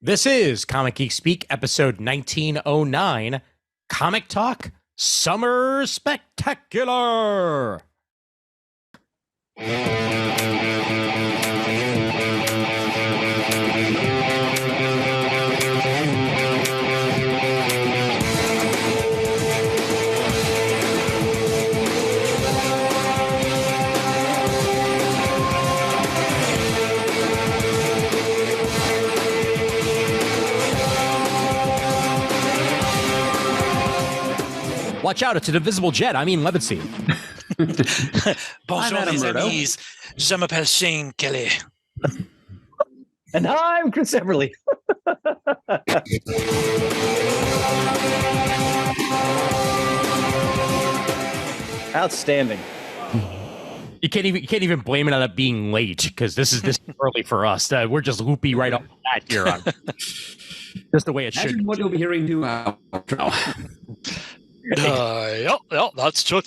This is Comic Geek Speak, episode 1909, Comic Talk Summer Spectacular. Watch out, it's an invisible jet. I mean, Levinstein. Bonjour, mes amis. Je m'appelle Shane Kelly. And I'm Chris Everly. Outstanding. You can't even blame it on it being late because this is early for us. We're just loopy right off the bat here on just the way it should. What you'll be hearing to Yeah, that's true. I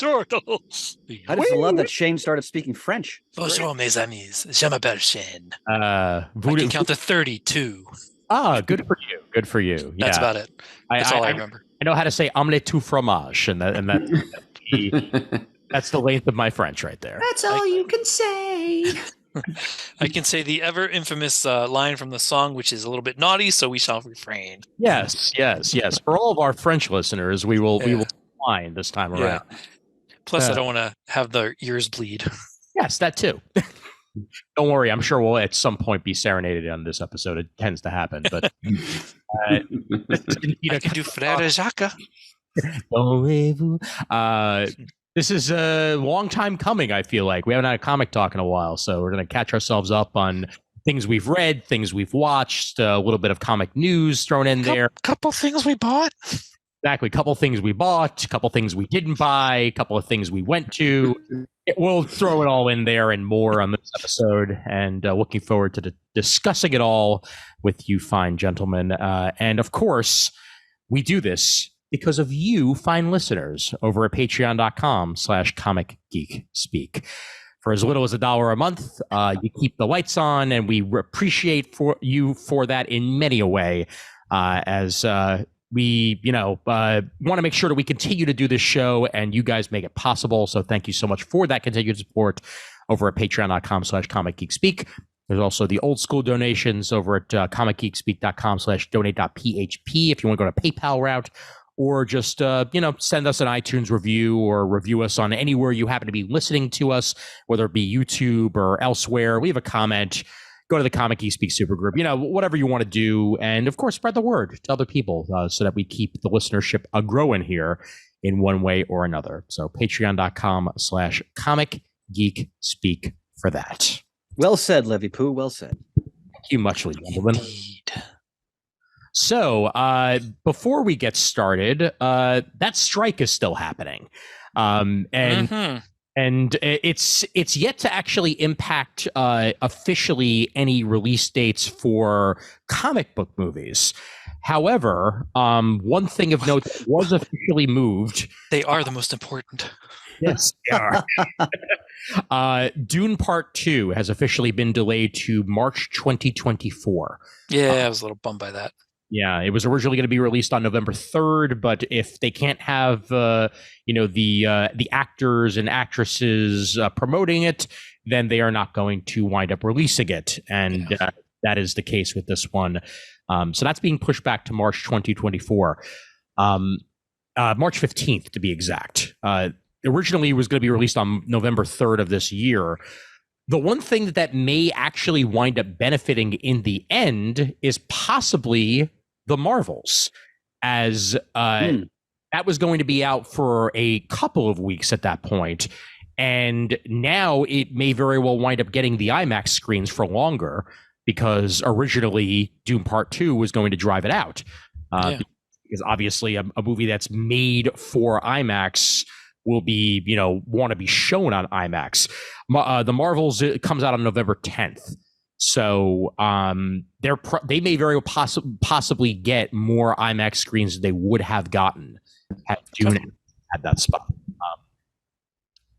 just love that Shane started speaking French. Bonjour, mes amis. Je m'appelle Shane. I can count to 32. Ah, good for you. Good for you. Yeah. That's about it. That's all I remember. I know how to say omelette tout fromage, and that's the length of my French right there. That's all you can say. I can say the ever infamous line from the song, which is a little bit naughty, so we shall refrain. Yes. For all of our French listeners, we will fine this time around. Plus, I don't want to have their ears bleed. Yes, that too. Don't worry, I'm sure we'll at some point be serenaded on this episode. It tends to happen, but I can do Frère Jacques. This is a long time coming, I feel like. We haven't had a comic talk in a while, so we're going to catch ourselves up on things we've read, things we've watched, a little bit of comic news thrown in there. Couple things we bought. Exactly. Couple things we bought, couple things we didn't buy, couple of things we went to. We'll throw it all in there and more on this episode, and looking forward to discussing it all with you fine gentlemen. And of course, we do this because of you fine listeners over at patreon.com/Comic Geek Speak. For as little as $1 a month, you keep the lights on, and we appreciate you for that in many a way, as we want to make sure that we continue to do this show, and you guys make it possible. So thank you so much for that continued support over at patreon.com/Comic Geek Speak. There's also the old school donations over at comicgeekspeak.com/donate.php if you want to go to PayPal route, or just send us an iTunes review or review us on anywhere you happen to be listening to us, whether it be YouTube or elsewhere. Leave a comment. Go to the Comic Geek Speak supergroup, whatever you want to do. And of course, spread the word to other people so that we keep the listenership growing here in one way or another. So patreon.com/Comic Geek Speak for that. Well said, Levy Poo. Well said. Thank you muchly, gentlemen. Indeed. So before we get started, that strike is still happening. And it's yet to actually impact officially any release dates for comic book movies. However, one thing of note that was officially moved. They are the most important. Yes, they are. Dune Part 2 has officially been delayed to March 2024. Yeah, I was a little bummed by that. Yeah, it was originally going to be released on November 3rd, but if they can't have the actors and actresses promoting it, then they are not going to wind up releasing it, and that is the case with this one. So that's being pushed back to March 2024, March 15th to be exact. Originally, it was going to be released on November 3rd of this year. The one thing that may actually wind up benefiting in the end is possibly the Marvels, as that was going to be out for a couple of weeks at that point, and now it may very well wind up getting the IMAX screens for longer, because originally Dune Part 2 was going to drive it out. Because obviously a movie that's made for IMAX will be, want to be shown on IMAX. The Marvels, it comes out on November 10th. So they may very well possibly get more IMAX screens than they would have gotten had Dune at that spot.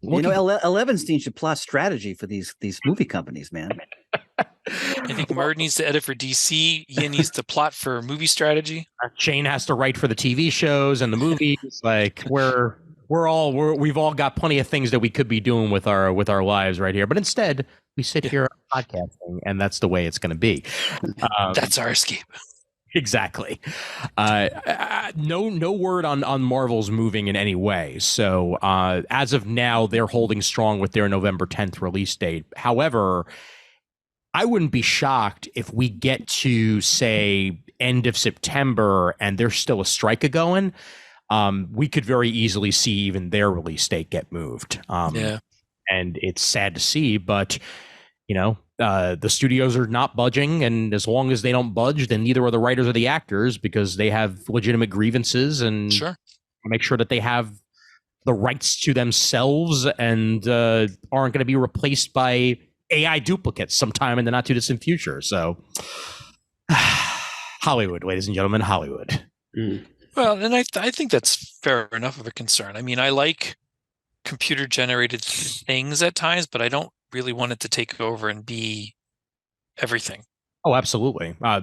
You know, Levinstein should plot strategy for these movie companies, man. I think Murd needs to edit for DC. Ian needs to plot for movie strategy. Shane has to write for the TV shows and the movies. Like we've all got plenty of things that we could be doing with our lives right here, but instead we sit here podcasting, and that's the way it's going to be. That's our escape. Exactly. No word on Marvel's moving in any way. So as of now, they're holding strong with their November 10th release date. However, I wouldn't be shocked if we get to, say, end of September and there's still a strike going. We could very easily see even their release date get moved. And it's sad to see, but the studios are not budging, and as long as they don't budge, then neither are the writers or the actors, because they have legitimate grievances and make sure that they have the rights to themselves and aren't going to be replaced by AI duplicates sometime in the not too distant future. So Hollywood, ladies and gentlemen, Hollywood. Well, and I think that's fair enough of a concern. I mean, I like computer generated things at times, but I don't really want it to take over and be everything. Oh, absolutely. I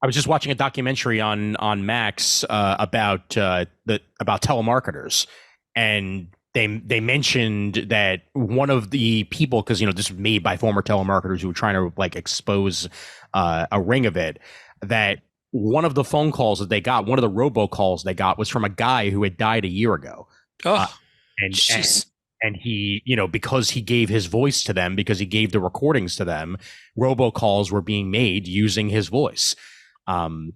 was just watching a documentary on Max about telemarketers, and they mentioned that one of the people, because this was made by former telemarketers who were trying to like expose a ring of it, that one of the phone calls that they got, one of the robocalls they got, was from a guy who had died a year ago. And he, because he gave his voice to them, because he gave the recordings to them, robocalls were being made using his voice. And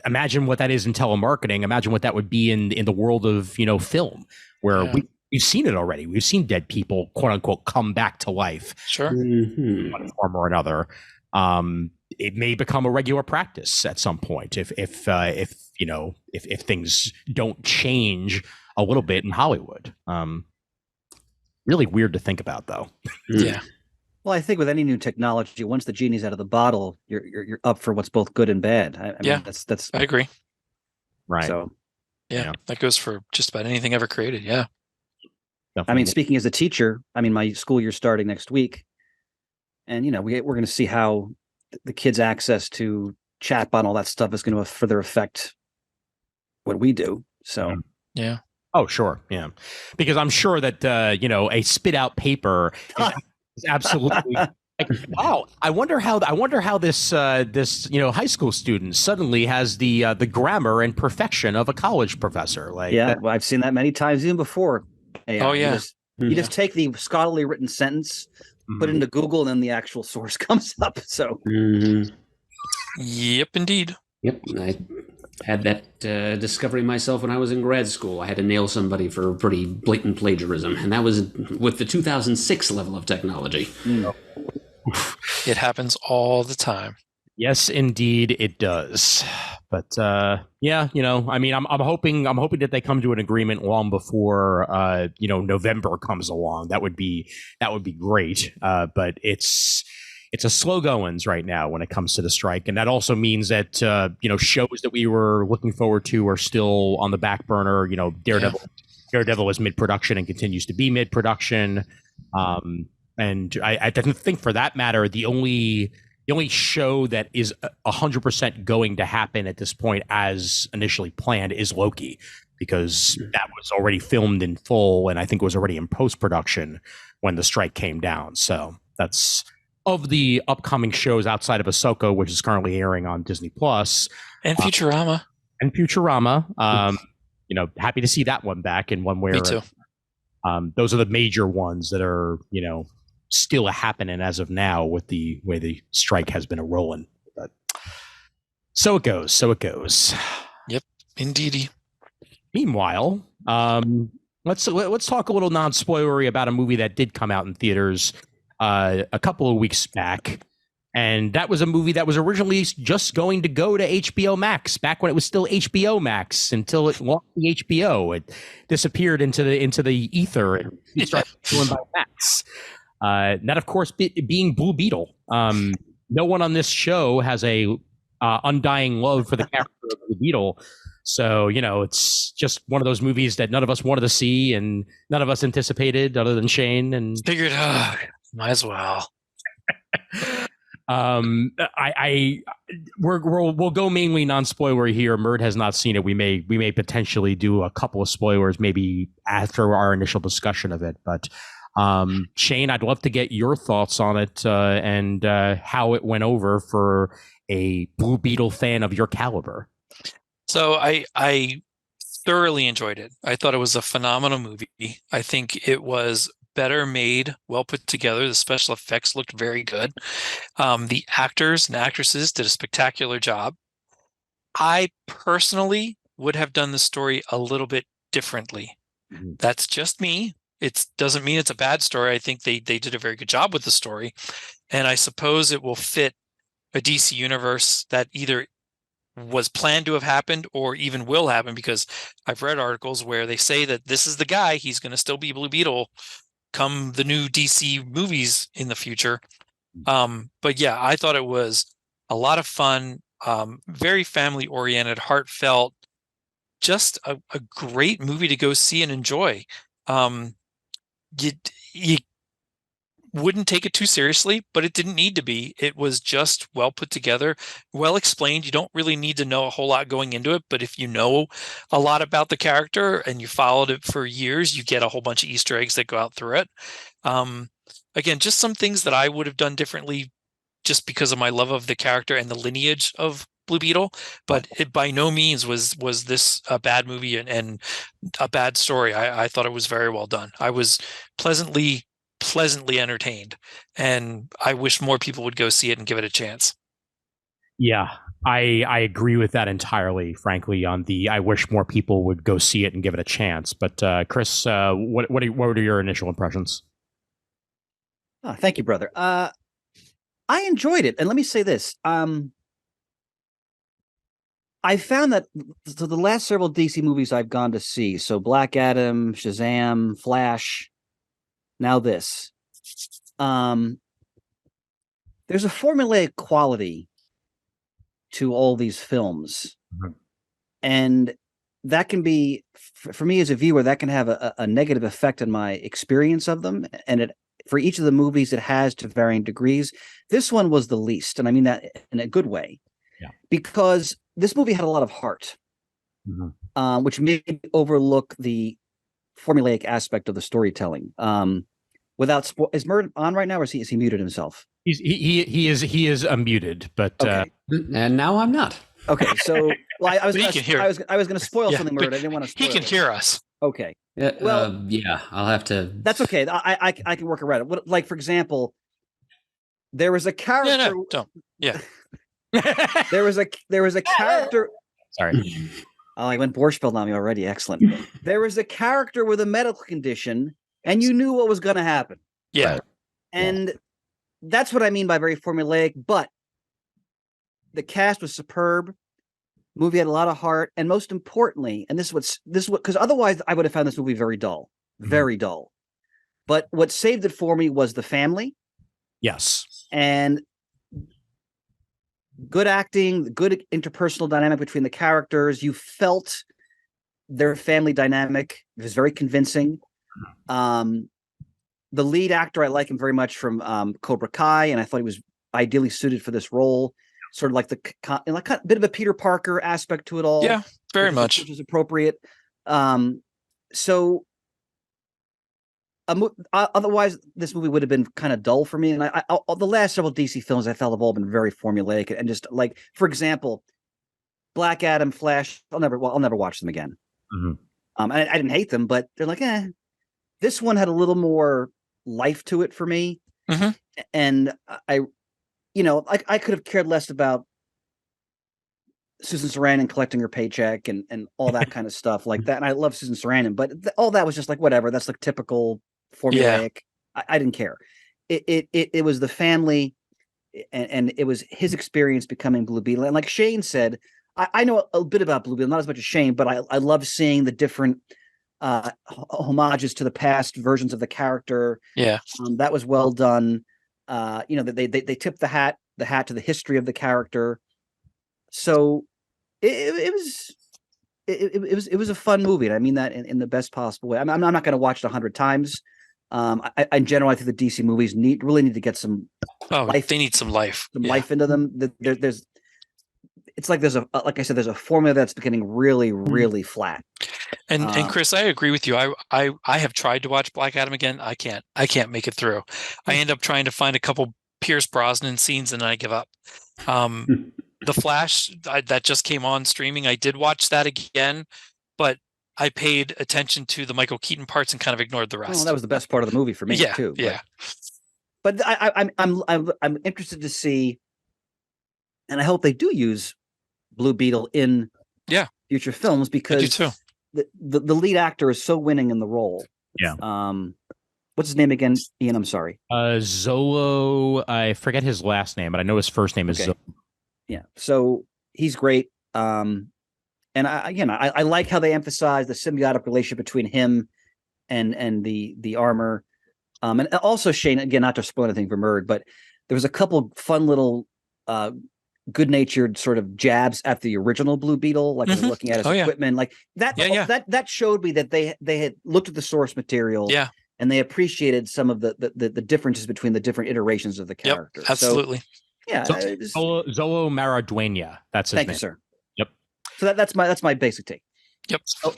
imagine what that is in telemarketing. Imagine what that would be in the world of, film, where we've seen it already. We've seen dead people, quote unquote, come back to life. Sure. In one form or another. It may become a regular practice at some point if things don't change a little bit in Hollywood. Really weird to think about, though. Yeah. Well, I think with any new technology, once the genie's out of the bottle, you're up for what's both good and bad. I mean, that's. I agree. Right. So. Yeah, that goes for just about anything ever created. Yeah. Definitely. I mean, speaking as a teacher, my school year's starting next week, and we're going to see how the kids' access to chatbot and all that stuff is going to further affect what we do. So. Yeah. Oh, sure. Yeah. Because I'm sure that, a spit out paper is absolutely like, wow. I wonder how this high school student suddenly has the grammar and perfection of a college professor. Like, well, I've seen that many times even before. AI. Oh, yeah. You just take the scholarly written sentence, put it into Google, and then the actual source comes up. So. Yep, indeed. Yep. I had that discovery myself when I was in grad school. I had to nail somebody for pretty blatant plagiarism, and that was with the 2006 level of technology. It happens all the time. Yes, indeed, it does. But I'm hoping that they come to an agreement long before November comes along. That would be great. But it's a slow goings right now when it comes to the strike, and that also means that shows that we were looking forward to are still on the back burner. Daredevil is mid-production and continues to be mid-production. And I think, for that matter, the only show that is 100% going to happen at this point as initially planned is Loki, because that was already filmed in full, and I think it was already in post-production when the strike came down. So that's of the upcoming shows outside of Ahsoka, which is currently airing on Disney Plus, and Futurama. Happy to see that one back in one way or another. Those are the major ones that are still happening as of now with the way the strike has been rolling. But so it goes. Yep, indeedy. Meanwhile, let's talk a little non-spoilery about a movie that did come out in theaters a couple of weeks back, and that was a movie that was originally just going to go to HBO Max back when it was still HBO Max, until it lost the HBO. It disappeared into the ether and started going by Max. That, of course, being Blue Beetle. No one on this show has a undying love for the character of Blue Beetle, So, it's just one of those movies that none of us wanted to see and none of us anticipated other than Shane. And Figured, might as well. we'll go mainly non-spoiler here. Murd has not seen it. We may potentially do a couple of spoilers maybe after our initial discussion of it. But Shane, I'd love to get your thoughts on it and how it went over for a Blue Beetle fan of your caliber. So I thoroughly enjoyed it. I thought it was a phenomenal movie. I think it was better made, well put together. The special effects looked very good. The actors and actresses did a spectacular job. I personally would have done the story a little bit differently. Mm-hmm. That's just me. It doesn't mean it's a bad story. I think they did a very good job with the story. And I suppose it will fit a DC universe that either was planned to have happened or even will happen, because I've read articles where they say that this is the guy, he's going to still be Blue Beetle come the new DC movies in the future. But yeah, I thought it was a lot of fun, very family oriented, heartfelt, just a great movie to go see and enjoy. You wouldn't take it too seriously, but it didn't need to be. It was just well put together, well explained. You don't really need to know a whole lot going into it, but if you know a lot about the character and you followed it for years, you get a whole bunch of Easter eggs that go out through it. Again, just some things that I would have done differently just because of my love of the character and the lineage of Blue Beetle, but it by no means was this a bad movie and a bad story. I thought it was very well done. I was pleasantly entertained, and I wish more people would go see it and give it a chance. Yeah, I agree with that entirely, frankly, on the I wish more people would go see it and give it a chance. But Chris, what were your initial impressions? Oh, thank you, brother. I enjoyed it. And let me say this. I found that the last several DC movies I've gone to see, so Black Adam, Shazam, Flash, now this, there's a formulaic quality to all these films. Mm-hmm. And that can be, for me as a viewer, that can have a negative effect on my experience of them. And for each of the movies, it has to varying degrees. This one was the least, and I mean that in a good way. Yeah. Because this movie had a lot of heart, mm-hmm. Which made me overlook the formulaic aspect of the storytelling. Without is Murd on right now, or is he muted himself? He is muted, but okay. And now I'm not. Okay, so I was going to spoil something, Murd. I didn't want to spoil He can hear us. Okay. Well, yeah, I'll have to. That's okay. I can work around it. Like, for example, there was a character. No, don't. Yeah. there was a character. Sorry. Oh, I went Borsfeld on me already. Excellent. There was a character with a medical condition, and you knew what was going to happen. Yeah. Right? And that's what I mean by very formulaic. But the cast was superb. Movie had a lot of heart, and most importantly, and this is what because otherwise I would have found this movie very dull, very dull. But what saved it for me was the family. Yes. And good acting, good interpersonal dynamic between the characters. You felt their family dynamic. It was very convincing. The lead actor, I like him very much from Cobra Kai, and I thought he was ideally suited for this role. Sort of like a bit of a Peter Parker aspect to it all. Yeah, very much. Which is appropriate. Otherwise, this movie would have been kind of dull for me. And the last several DC films I felt have all been very formulaic and just like, for example, Black Adam, Flash. I'll never watch them again. Mm-hmm. I didn't hate them, but they're like, This one had a little more life to it for me, mm-hmm. and I could have cared less about Susan Sarandon collecting her paycheck and all that kind of stuff like that. And I love Susan Sarandon, but all that was just like whatever. That's like typical formulaic. Yeah. I didn't care. It was the family, and it was his experience becoming Blue Beetle. And like Shane said, I know a bit about Blue Beetle, not as much as Shane, but I love seeing the different homages to the past versions of the character. Yeah, that was well done. They tipped the hat to the history of the character. So it it was a fun movie, and I mean that in the best possible way. I'm not going to watch it 100 times. In general, I think the DC movies really need to get some life. They need some life, life into them. It's like like I said, there's a formula that's getting really, really flat. And Chris, I agree with you. I have tried to watch Black Adam again. I can't make it through. I end up trying to find a couple Pierce Brosnan scenes, and then I give up. The Flash that just came on streaming, I did watch that again, but I paid attention to the Michael Keaton parts and kind of ignored the rest. That was the best part of the movie for me too. Yeah. But I'm interested to see, and I hope they do use Blue Beetle in future films, because the lead actor is so winning in the role. Yeah. What's his name again, Ian? I'm sorry. Zolo. I forget his last name, but I know his first name is Zolo. Yeah. So he's great. And I like how they emphasize the symbiotic relationship between him and the armor. And also, Shane, again, not to spoil anything for Murd, but there was a couple fun little good-natured sort of jabs at the original Blue Beetle, like looking at his equipment, like that. That showed me that they had looked at the source material, and they appreciated some of the differences between the different iterations of the character. Yep, absolutely. Zolo Maraduena. That's his name. Thank you, sir. Yep. So that's my basic take. Yep. So,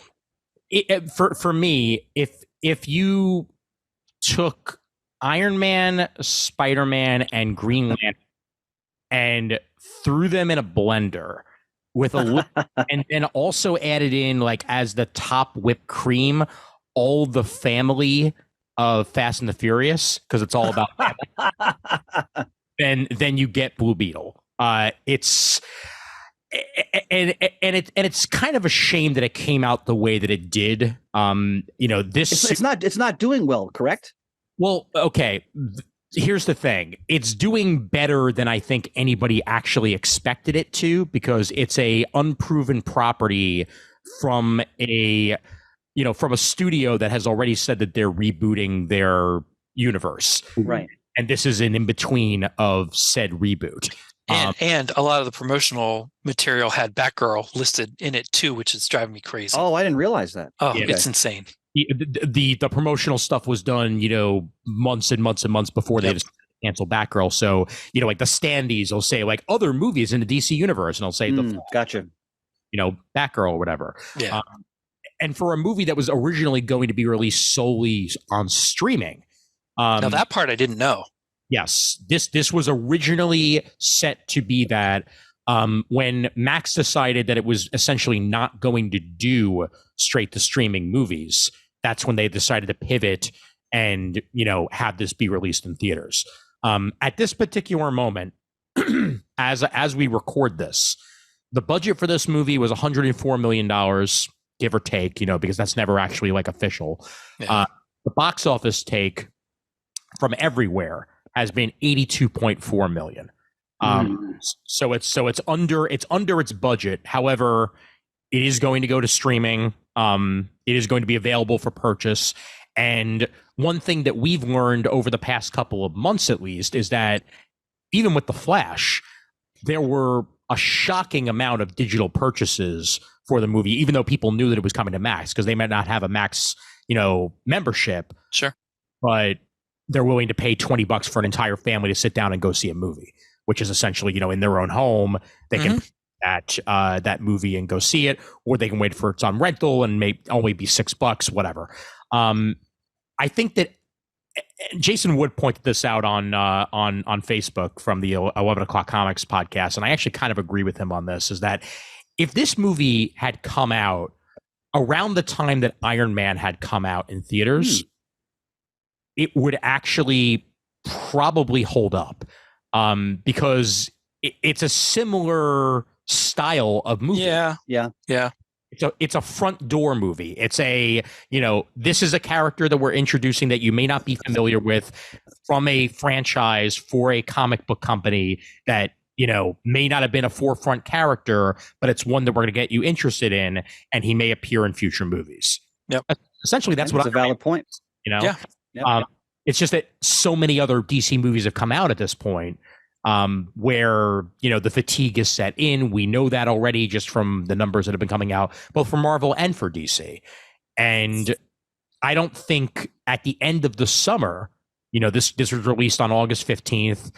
for me, if you took Iron Man, Spider-Man, and Green Lantern and threw them in a blender with and then also added in, like, as the top whipped cream, all the family of Fast and the Furious, because it's all about family, then you get Blue Beetle. It's kind of a shame that it came out the way that it did. It's not doing well, correct? Well, okay. Here's the thing. It's doing better than I think anybody actually expected it to, because it's a unproven property from a studio that has already said that they're rebooting their universe. Right. And this is an in-between of said reboot. And a lot of the promotional material had Batgirl listed in it too, which is driving me crazy. Oh, I didn't realize that. Oh, it's insane. The promotional stuff was done, months and months and months before they just canceled Batgirl. So, like the standees will say, like, other movies in the DC universe, and I'll say gotcha. Batgirl or whatever. Yeah. And for a movie that was originally going to be released solely on streaming. Now that part I didn't know. Yes, this was originally set to be that. When Max decided that it was essentially not going to do straight to streaming movies, that's when they decided to pivot and, have this be released in theaters. At this particular moment, as we record this, the budget for this movie was $104 million, give or take, because that's never actually, like, official. Yeah. The box office take from everywhere has been $82.4 million. So it's under its budget. However, it is going to go to streaming. It is going to be available for purchase. And one thing that we've learned over the past couple of months, at least, is that even with The Flash, there were a shocking amount of digital purchases for the movie, even though people knew that it was coming to Max, because they might not have a Max, membership. Sure. But they're willing to pay $20 for an entire family to sit down and go see a movie, which is essentially, in their own home, they can that movie and go see it, or they can wait for it's on rental and may only be $6, whatever. I think that Jason Wood pointed this out on Facebook from the 11 O'Clock Comics podcast, and I actually kind of agree with him on this, is that if this movie had come out around the time that Iron Man had come out in theaters, it would actually probably hold up. Because it's a similar style of movie. Yeah. It's a front door movie. It's this is a character that we're introducing that you may not be familiar with from a franchise for a comic book company that, may not have been a forefront character, but it's one that we're going to get you interested in, and he may appear in future movies. Yep. Essentially, that's a valid point. Yeah. It's just that so many other DC movies have come out at this point. where, the fatigue is set in. We know that already just from the numbers that have been coming out, both for Marvel and for DC. And I don't think at the end of the summer, this was released on August 15th.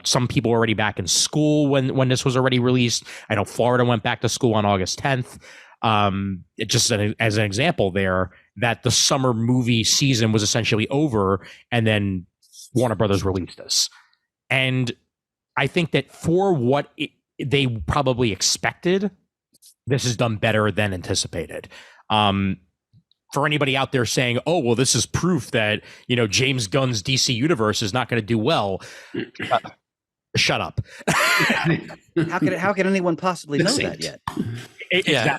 Some people are already back in school when this was already released. I know Florida went back to school on August 10th. Just as an example there, that the summer movie season was essentially over, and then Warner Brothers released this. And I think that for what they probably expected, this is done better than anticipated. For anybody out there saying, "Oh, well, this is proof that James Gunn's DC universe is not going to do well," shut up. How can anyone possibly know that yet? Yeah,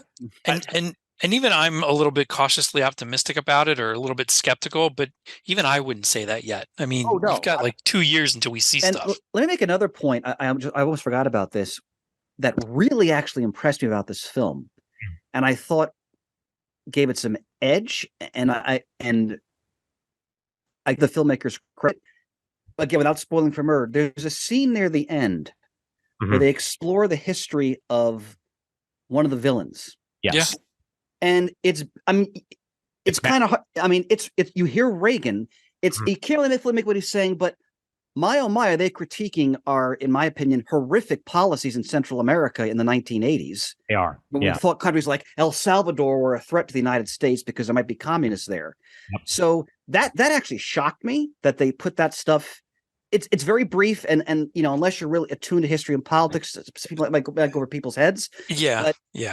and even I'm a little bit cautiously optimistic about it, or a little bit skeptical. But even I wouldn't say that yet. I mean, we've got like 2 years until we see stuff. Let me make another point. I almost forgot about this. That really actually impressed me about this film, and I thought gave it some edge. And I the filmmakers credit. Again, without spoiling for Murd, there's a scene near the end where they explore the history of one of the villains. Yes. Yeah. And it's kind of, it's you hear Reagan, you can't really make what he's saying, but my oh my, are they critiquing our, in my opinion, horrific policies in Central America in the 1980s. They are. But we thought countries like El Salvador were a threat to the United States because there might be communists there. Yep. So that actually shocked me that they put that stuff. It's very brief, and unless you're really attuned to history and politics, people might go back over people's heads. Yeah,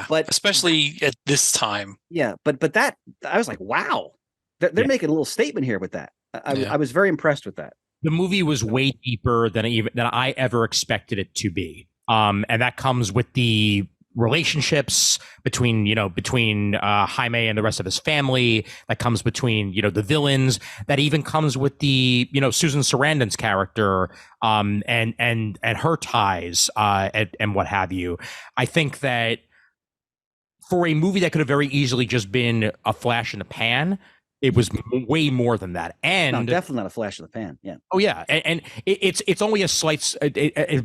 but especially at this time. Yeah, but that I was like, wow, they're making a little statement here with that. I was very impressed with that. The movie was way deeper than I ever expected it to be, and that comes with the relationships between Jaime and the rest of his family. That comes between the villains. That even comes with the Susan Sarandon's character, and her ties, and what have you. I think that for a movie that could have very easily just been a flash in the pan, it was way more than that. And no, definitely not a flash in the pan. Yeah. Oh yeah, and it's only a slight,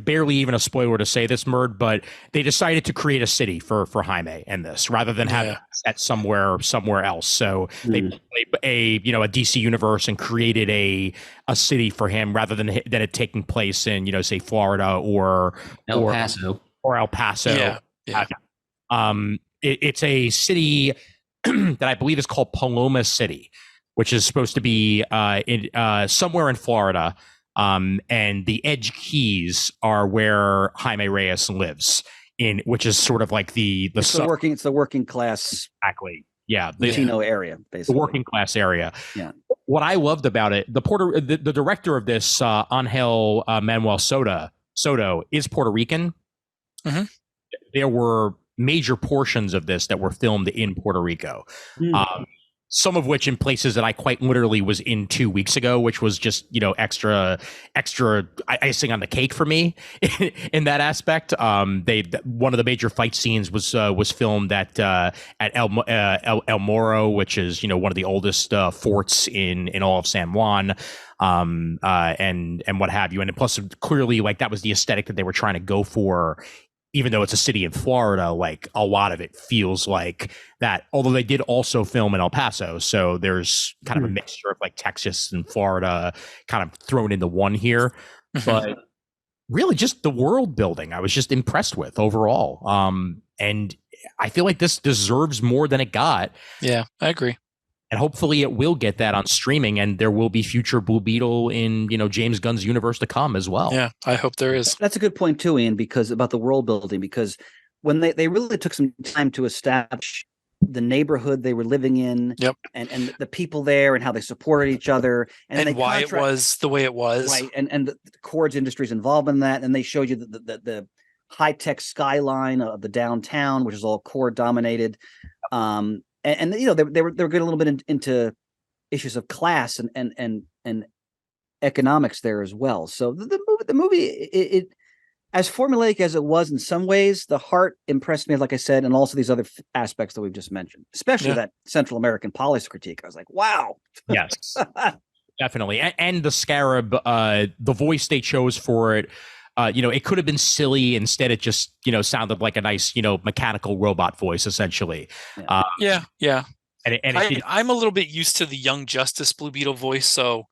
barely even a spoiler to say this, Murd, but they decided to create a city for Jaime in this rather than have it set somewhere else. So they played a DC universe and created a city for him rather than it taking place in say Florida or El Paso. Yeah. It's a city that I believe is called Paloma City, which is supposed to be somewhere in Florida. And the Edge Keys are where Jaime Reyes lives which is sort of like it's the working class. Exactly. Yeah. Latino area, basically. The working class area. Yeah. What I loved about it, the director of this, Angel Manuel Soto is Puerto Rican. Mm-hmm. There were major portions of this that were filmed in Puerto Rico, some of which in places that I quite literally was in 2 weeks ago, which was just extra icing on the cake for me in that aspect. One of the major fight scenes was filmed at El Moro, which is one of the oldest forts in all of San Juan. And what have you, and plus clearly like that was the aesthetic that they were trying to go for. Even though it's a city in Florida, like a lot of it feels like that, although they did also film in El Paso. So there's kind of a mixture of like Texas and Florida kind of thrown into one here. But really just the world building, I was just impressed with overall. And I feel like this deserves more than it got. Yeah, I agree. And hopefully it will get that on streaming, and there will be future Blue Beetle in, James Gunn's universe to come as well. Yeah, I hope there is. That's a good point too, Ian, because about the world building, because when they really took some time to establish the neighborhood they were living in, and the people there and how they supported each other, and why it was the way it was. Right. And the Cords Industries involved in that. And they showed you the high-tech skyline of the downtown, which is all Cord dominated. And they were getting a little bit into issues of class and economics there as well. So the movie it as formulaic as it was in some ways, the heart impressed me, like I said, and also these other aspects that we've just mentioned, especially that Central American policy critique. I was like, wow. Yes. Definitely. And the Scarab, the voice they chose for it, it could have been silly. Instead, it just, sounded like a nice, mechanical robot voice, essentially. Yeah. And I'm a little bit used to the Young Justice Blue Beetle voice, so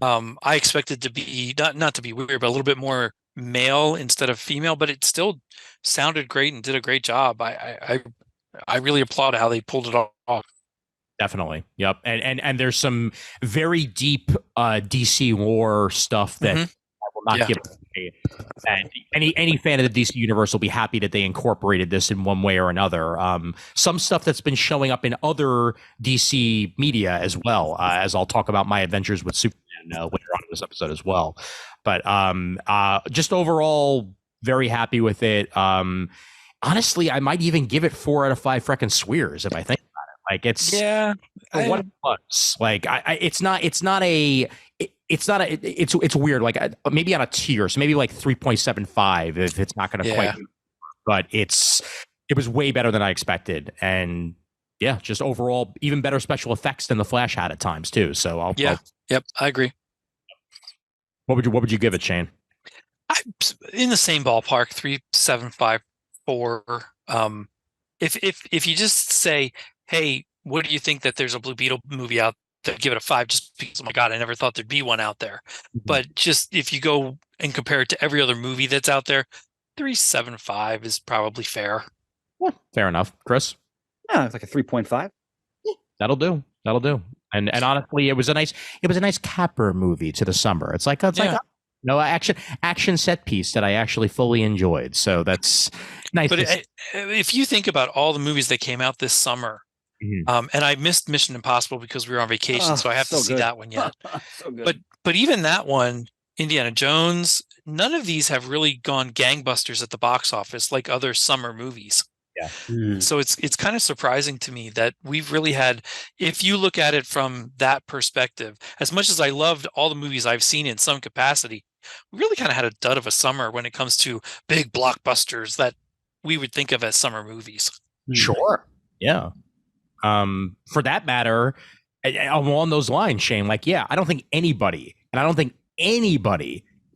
I expected to be not to be weird, but a little bit more male instead of female. But it still sounded great and did a great job. I really applaud how they pulled it off. Definitely. Yep. And there's some very deep DC lore stuff that I will not give away. And any fan of the DC universe will be happy that they incorporated this in one way or another. Some stuff that's been showing up in other DC media as well, as I'll talk about my adventures with Superman later on in this episode as well. But just overall, very happy with it. Honestly, I might even give it 4 out of 5 freaking swears if I think. Like it's what it was. Like it's weird. Like maybe on a tier, so maybe like 3.75 if it's not going to quite. But it was way better than I expected, and just overall even better special effects than the Flash had at times too. So yep, I agree. What would you give it, Shane? In the same ballpark, 3.754. If you just say, hey, what do you think that there's a Blue Beetle movie out there? Give it a 5 just because, oh my God, I never thought there'd be one out there. But just if you go and compare it to every other movie that's out there, 3.75 is probably fair. Yeah, fair enough. Chris? Yeah, it's like a 3.5. That'll do. And honestly, it was a nice capper movie to the summer. It's like action set piece that I actually fully enjoyed. So that's nice. But if you think about all the movies that came out this summer, and I missed Mission Impossible because we were on vacation, so I have to see that one yet. So good. But even that one, Indiana Jones, none of these have really gone gangbusters at the box office like other summer movies. Yeah. So it's kind of surprising to me that we've really had, if you look at it from that perspective, as much as I loved all the movies I've seen in some capacity, we really kind of had a dud of a summer when it comes to big blockbusters that we would think of as summer movies. Sure. Yeah. For that matter, along those lines, Shane, I don't think anybody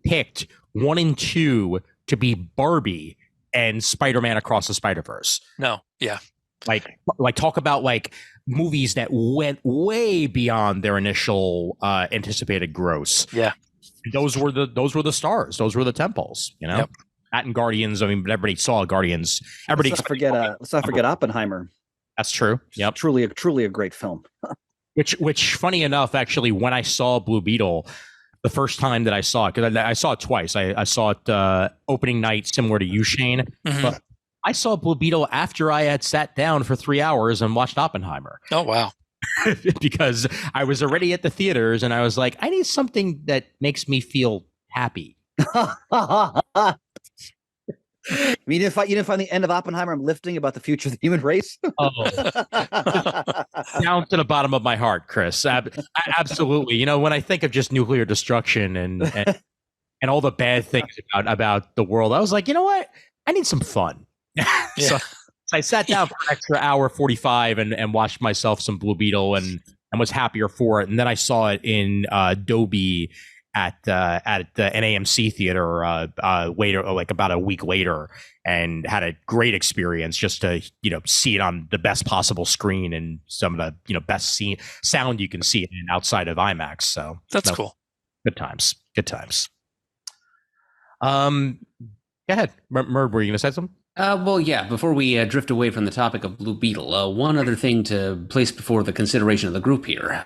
picked 1 and 2 to be Barbie and Spider-Man Across the Spider-Verse. No. Yeah. Like talk about movies that went way beyond their initial anticipated gross. Yeah. Those were the stars. Those were the temples, That and Guardians. I mean, everybody saw Guardians. Everybody let's not forget Oppenheimer. That's true. Yep. Truly a great film. Which funny enough, actually, when I saw Blue Beetle, the first time that I saw it, because I saw it twice. I saw it opening night, similar to you, Shane. But I saw Blue Beetle after I had sat down for 3 hours and watched Oppenheimer. Oh, wow. Because I was already at the theaters and I was like, I need something that makes me feel happy. You didn't find the end of Oppenheimer lifting about the future of the human race? Down to the bottom of my heart, Chris. Absolutely. When I think of just nuclear destruction and all the bad things about the world, I was like, you know what? I need some fun. So I sat down for an extra hour 45 and watched myself some Blue Beetle and was happier for it. And then I saw it in Dolby at an AMC theater later, about a week later, and had a great experience just to see it on the best possible screen and some of the best sound you can see it in outside of IMAX. So that's cool. Good times. Go ahead, Murd. Were you gonna say something? Well, yeah, before we drift away from the topic of Blue Beetle, one other thing to place before the consideration of the group here.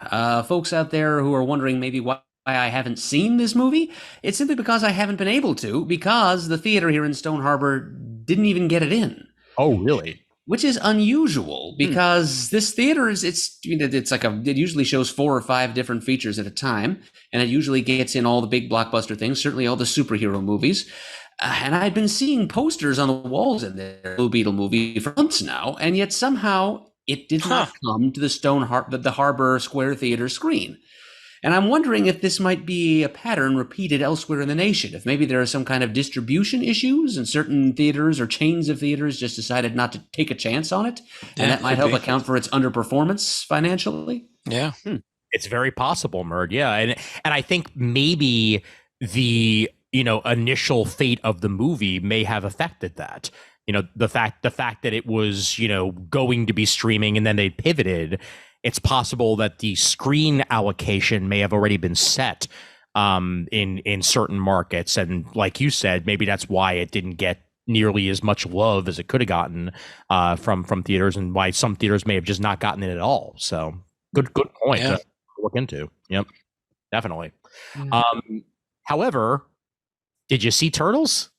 Folks out there who are wondering maybe why I haven't seen this movie, it's simply because I haven't been able to, because the theater here in Stone Harbor didn't even get it in. Oh, really? Which is unusual, because this theater it usually shows 4 or 5 different features at a time, and it usually gets in all the big blockbuster things, certainly all the superhero movies. And I'd been seeing posters on the walls in the Blue Beetle movie for months now, and yet somehow it did not come to the Harbor Square Theater screen. And I'm wondering if this might be a pattern repeated elsewhere in the nation, if maybe there are some kind of distribution issues and certain theaters or chains of theaters just decided not to take a chance on it, and that might help account for its underperformance financially. Yeah. It's very possible, Murd. Yeah, and I think maybe the initial fate of the movie may have affected that. The fact that it was going to be streaming and then they pivoted. It's possible that the screen allocation may have already been set in certain markets, and like you said, maybe that's why it didn't get nearly as much love as it could have gotten from theaters, and why some theaters may have just not gotten it at all. So good point to look into. Yep, definitely. However, did you see Turtles?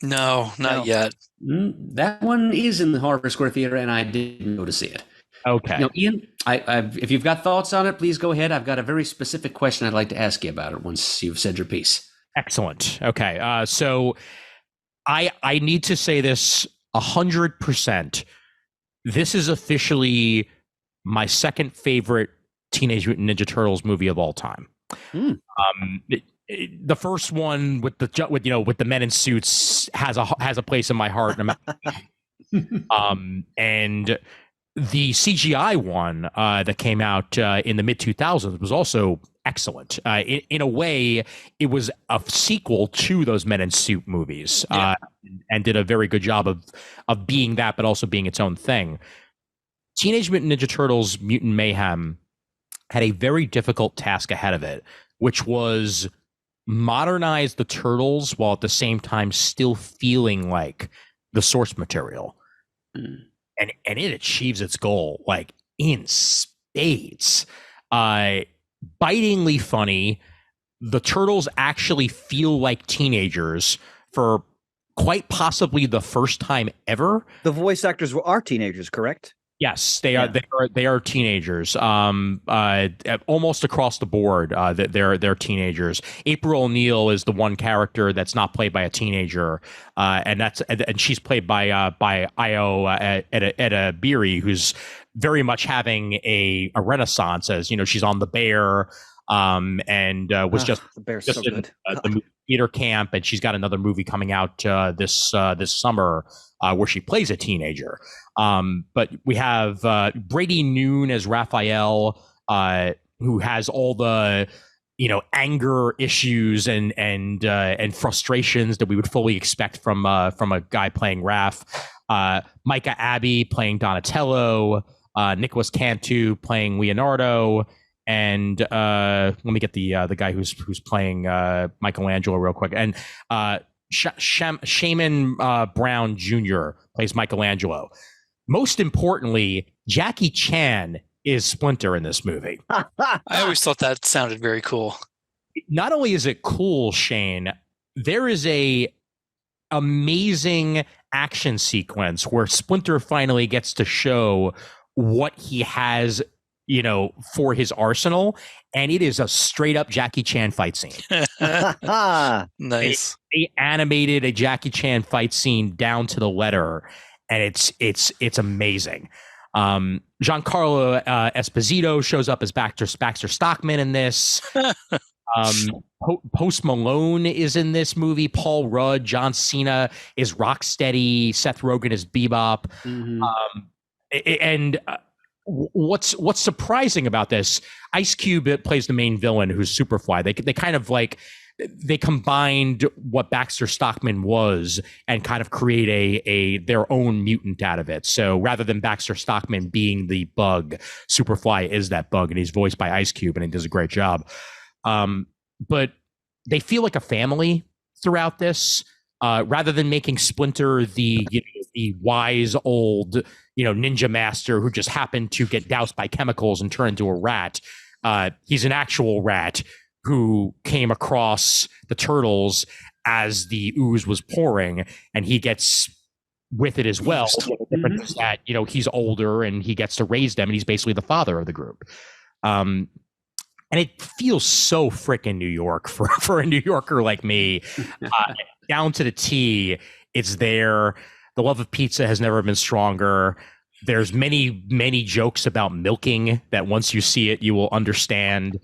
No, not yet. That one is in the Harbor Square Theater, and I didn't go to see it. Okay. Ian, if you've got thoughts on it, please go ahead. I've got a very specific question I'd like to ask you about it once you've said your piece. Excellent. Okay. So I need to say this 100%. This is officially my second favorite Teenage Mutant Ninja Turtles movie of all time. The first one with the men in suits has a place in my heart. And the CGI one that came out in the mid 2000s was also excellent. In a way, it was a sequel to those Men in Suit movies, and did a very good job of being that, but also being its own thing. Teenage Mutant Ninja Turtles: Mutant Mayhem had a very difficult task ahead of it, which was modernize the Turtles while at the same time still feeling like the source material. And it achieves its goal like in spades. Bitingly funny. The Turtles actually feel like teenagers for quite possibly the first time ever. The voice actors are teenagers, correct? Yes, they are. They are teenagers. Almost across the board, they're teenagers. April O'Neil is the one character that's not played by a teenager, and she's played by Io Edebiri, who's very much having a renaissance. As she's on The Bear, and was just The Bear's just so in good. the movie theater camp, and she's got another movie coming out this summer where she plays a teenager. But we have Brady Noon as Raphael, who has all the anger issues and frustrations that we would fully expect from a guy playing Raph. Micah Abbey playing Donatello, Nicholas Cantu playing Leonardo, and let me get the guy who's playing Michelangelo real quick, and Shaman Brown Jr. plays Michelangelo. Most importantly, Jackie Chan is Splinter in this movie. I always thought that sounded very cool. Not only is it cool, Shane, there is a amazing action sequence where Splinter finally gets to show what he has, for his arsenal, and it is a straight up Jackie Chan fight scene. Nice. They animated a Jackie Chan fight scene down to the letter, and it's amazing. Giancarlo Esposito shows up as Baxter Stockman in this. Post Malone is in this movie. Paul Rudd, John Cena is Rocksteady. Seth Rogen is Bebop. And what's surprising about this? Ice Cube plays the main villain, who's Superfly. They kind of they combined what Baxter Stockman was and kind of create their own mutant out of it. So rather than Baxter Stockman being the bug, Superfly is that bug, and he's voiced by Ice Cube, and he does a great job. But they feel like a family throughout this, rather than making Splinter the wise old ninja master who just happened to get doused by chemicals and turn into a rat. He's an actual rat who came across the Turtles as the ooze was pouring, and he gets with it as well. The difference is that he's older and he gets to raise them, and he's basically the father of the group. And it feels so freaking New York for a New Yorker like me, down to the T. It's there. The love of pizza has never been stronger. There's many jokes about milking that once you see it, you will understand.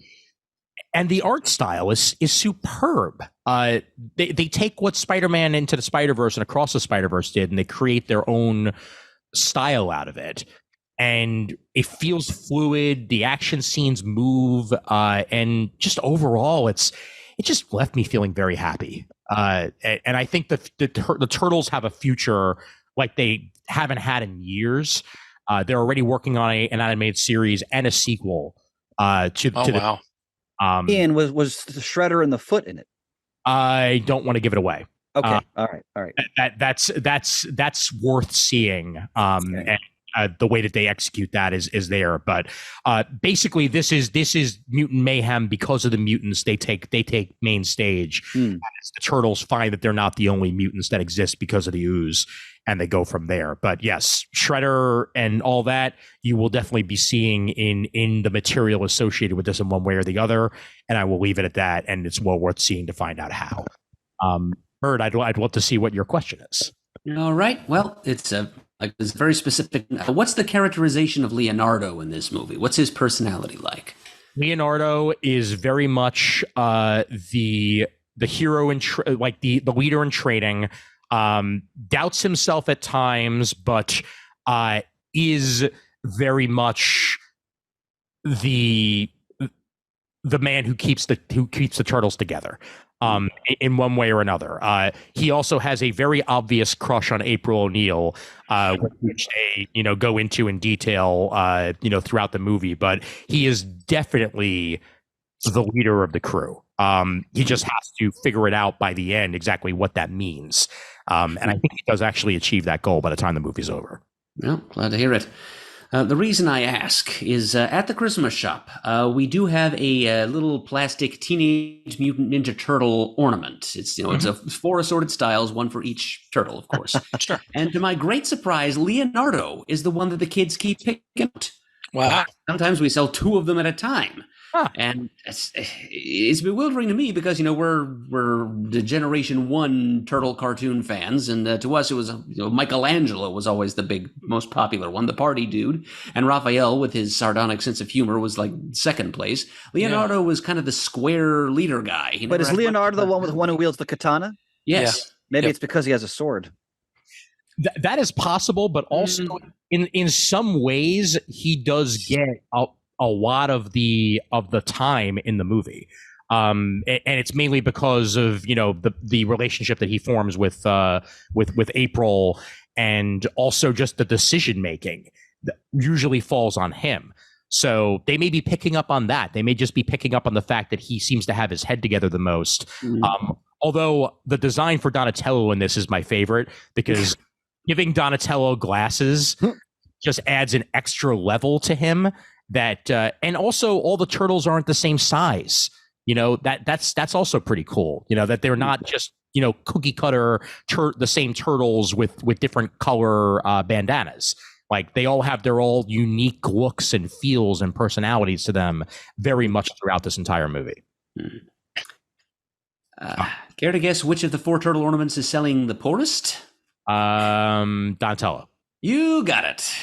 And the art style is superb. They take what Spider-Man Into the Spider-Verse and Across the Spider-Verse did, and they create their own style out of it. and it feels fluid. The action scenes move, and just overall, it just left me feeling very happy. And I think the Turtles have a future like they haven't had in years. They're already working on an animated series and a sequel. Wow. Ian, was the Shredder and the Foot in it? I don't want to give it away. Okay, all right. That's worth seeing. And the way that they execute that is there. But basically, this is Mutant Mayhem because of the mutants. They take main stage. As the Turtles find that they're not the only mutants that exist because of the ooze, and they go from there. But yes, Shredder and all that you will definitely be seeing in the material associated with this in one way or the other. And I will leave it at that. And it's well worth seeing to find out how. Murd, I'd love to see what your question is. All right. Well, it's very specific. What's the characterization of Leonardo in this movie? What's his personality like? Leonardo is very much the hero like the leader in training. Doubts himself at times, but is very much the man who keeps the Turtles together. In one way or another. He also has a very obvious crush on April O'Neil, which they, go into in detail, throughout the movie. But he is definitely the leader of the crew. He just has to figure it out by the end exactly what that means. And I think he does actually achieve that goal by the time the movie's over. Well, glad to hear it. The reason I ask is at the Christmas shop, we do have a little plastic Teenage Mutant Ninja Turtle ornament. It's it's 4 assorted styles, one for each turtle, of course. Sure. And to my great surprise, Leonardo is the one that the kids keep picking out. Wow. Sometimes we sell 2 of them at a time. Huh. And it's bewildering to me because we're the Generation 1 turtle cartoon fans, and to us it was Michelangelo was always the most popular one, the party dude, and Raphael with his sardonic sense of humor was like second place. Leonardo was kind of the square leader guy. But is Leonardo the one who wields the katana? Yes. Maybe it's because he has a sword. That is possible, but also in some ways he does get a lot of the time in the movie, and it's mainly because of the relationship that he forms with April, and also just the decision making that usually falls on him. So they may be picking up on that. They may just be picking up on the fact that he seems to have his head together the most. Although the design for Donatello in this is my favorite, because giving Donatello glasses just adds an extra level to him. That and also all the turtles aren't the same size. That's also pretty cool. That they're not just cookie cutter the same turtles with different color bandanas. Like they all have their all unique looks and feels and personalities to them very much throughout this entire movie. Care to guess which of the 4 turtle ornaments is selling the poorest? Donatello. You got it.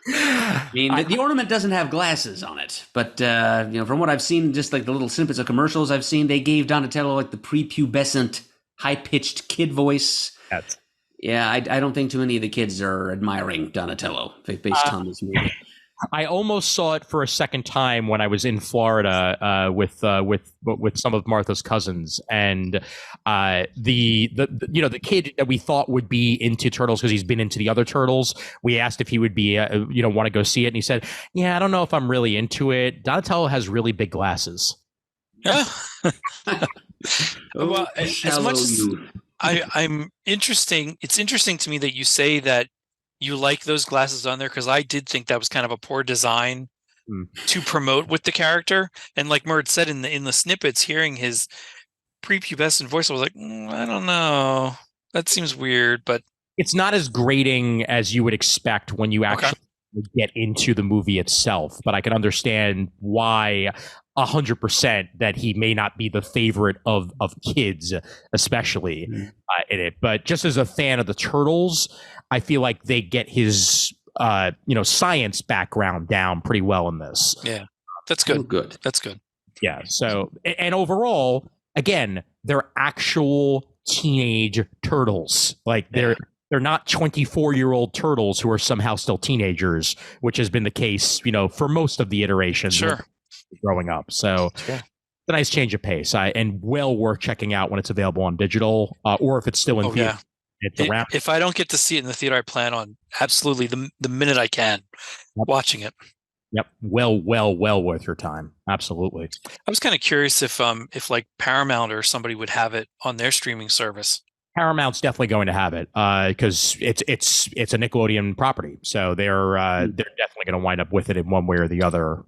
I mean, the ornament doesn't have glasses on it, but from what I've seen, just like the little snippets of commercials I've seen, they gave Donatello like the prepubescent, high-pitched kid voice. Yeah, I don't think too many of the kids are admiring Donatello based on this movie. I almost saw it for a second time when I was in Florida with some of Martha's cousins, and the kid that we thought would be into Turtles because he's been into the other Turtles. We asked if he would be want to go see it, and he said, "Yeah, I don't know if I'm really into it. Donatello has really big glasses." Yeah. Well, as much as I'm interesting, it's interesting to me that you say that you like those glasses on there, because I did think that was kind of a poor design to promote with the character. And like Murd said in the snippets, hearing his prepubescent voice, I was like, I don't know, that seems weird. But it's not as grating as you would expect when you actually get into the movie itself. But I can understand why 100% that he may not be the favorite of kids, especially in it. But just as a fan of the Turtles, I feel like they get his science background down pretty well in this. Yeah, that's good. Good. That's good. Yeah. So, and overall, again, they're actual teenage turtles. Like they're they're not 24-year-old turtles who are somehow still teenagers, which has been the case, for most of the iterations growing up. So it's a nice change of pace, and well worth checking out when it's available on digital, or if it's still in theater. If I don't get to see it in the theater, I plan on absolutely the minute I can watching it. Yep. Well worth your time. Absolutely. I was kind of curious if like Paramount or somebody would have it on their streaming service. Paramount's definitely going to have it because it's a Nickelodeon property, so they're definitely going to wind up with it in one way or the other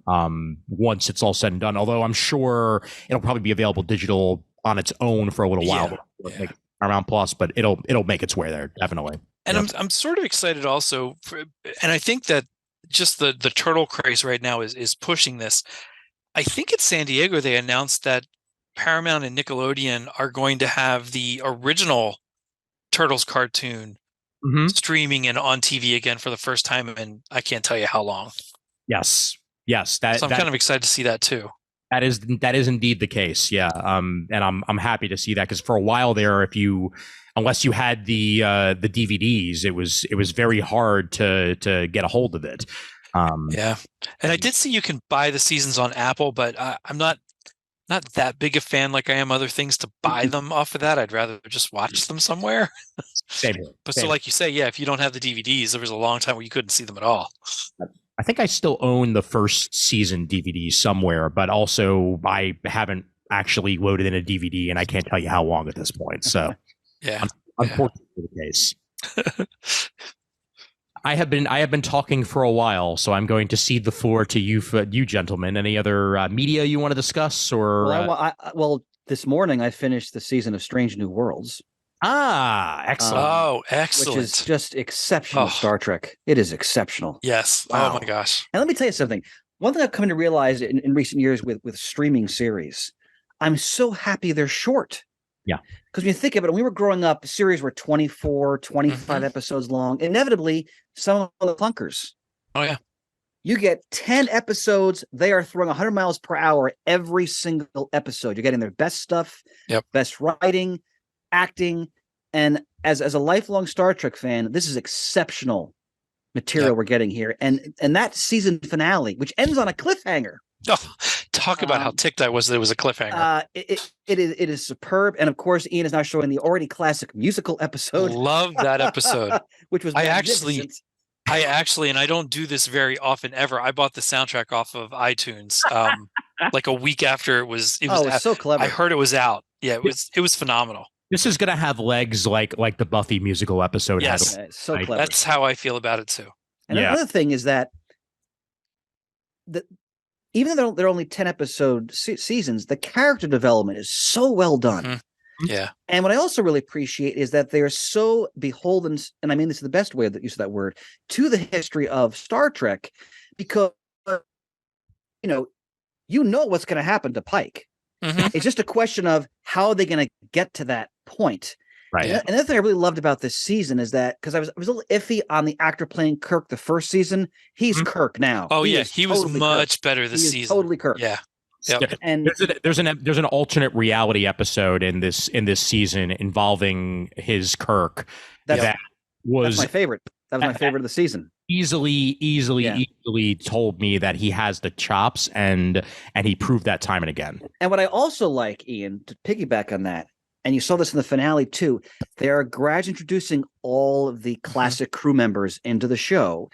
once it's all said and done. Although I'm sure it'll probably be available digital on its own for a little while. Like Paramount Plus, but it'll make its way there definitely. And I'm sort of excited also, and I think that just the turtle craze right now is pushing this. I think at San Diego they announced that Paramount and Nickelodeon are going to have the original Turtles cartoon streaming and on TV again for the first time in I can't tell you how long. Yes. So I'm kind of excited to see that too. That is indeed the case. Yeah. And I'm happy to see that because for a while there, unless you had the DVDs, it was very hard to get a hold of it. And I did see you can buy the seasons on Apple, but I'm not that big a fan like I am other things to buy them off of that. I'd rather just watch them somewhere. Same here. But so like you say, if you don't have the DVDs, there was a long time where you couldn't see them at all. I think I still own the first season DVD somewhere, but also I haven't actually loaded in a DVD, and I can't tell you how long at this point. So, unfortunately, the case. I have been talking for a while, so I'm going to cede the floor to you gentlemen. Any other media you want to discuss, or? Well, this morning I finished the season of Strange New Worlds. Excellent. Excellent. Which is just exceptional Star Trek. It is exceptional. Yes. Wow. Oh my gosh. And let me tell you something. One thing I've come to realize in recent years with streaming series, I'm so happy they're short. Yeah. Because when you think of it, when we were growing up, the series were 24, 25 episodes long. Inevitably, some of the clunkers. Oh, yeah. You get 10 episodes. They are throwing 100 miles per hour every single episode. You're getting their best stuff, best writing, acting. And as a lifelong Star Trek fan, this is exceptional material we're getting here. And that season finale, which ends on a cliffhanger. Oh, talk about how ticked I was that it was a cliffhanger. It is superb. And of course, Ian is now showing the already classic musical episode. Love that episode. Which was I actually, and I don't do this very often ever. I bought the soundtrack off of iTunes like a week after it was so clever. I heard it was out. Yeah, it was phenomenal. This is going to have legs like the Buffy musical episode. Yes, so clever. That's how I feel about it too. And another thing is that even though they're only 10 episode seasons, the character development is so well done. Yeah. And what I also really appreciate is that they are so beholden, and I mean this is the best way that use of that word, to the history of Star Trek, because you know what's going to happen to Pike. It's just a question of how are they going to get to that point. Right. And another thing I really loved about this season is that because I was a little iffy on the actor playing Kirk the first season, he's Kirk now. Oh he was much better this season. Totally Kirk. Yeah. Yep. And there's an alternate reality episode in this season involving his Kirk that's my favorite. That was my favorite of the season. Easily told me that he has the chops, and he proved that time and again. And what I also like, Ian, to piggyback on that, and you saw this in the finale too, they are gradually introducing all of the classic crew members into the show.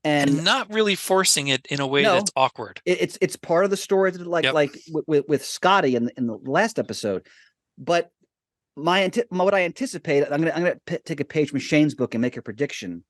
And not really forcing it in a way that's awkward. It's part of the story, like with Scotty in the last episode. But what I anticipate, I'm gonna take a page from Shane's book and make a prediction.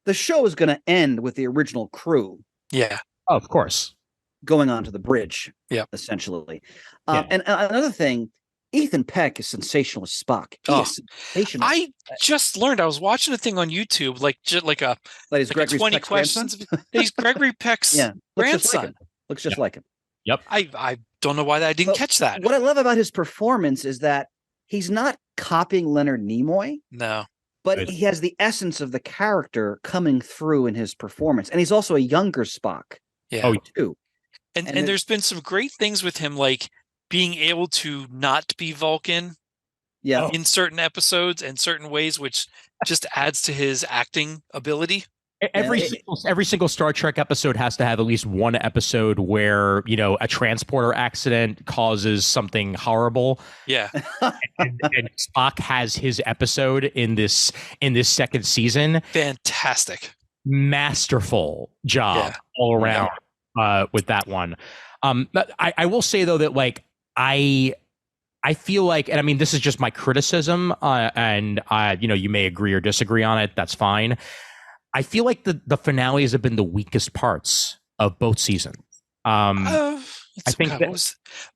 The show is going to end with the original crew. Yeah, of course, going onto the bridge. Yeah, essentially. And another thing. Ethan Peck is sensational as Spock. He is sensational. I just learned. I was watching a thing on YouTube, like 20 questions. He's Gregory Peck's grandson. Looks just like him. Yep. I don't know why I didn't catch that. What I love about his performance is that he's not copying Leonard Nimoy. No. But he has the essence of the character coming through in his performance. And he's also a younger Spock. Yeah. Too. And there's been some great things with him, like being able to not be Vulcan Yeah. in certain episodes and certain ways, which just adds to his acting ability. Every single Star Trek episode has to have at least one episode where, you know, a transporter accident causes something horrible. Yeah. and Spock has his episode in this second season. Fantastic. Masterful job all around with that one. But I will say though that like I feel like, and I mean, this is just my criticism, and you know, you may agree or disagree on it. That's fine. I feel like the finales have been the weakest parts of both seasons. I think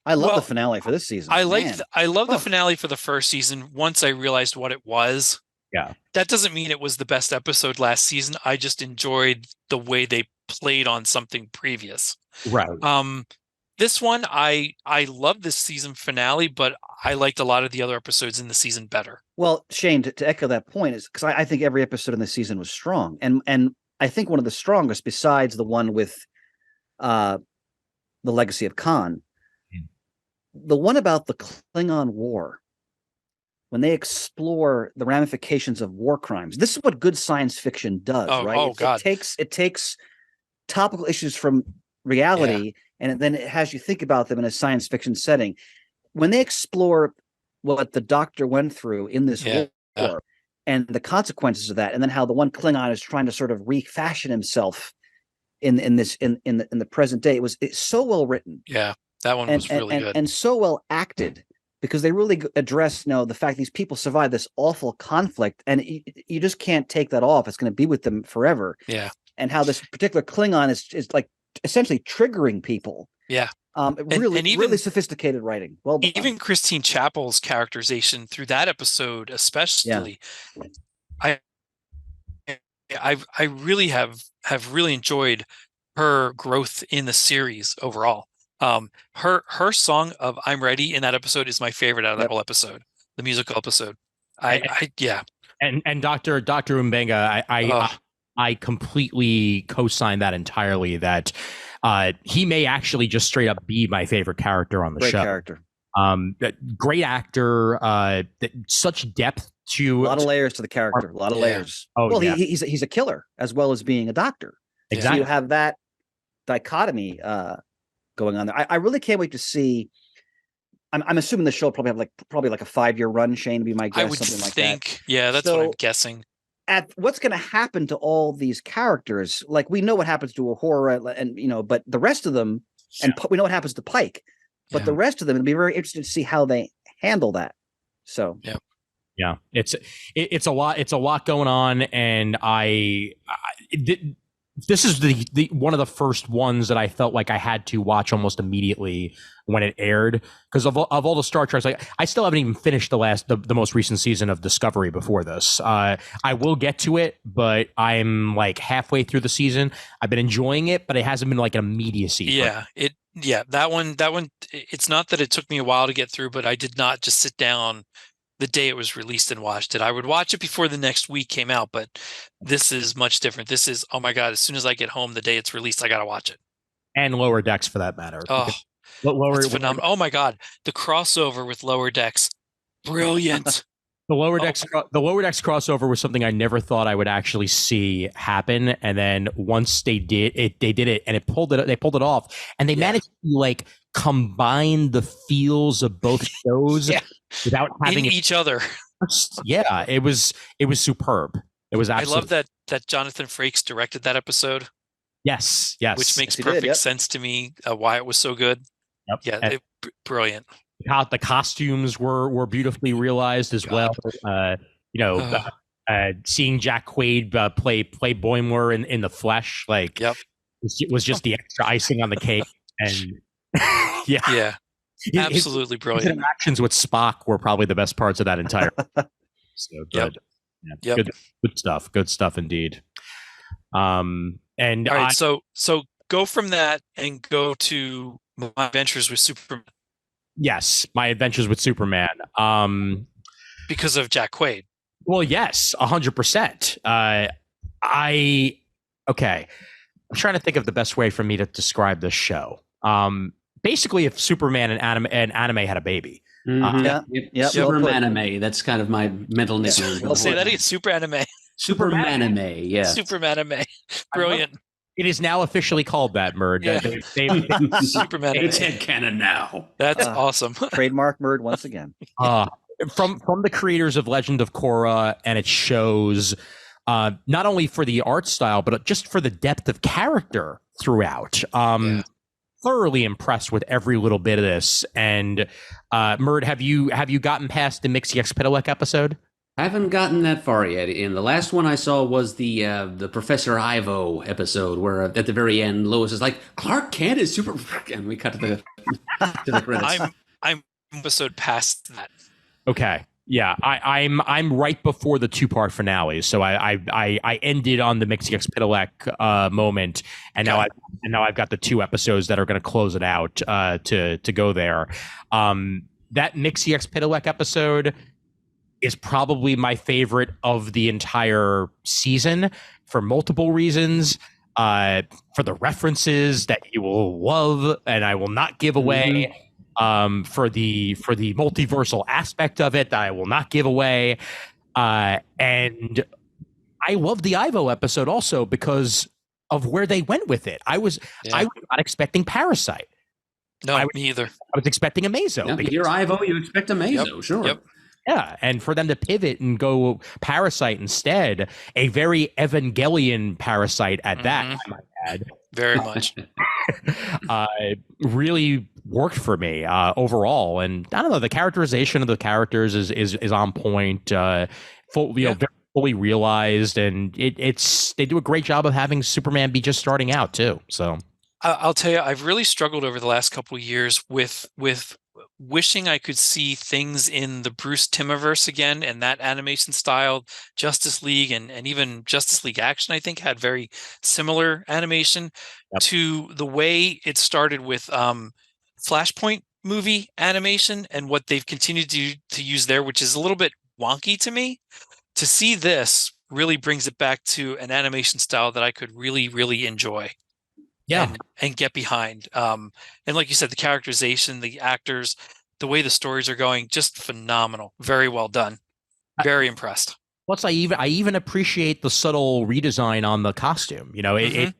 I love the finale for this season. I love the finale for the first season. Once I realized what it was. Yeah. That doesn't mean it was the best episode last season. I just enjoyed the way they played on something previous. Right. This one, I love this season finale, but I liked a lot of the other episodes in the season better. Well, Shane, to echo that point is because I think every episode in the season was strong, and I think one of the strongest, besides the one with the Legacy of Khan, the one about the Klingon War, when they explore the ramifications of war crimes. This is what good science fiction does, right? Oh, God. It takes topical issues from reality, and then it has you think about them in a science fiction setting. When they explore what the Doctor went through in this war and the consequences of that, and then how the one Klingon is trying to sort of refashion himself in the present day, it's so well written. Yeah, that one was really good and so well acted, because they really address, you know, the fact these people survived this awful conflict, and you just can't take that off. It's going to be with them forever. Yeah, and how this particular Klingon is like essentially triggering people. Yeah. Really sophisticated writing. Well done. Even Christine Chapel's characterization through that episode, especially, I really have really enjoyed her growth in the series overall. Her song of "I'm Ready" in that episode is my favorite out of that whole episode, the musical episode. And Dr. Mbenga, I completely co-sign that entirely. That he may actually just straight up be my favorite character on the show. Character. Great actor. Such depth to a lot of layers to the character. A lot of layers. He's a killer as well as being a doctor. Exactly. So you have that dichotomy going on there. I really can't wait to see. I'm assuming the show will probably like a 5-year run. Shane would be my guess. I would something like think. That. Yeah, that's what I'm guessing. At what's going to happen to all these characters? Like, we know what happens to Uhura, and you know, but the rest of them, and we know what happens to Pike, but the rest of them, it'll be very interesting to see how they handle that. So yeah, it's a lot. It's a lot going on, and this is the one of the first ones that I felt like I had to watch almost immediately when it aired, because of all the Star Treks, like, I still haven't even finished the most recent season of Discovery before this. I will get to it, but I'm like halfway through the season. I've been enjoying it, but it hasn't been like an immediacy. That one. It's not that it took me a while to get through, but I did not just sit down the day it was released and watched it. I would watch it before the next week came out, but this is much different. This is, oh my God, as soon as I get home the day it's released, I got to watch it. And Lower Decks, for that matter. Oh, that's phenomenal. Oh my God, the crossover with Lower Decks, brilliant. The Lower Decks crossover was something I never thought I would actually see happen, and then once they did it, and they pulled it off, and they managed to like combine the feels of both shows without having each other. Yeah, it was superb. It was absolutely. I love that Jonathan Frakes directed that episode. Yes, which makes perfect sense to me. Why it was so good. Yep. Yeah, brilliant. The costumes were beautifully realized as well. Seeing Jack Quaid play Boimler in the flesh, like, it was just the extra icing on the cake. And absolutely brilliant. His interactions with Spock were probably the best parts of that entire. So good. Good stuff indeed. And all right, so go from that and go to My Adventures with Superman. Yes, My Adventures with Superman. Because of Jack Quaid. Well, yes, 100%. Okay. I'm trying to think of the best way for me to describe this show. Basically, if Superman and anime had a baby, Mhm. Yeah. Super Well put. Anime. That's kind of my mental nickname. I'll say that again. Super anime. Super Anime. Yeah. Super anime. Brilliant. It is now officially called that, Murd. Yeah. Super anime. It's headcanon now. That's awesome. Trademark Murd once again. From the creators of Legend of Korra, and it shows not only for the art style, but just for the depth of character throughout. Thoroughly impressed with every little bit of this. And Murd, have you gotten past the Mixie-Xpitalik episode? I haven't gotten that far yet. And the last one I saw was the Professor Ivo episode, where at the very end, Lois is like, "Clark Kent is super," and we cut to the credits. I'm episode past that. Okay. Yeah, I'm right before the 2-part finale, so I ended on the Mixie-Xpitalik moment, and now I've got the 2 episodes that are going to close it out to go there. That Mixie-Xpitalik episode is probably my favorite of the entire season for multiple reasons. For the references that you will love, and I will not give away. For the multiversal aspect of it that I will not give away. And I love the Ivo episode also because of where they went with it. I was not expecting Parasite. No, me either. I was expecting Amazo. Yeah, you're Ivo, you expect Amazo, sure. Yep. Yeah, and for them to pivot and go Parasite instead, a very Evangelion Parasite at that, I might add. Very much. Really worked for me overall, and I don't know, the characterization of the characters is on point. Very fully realized, and they do a great job of having Superman be just starting out too. So I'll tell you, I've really struggled over the last couple of years with wishing I could see things in the Bruce Timmerverse again, and that animation style. Justice League and even Justice League Action, I think, had very similar animation to the way it started with Flashpoint movie animation, and what they've continued to use there, which is a little bit wonky to me. To see this really brings it back to an animation style that I could really, really enjoy. And get behind. And like you said, the characterization, the actors, the way the stories are going, just phenomenal. Very well done. Very impressed. Plus, I even appreciate the subtle redesign on the costume. You know, it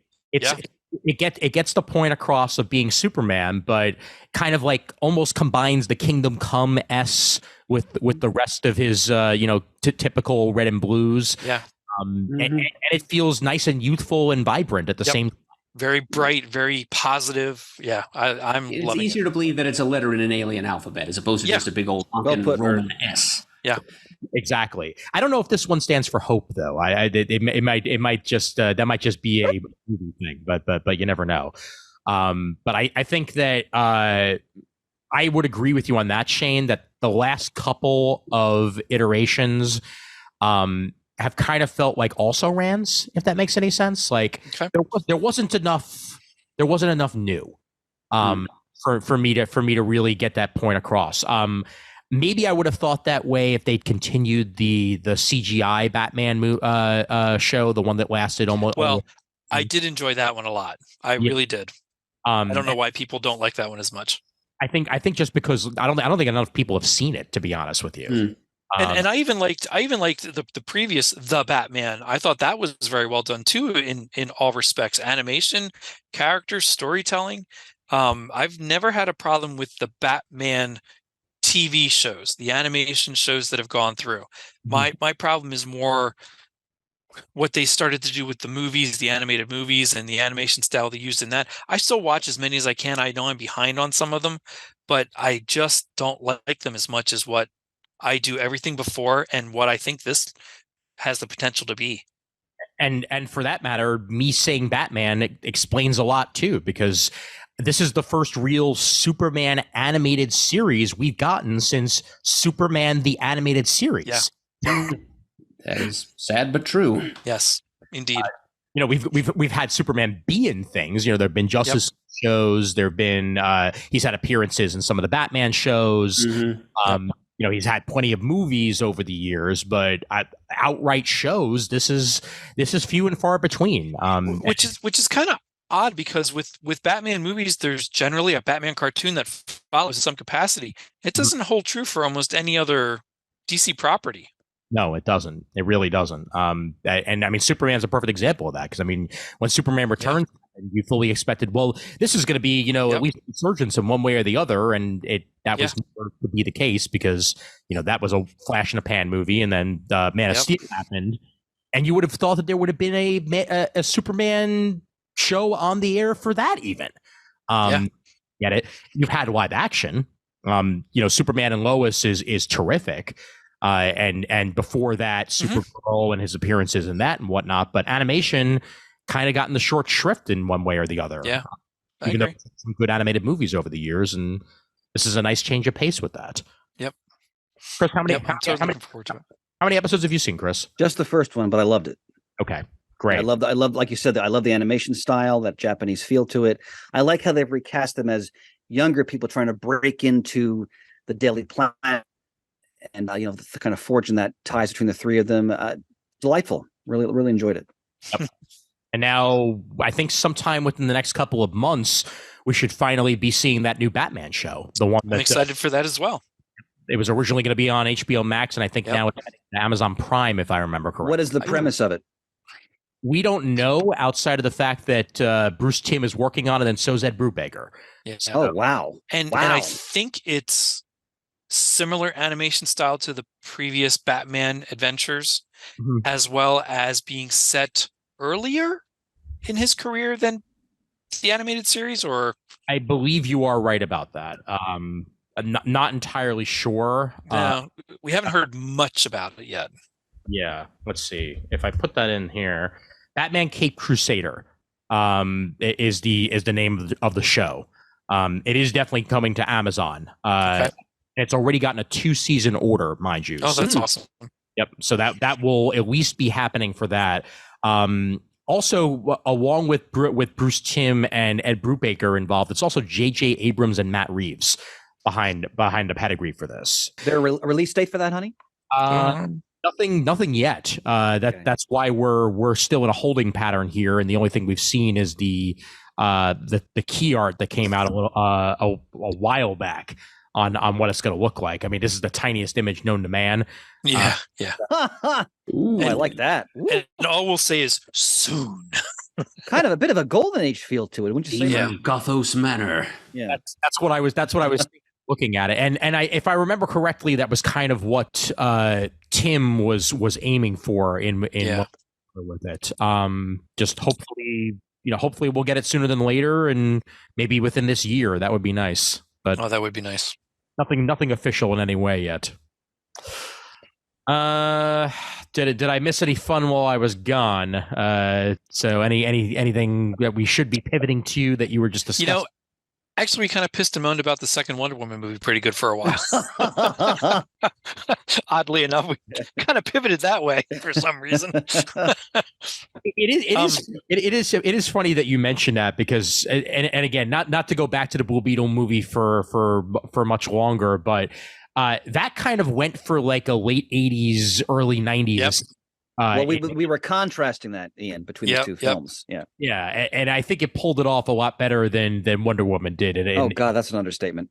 gets the point across of being Superman, but kind of like almost combines the Kingdom Come with the rest of his typical red and blues. Yeah. And it feels nice and youthful and vibrant at the same time. Very bright, very positive. Yeah, I'm loving it. It's easier to believe that it's a letter in an alien alphabet as opposed to just a big old Roman S. Yeah, exactly. I don't know if this one stands for hope, though. It might just that might just be a movie thing, but you never know. But I think that I would agree with you on that, Shane. That the last couple of iterations have kind of felt like also rans, if that makes any sense. Like there wasn't enough new for me to really get that point across. Maybe I would have thought that way if they'd continued the CGI Batman show, the one that lasted almost. Well, I did enjoy that one a lot. I really did. I don't know why people don't like that one as much. I think just because I don't think enough people have seen it, to be honest with you. And I even liked the previous The Batman. I thought that was very well done too in all respects. Animation, characters, storytelling. I've never had a problem with the Batman TV shows, the animation shows that have gone through. My problem is more what they started to do with the movies, the animated movies, and the animation style they used in that. I still watch as many as I can. I know I'm behind on some of them, but I just don't like them as much as what I do everything before and what I think this has the potential to be. And for that matter, me saying Batman explains a lot too, because this is the first real Superman animated series we've gotten since Superman the Animated Series. Yeah. That is sad but true. Yes, indeed. We've had Superman be in things. There have been Justice shows. There've been he's had appearances in some of the Batman shows. He's had plenty of movies over the years, but outright shows, this is few and far between. Which is kind of odd because with Batman movies, there's generally a Batman cartoon that follows in some capacity. It doesn't hold true for almost any other DC property. No, it doesn't. It really doesn't. And I mean, Superman's a perfect example of that because I mean, when Superman returns, you fully expected, well, this is going to be, at least a resurgence in one way or the other, and that was never to be the case because that was a flash in a pan movie, and then Man of Steel happened, and you would have thought that there would have been a Superman show on the air for that even. Get it? You've had live action. Superman and Lois is terrific. And before that, Supergirl and his appearances in that and whatnot. But animation kind of gotten the short shrift in one way or the other. Yeah, even though some good animated movies over the years, and this is a nice change of pace with that. Yep. Chris, how many looking forward to it. How many episodes have you seen, Chris? Just the first one, but I loved it. Okay, great. I love, like you said, I love the animation style, that Japanese feel to it. I like how they've recast them as younger people trying to break into the Daily Planet. And the kind of forging that ties between the three of them, delightful. Really enjoyed it. Yep. And now I think sometime within the next couple of months, we should finally be seeing that new Batman show. The one I'm excited for that as well. It was originally going to be on HBO Max, and I think now it's on Amazon Prime, if I remember correctly. What is the premise of it? We don't know outside of the fact that Bruce Timm is working on it, and so is Ed Brubaker. Yes. Oh wow! And I think it's similar animation style to the previous Batman adventures, as well as being set earlier in his career than the animated series. Or I believe you are right about that. I'm not entirely sure. No, we haven't heard much about it yet. Yeah, let's see if I put that in here. Batman Cape Crusader is the name of the show. It is definitely coming to Amazon. Okay. It's already gotten a 2-season order, mind you. Oh, that's awesome. Yep. So that will at least be happening for that. Also, along with Bruce Timm and Ed Brubaker involved, it's also J.J. Abrams and Matt Reeves behind the pedigree for this. There a release date for that, honey? Nothing yet. That's why we're still in a holding pattern here, and the only thing we've seen is the key art that came out a while back on what it's going to look like. I mean, this is the tiniest image known to man. Yeah. Ooh, I like that. And all we'll say is soon. Kind of a bit of a golden age feel to it, wouldn't you say? Yeah, Gothos Manor. Yeah, that's what I was looking at it, and if I remember correctly, that was kind of what Tim was aiming for in with it. Just hopefully we'll get it sooner than later, and maybe within this year. That would be nice. But that would be nice. Nothing official in any way yet. Did I miss any fun while I was gone? So anything that we should be pivoting to that you were just discussing? Actually, we kind of pissed and moaned about the second Wonder Woman movie pretty good for a while. Oddly enough, we kind of pivoted that way for some reason. It is funny that you mentioned that because, and again, not to go back to the Blue Beetle movie for much longer, but that kind of went for like a late 80s, early 90s. Yep. Well, we were contrasting that, Ian, between the two films. Yeah, and I think it pulled it off a lot better than Wonder Woman did. Oh God, that's an understatement.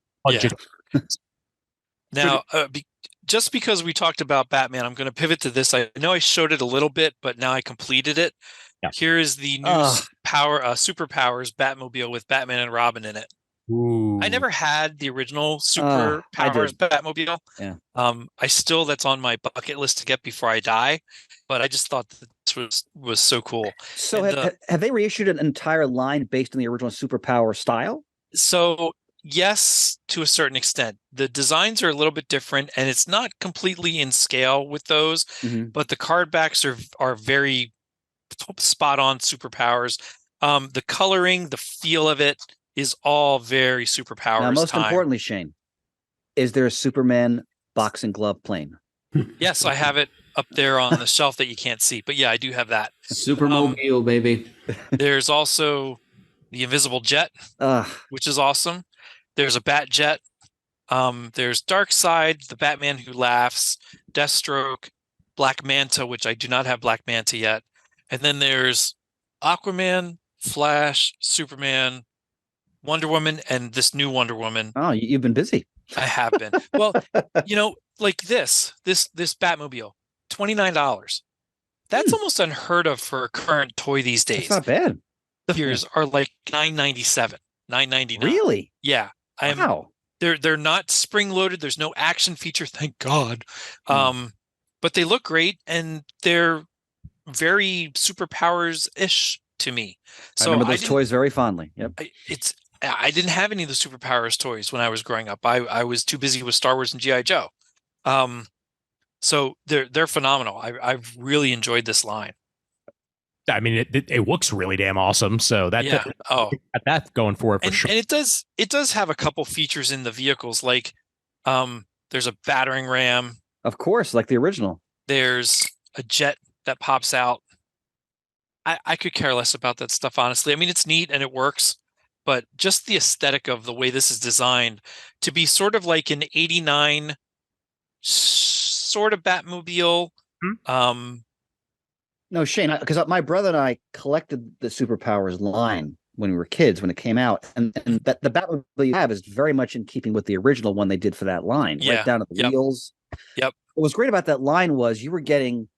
Now, just because we talked about Batman, I'm going to pivot to this. I know I showed it a little bit, but now I completed it. Yeah. Here is the new superpowers Batmobile with Batman and Robin in it. Ooh. I never had the original superpowers Batmobile. Yeah. That's on my bucket list to get before I die, but I just thought that this was so cool. So have they reissued an entire line based on the original superpower style? So yes, to a certain extent. The designs are a little bit different, and it's not completely in scale with those, but the card backs are very spot on superpowers. The coloring, the feel of it is all very superpowers. Now, most importantly, Shane, is there a Superman boxing glove plane? Yes, I have it up there on the shelf that you can't see. But yeah, I do have that. Supermobile, baby. There's also the Invisible Jet, which is awesome. There's a Bat Jet. There's Darkseid, the Batman Who Laughs, Deathstroke, Black Manta, which I do not have Black Manta yet. And then there's Aquaman, Flash, Superman, Wonder Woman, and this new Wonder Woman. Oh, you've been busy. I have been. Well, like this Batmobile, $29. That's almost unheard of for a current toy these days. It's not bad. The figures are like $9.97, $9.99. Really? Yeah. Wow. They're not spring loaded. There's no action feature, thank God. But they look great and they're very superpowers-ish to me. So I remember those toys very fondly. Yep. I didn't have any of the superpowers toys when I was growing up. I was too busy with Star Wars and G.I. Joe. So they're phenomenal. I've really enjoyed this line. I mean, it looks really damn awesome. So that's going for it for sure. And it does have a couple features in the vehicles, like there's a battering ram. Of course, like the original. There's a jet that pops out. I could care less about that stuff, honestly. I mean, it's neat and it works, but just the aesthetic of the way this is designed to be sort of like an 89 sort of Batmobile. No, Shane, because my brother and I collected the Superpowers line when we were kids, when it came out. And that the Batmobile you have is very much in keeping with the original one they did for that line, right down to the wheels. Yep. What was great about that line was you were getting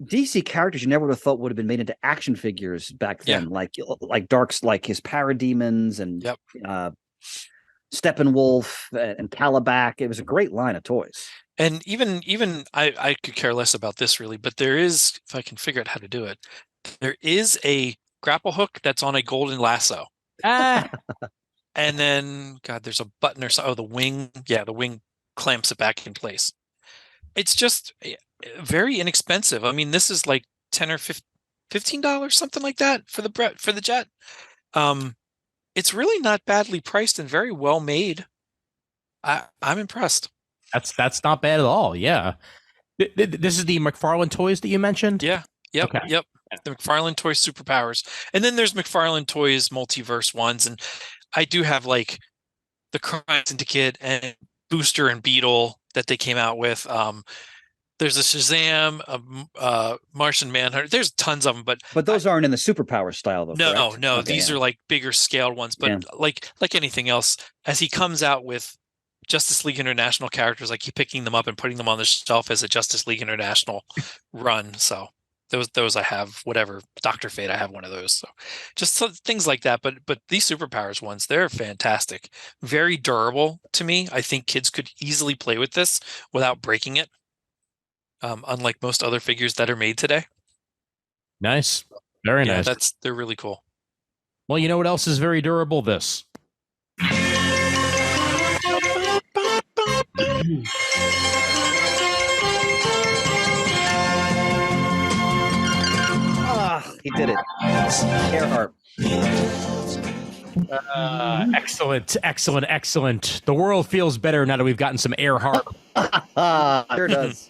DC characters you never would have thought would have been made into action figures back then, like Dark's, like his Parademons and Steppenwolf and Calabac. It was a great line of toys. And even I could care less about this really, but there is, if I can figure out how to do it, there is a grapple hook that's on a golden lasso. And then, God, there's a button or so. Oh, the wing. Yeah, the wing clamps it back in place. It's just very inexpensive. I mean, this is like $10 or $15, something like that for the jet. It's really not badly priced and very well made. I'm impressed. That's not bad at all. Yeah. This is the McFarlane toys that you mentioned? Yeah. Yep. Okay. Yep. The McFarlane Toys Superpowers. And then there's McFarlane Toys Multiverse ones. And I do have like the Crime Syndicate and Booster and Beetle that they came out with. There's a Shazam, a Martian Manhunter. There's tons of them, but those aren't in the superpower style, though. No. Okay, these are like bigger scaled ones. But like anything else, as he comes out with Justice League International characters, I keep picking them up and putting them on the shelf as a Justice League International run. So those I have. Whatever, Dr. Fate, I have one of those. So just things like that. But these superpowers ones, they're fantastic. Very durable to me. I think kids could easily play with this without breaking it. Unlike most other figures that are made today. Nice. Very nice. They're really cool. Well, you know what else is very durable? This. He did it. Earhart. Excellent. The world feels better now that we've gotten some Earhart. Sure does.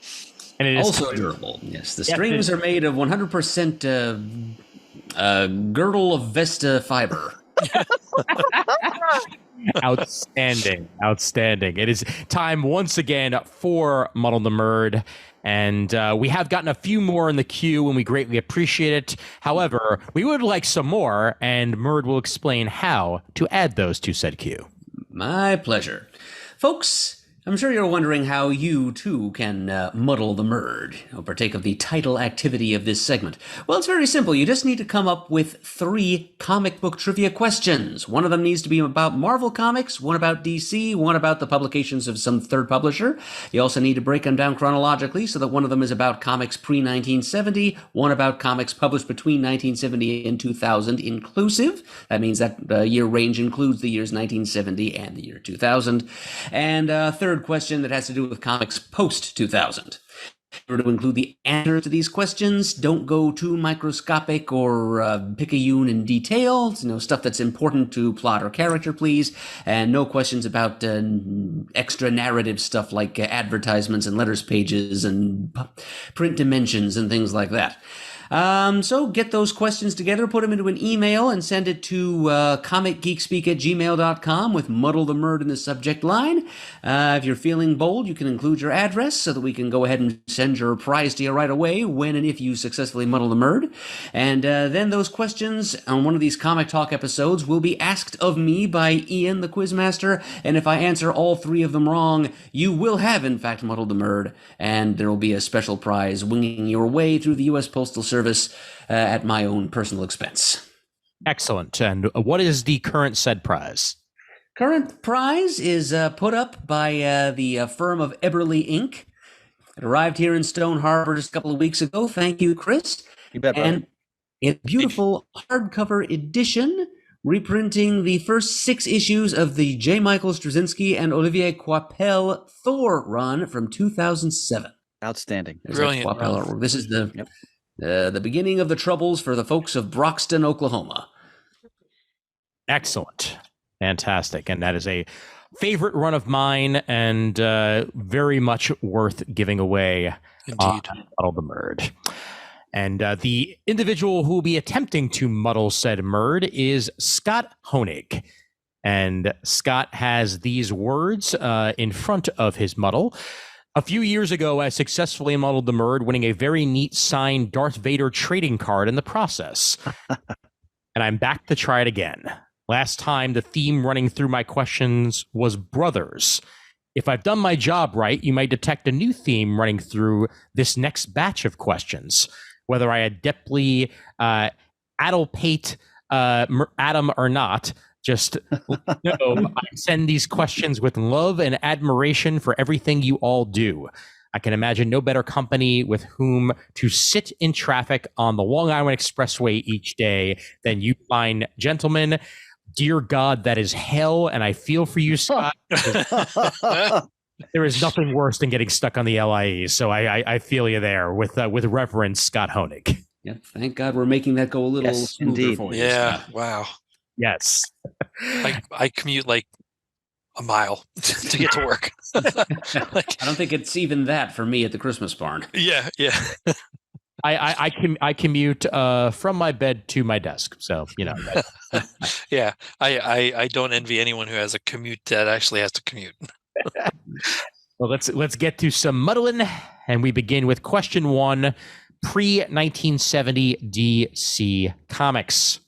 And it is also durable. Yes, the strings are made of 100% girdle of Vesta fiber. Outstanding. It is time once again for Muddle the Murd. And we have gotten a few more in the queue, and we greatly appreciate it. However, we would like some more, and Murd will explain how to add those to said queue. My pleasure. Folks, I'm sure you're wondering how you, too, can muddle the Murd, or partake of the title activity of this segment. Well, it's very simple. You just need to come up with 3 comic book trivia questions. One of them needs to be about Marvel Comics, one about DC, one about the publications of some third publisher. You also need to break them down chronologically so that one of them is about comics pre-1970, one about comics published between 1970 and 2000 inclusive. That means that year range includes the years 1970 and the year 2000. And third question that has to do with comics post-2000. In order to include the answer to these questions, don't go too microscopic or picayune in detail. Stuff that's important to plot or character, please. And no questions about extra narrative stuff like advertisements and letters pages and print dimensions and things like that. So get those questions together, put them into an email, and send it to comicgeekspeak@gmail.com with Muddle the Murd in the subject line. If you're feeling bold, you can include your address so that we can go ahead and send your prize to you right away when and if you successfully muddle the Murd. And then those questions on one of these Comic Talk episodes will be asked of me by Ian, the Quizmaster, and if I answer all 3 of them wrong, you will have, in fact, muddled the Murd, and there will be a special prize winging your way through the U.S. Postal Service at my own personal expense. Excellent. And what is the current said prize? Current prize is put up by the firm of Eberly Inc. It arrived here in Stone Harbor just a couple of weeks ago. Thank you, Chris. You bet, brother. And it's a beautiful hardcover edition, reprinting the first 6 issues of the J. Michael Straczynski and Olivier Coipel Thor run from 2007. Outstanding. There's Brilliant that Coipel artwork. This is the beginning of the troubles for the folks of Broxton, Oklahoma. Excellent. Fantastic. And that is a favorite run of mine, and very much worth giving away. Indeed. Muddle the Murd. And the individual who will be attempting to muddle said Murd is Scott Honig. And Scott has these words in front of his muddle. A few years ago, I successfully muddled the Murd, winning a very neat signed Darth Vader trading card in the process. And I'm back to try it again. Last time, the theme running through my questions was brothers. If I've done my job right, you might detect a new theme running through this next batch of questions. Whether I adeptly adulpate Adam or not, just know I send these questions with love and admiration for everything you all do. I can imagine no better company with whom to sit in traffic on the Long Island Expressway each day than you fine gentlemen. Dear God, that is hell, and I feel for you, Scott. There is nothing worse than getting stuck on the LIE, so I feel you there with Reverend Scott Honig. Yeah, thank God we're making that go a little smoother indeed. for you. Yeah. Scott. Wow. Yes. I commute like a mile to get to work. I don't think it's even that for me at the Christmas barn. Yeah. I commute from my bed to my desk, so you know. Yeah. I don't envy anyone who has a commute that actually has to commute. Well, let's get to some muddling, and we begin with question 1, pre-1970 DC Comics.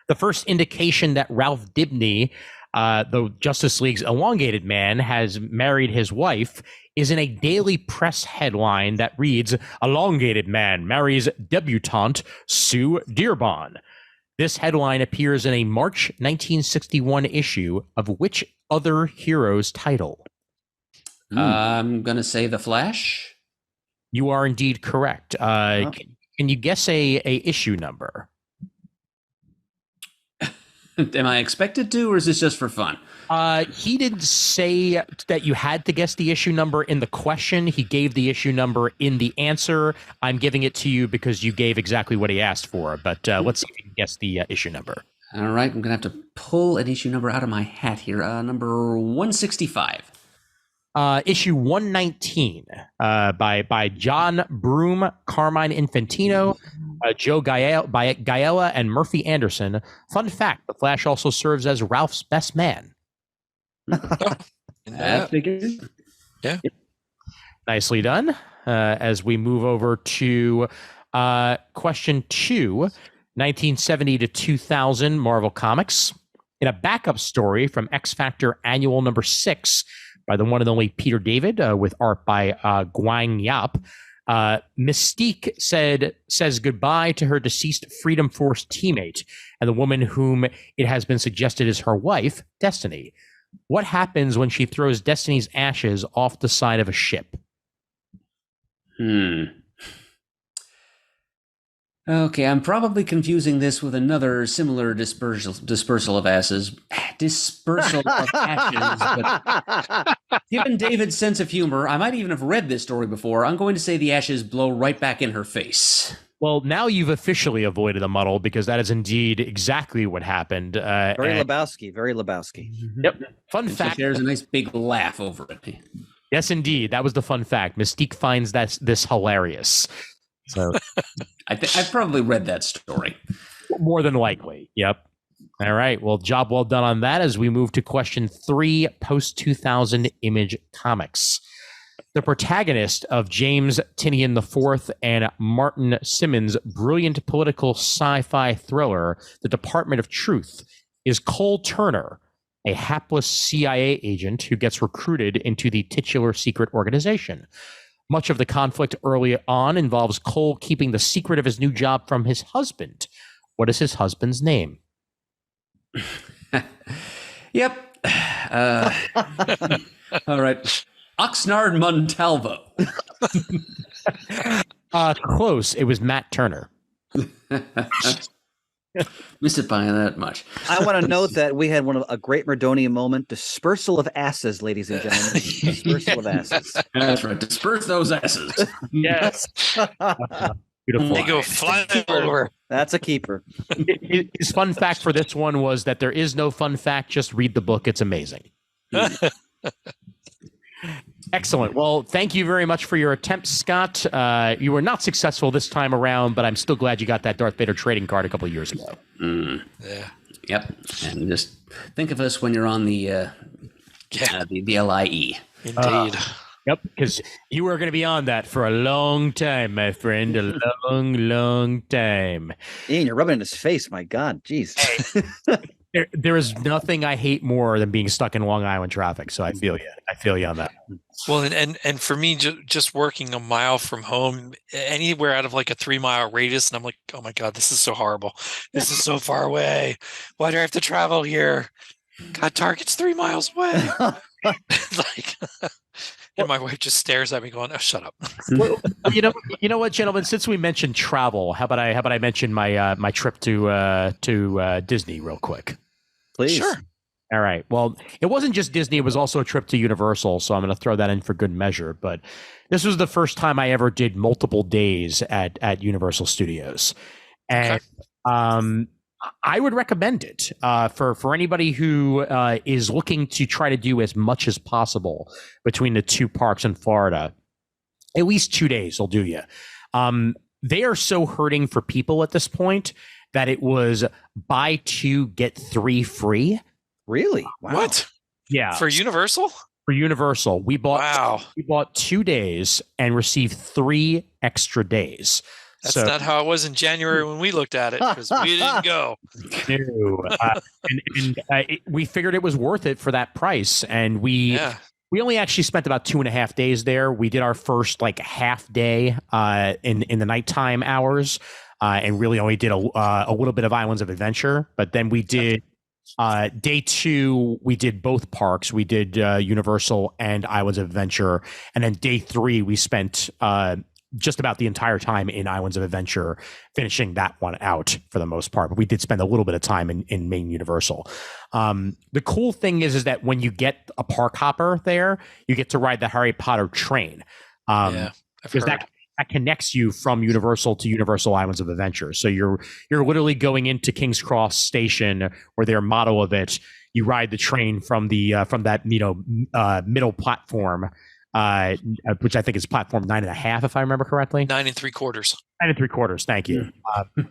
The first indication that Ralph Dibny, the Justice League's elongated man, has married his wife is in a daily press headline that reads, "Elongated man marries debutante Sue Dearborn." This headline appears in a March 1961 issue of which other hero's title? I'm going to say The Flash. You are indeed correct. Can you guess a issue number? Am I expected to, or is this just for fun? He didn't say that you had to guess the issue number in the question. He gave the issue number in the answer. I'm giving it to you because you gave exactly what he asked for. But let's see if you can guess the issue number. All right, I'm going to have to pull an issue number out of my hat here. Number 165. Issue 119 by John Broome, Carmine Infantino, Joe Gaella, and Murphy Anderson. Fun fact, the Flash also serves as Ralph's best man. That figures. Yeah. Nicely done. As we move over to question 2, 1970 to 2000 Marvel Comics. In a backup story from X Factor Annual number 6, by the one and only Peter David, with art by Guang Yap, Mystique says goodbye to her deceased Freedom Force teammate and the woman whom it has been suggested is her wife, Destiny. What happens when she throws Destiny's ashes off the side of a ship? Okay, I'm probably confusing this with another similar dispersal of ashes. Dispersal of ashes. But given David's sense of humor, I might even have read this story before. I'm going to say the ashes blow right back in her face. Well, now you've officially avoided a muddle because that is indeed exactly what happened. Very Lebowski. Very Lebowski. Yep. Fun And fact. there's a nice big laugh over it. Yes, indeed. That was the fun fact. Mystique finds this hilarious. So I've probably read that story. more than likely. Yep. All right. Well, job well done on that as we move to question 3, post-2000 Image Comics. The protagonist of James Tinian IV and Martin Simmons' brilliant political sci-fi thriller, The Department of Truth, is Cole Turner, a hapless CIA agent who gets recruited into the titular secret organization. Much of the conflict early on involves Cole keeping the secret of his new job from his husband. What is his husband's name? Yep. All right. Oxnard Montalvo. Close. It was Matt Turner. Missed it by that much. I want to note that we had a great Murdonian moment. Dispersal of asses, ladies and gentlemen. Dispersal of asses. That's right. Disperse those asses. Yes. Beautiful. They go flying over. That's a keeper. His fun fact for this one was that there is no fun fact. Just read the book. It's amazing. Excellent. Well, thank you very much for your attempt, Scott. You were not successful this time around, but I'm still glad you got that Darth Vader trading card a couple of years ago. Yeah. Yep. And just think of us when you're on the LIE. Indeed. Yep, because you were going to be on that for a long time, my friend. A long, long time. Ian, you're rubbing in his face. My God. Jeez. There is nothing I hate more than being stuck in Long Island traffic. So I feel you. I feel you on that. Well, and for me, just working a mile from home, anywhere out of like a 3-mile radius, and I'm like, oh my God, this is so horrible. This is so far away. Why do I have to travel here? God, Target's 3 miles away. Like, and my wife just stares at me, going, "Oh, shut up." Well, you know what, gentlemen? Since we mentioned travel, how about I mention my trip to Disney real quick? Please. Sure. All right. Well, it wasn't just Disney; it was also a trip to Universal. So I'm going to throw that in for good measure. But this was the first time I ever did multiple days at Universal Studios, and I would recommend it for anybody who is looking to try to do as much as possible between the two parks in Florida. At least 2 days will do you. They are so hurting for people at this point that it was buy 2 get 3 free. Really? Wow. What? Yeah, For Universal? for Universal, we bought 2 days and received 3 extra days. That's not how it was in January when we looked at it, because we didn't go. No. We figured it was worth it for that price, and we only actually spent about 2.5 days there. We did our first like half day in the nighttime hours, and really only did a little bit of Islands of Adventure. But then we did day 2. We did both parks. We did Universal and Islands of Adventure, and then day 3 we spent just about the entire time in Islands of Adventure, finishing that one out for the most part. But we did spend a little bit of time in main Universal. The cool thing is that when you get a park hopper there, you get to ride the Harry Potter train. Because that connects you from Universal to Universal Islands of Adventure. So you're literally going into King's Cross Station, or their motto of it. You ride the train from that middle platform, which I think is platform 9.5, if I remember correctly. 9 3/4. 9 3/4. Thank you.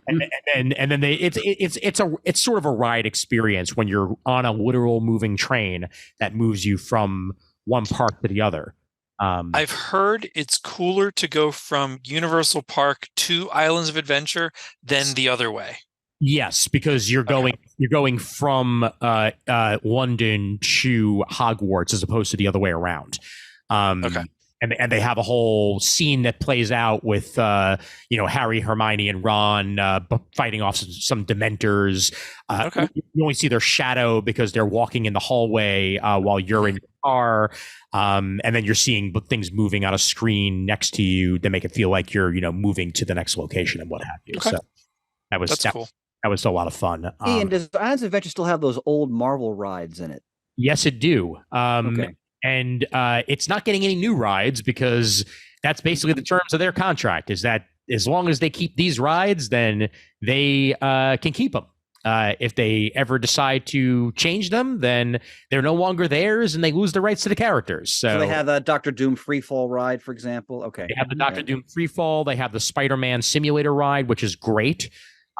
And then it's sort of a ride experience when you're on a literal moving train that moves you from one park to the other. I've heard it's cooler to go from Universal Park to Islands of Adventure than the other way. Yes, because you're going from London to Hogwarts as opposed to the other way around. And they have a whole scene that plays out with Harry, Hermione, and Ron fighting off some Dementors. You only see their shadow because they're walking in the hallway while you're in your car, and then you're seeing things moving on a screen next to you to make it feel like you're moving to the next location and what have you. So that's cool. That was a lot of fun. Ian, does Islands of Adventure still have those old Marvel rides in it? Yes, it do. And it's not getting any new rides because that's basically the terms of their contract, is that as long as they keep these rides, then they can keep them. If they ever decide to change them, then they're no longer theirs and they lose the rights to the characters. So they have a Dr. Doom freefall ride, for example. Okay. They have the Dr. Doom freefall. They have the Spider-Man simulator ride, which is great.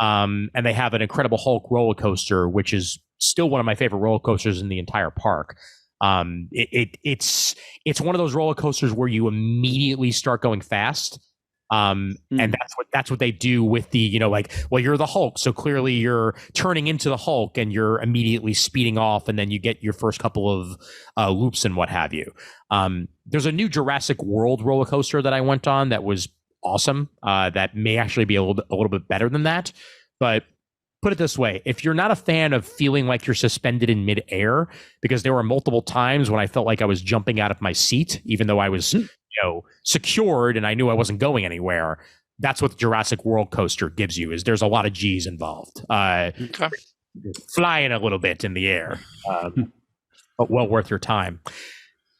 And they have an Incredible Hulk roller coaster, which is still one of my favorite roller coasters in the entire park. It's one of those roller coasters where you immediately start going fast. And that's what they do with the, you're the Hulk, so clearly you're turning into the Hulk and you're immediately speeding off, and then you get your first couple of loops and what have you. There's a new Jurassic World roller coaster that I went on that was awesome. That may actually be a little bit better than that, but put it this way: if you're not a fan of feeling like you're suspended in midair, because there were multiple times when I felt like I was jumping out of my seat, even though I was secured and I knew I wasn't going anywhere. That's what the Jurassic World coaster gives you. Is there's a lot of G's involved. Flying a little bit in the air, but well worth your time.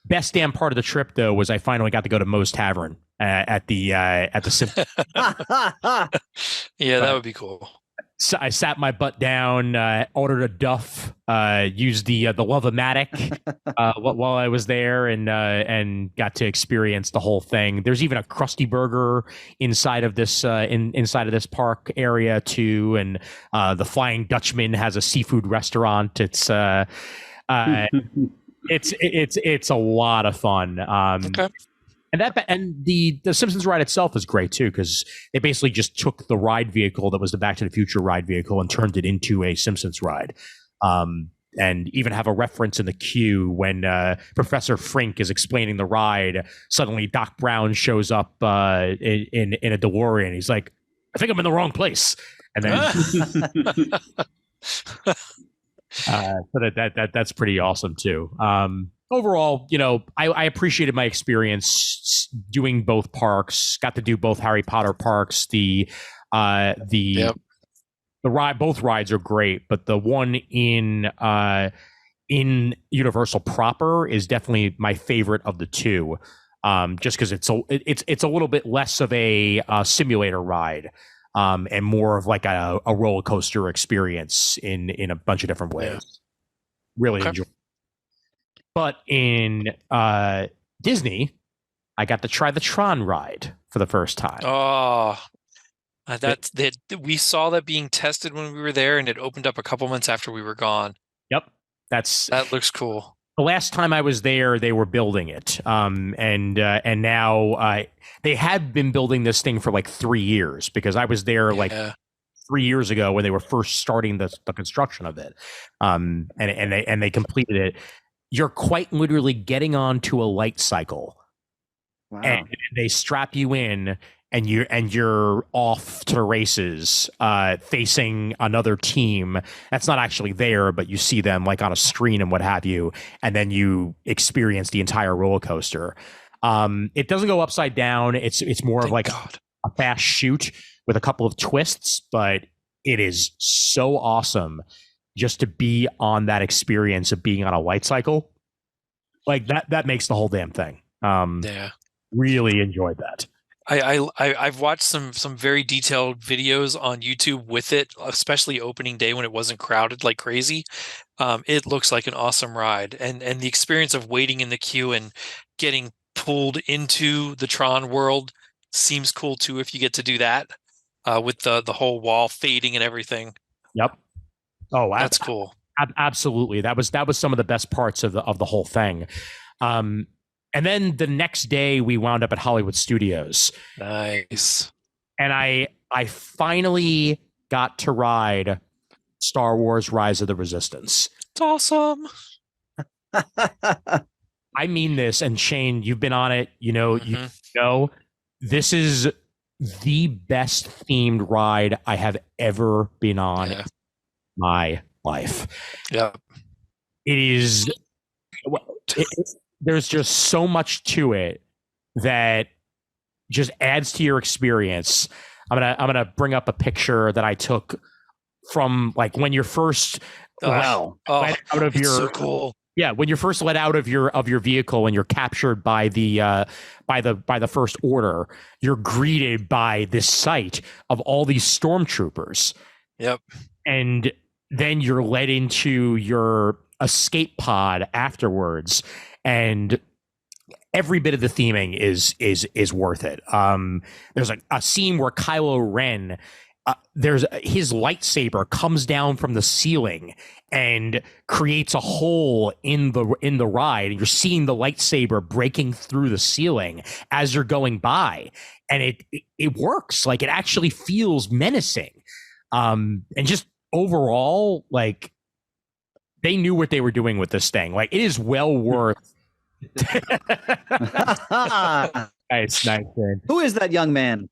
Best damn part of the trip, though, was I finally got to go to Moe's Tavern at the Symphony. Yeah, that would be cool. So I sat my butt down, ordered a Duff, used the Love-O-Matic while I was there, and got to experience the whole thing. There's even a Krusty Burger inside of this inside of this park area too, and the Flying Dutchman has a seafood restaurant. It's a lot of fun. Okay. And the Simpsons ride itself is great too, because they basically just took the ride vehicle that was the Back to the Future ride vehicle and turned it into a Simpsons ride. And even have a reference in the queue when Professor Frink is explaining the ride. Suddenly, Doc Brown shows up in a DeLorean. He's like, "I think I'm in the wrong place," and then so that's pretty awesome too. Overall, I appreciated my experience doing both parks. Got to do both Harry Potter parks. The ride, both rides are great, but the one in Universal proper is definitely my favorite of the two. Just because it's a little bit less of a simulator ride, and more of like a roller coaster experience in a bunch of different ways. Yeah. Really enjoy. But in Disney, I got to try the Tron ride for the first time. Oh, we saw that being tested when we were there, and it opened up a couple months after we were gone. Yep, that looks cool. The last time I was there, they were building it, and now they had been building this thing for like 3 years, because I was there 3 years ago when they were first starting the construction of it, and they completed it. You're quite literally getting onto a light cycle, and they strap you in, and you're off to the races, facing another team that's not actually there, but you see them like on a screen and what have you, and then you experience the entire roller coaster. It doesn't go upside down. It's more of like a fast shoot with a couple of twists, but it is so awesome just to be on that experience of being on a light cycle. Like that makes the whole damn thing. Really enjoyed that. I've watched some very detailed videos on YouTube with it, especially opening day when it wasn't crowded like crazy. It looks like an awesome ride, and the experience of waiting in the queue and getting pulled into the Tron world seems cool too, if you get to do that, with the whole wall fading and everything. Yep. Oh, that's cool. Absolutely. That was some of the best parts of the whole thing. And then the next day we wound up at Hollywood Studios. Nice. And I finally got to ride Star Wars Rise of the Resistance. It's awesome. I mean this, and Shane, you've been on it, you know, this is the best themed ride I have ever been on in my life. Yeah. It is there's just so much to it that just adds to your experience. I'm gonna bring up a picture that I took from like when you're first let out of your so cool. Yeah, when you're first let out of your vehicle and you're captured by the First Order, you're greeted by this sight of all these stormtroopers. Yep. And then you're led into your escape pod afterwards, and every bit of the theming is worth it. There's a scene where Kylo Ren, his lightsaber comes down from the ceiling and creates a hole in the ride, and you're seeing the lightsaber breaking through the ceiling as you're going by, and it works. Like, it actually feels menacing, and just overall, like, they knew what they were doing with this thing. Like, it is well worth. Nice, man. Who is that young man?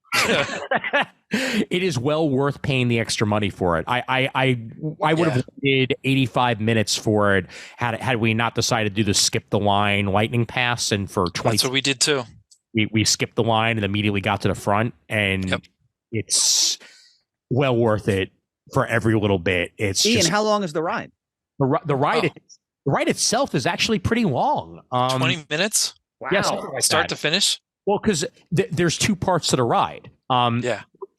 It is well worth paying the extra money for it. I would have waited 85 minutes for it had we not decided to do the skip the line lightning pass, and for 20. That's what we did too. We skipped the line and immediately got to the front, and it's well worth it for every little bit. It's Ian, just, how long is the ride? the ride itself is actually pretty long. 20 minutes? Wow. Yes, Start to finish? well, because there's two parts to the ride.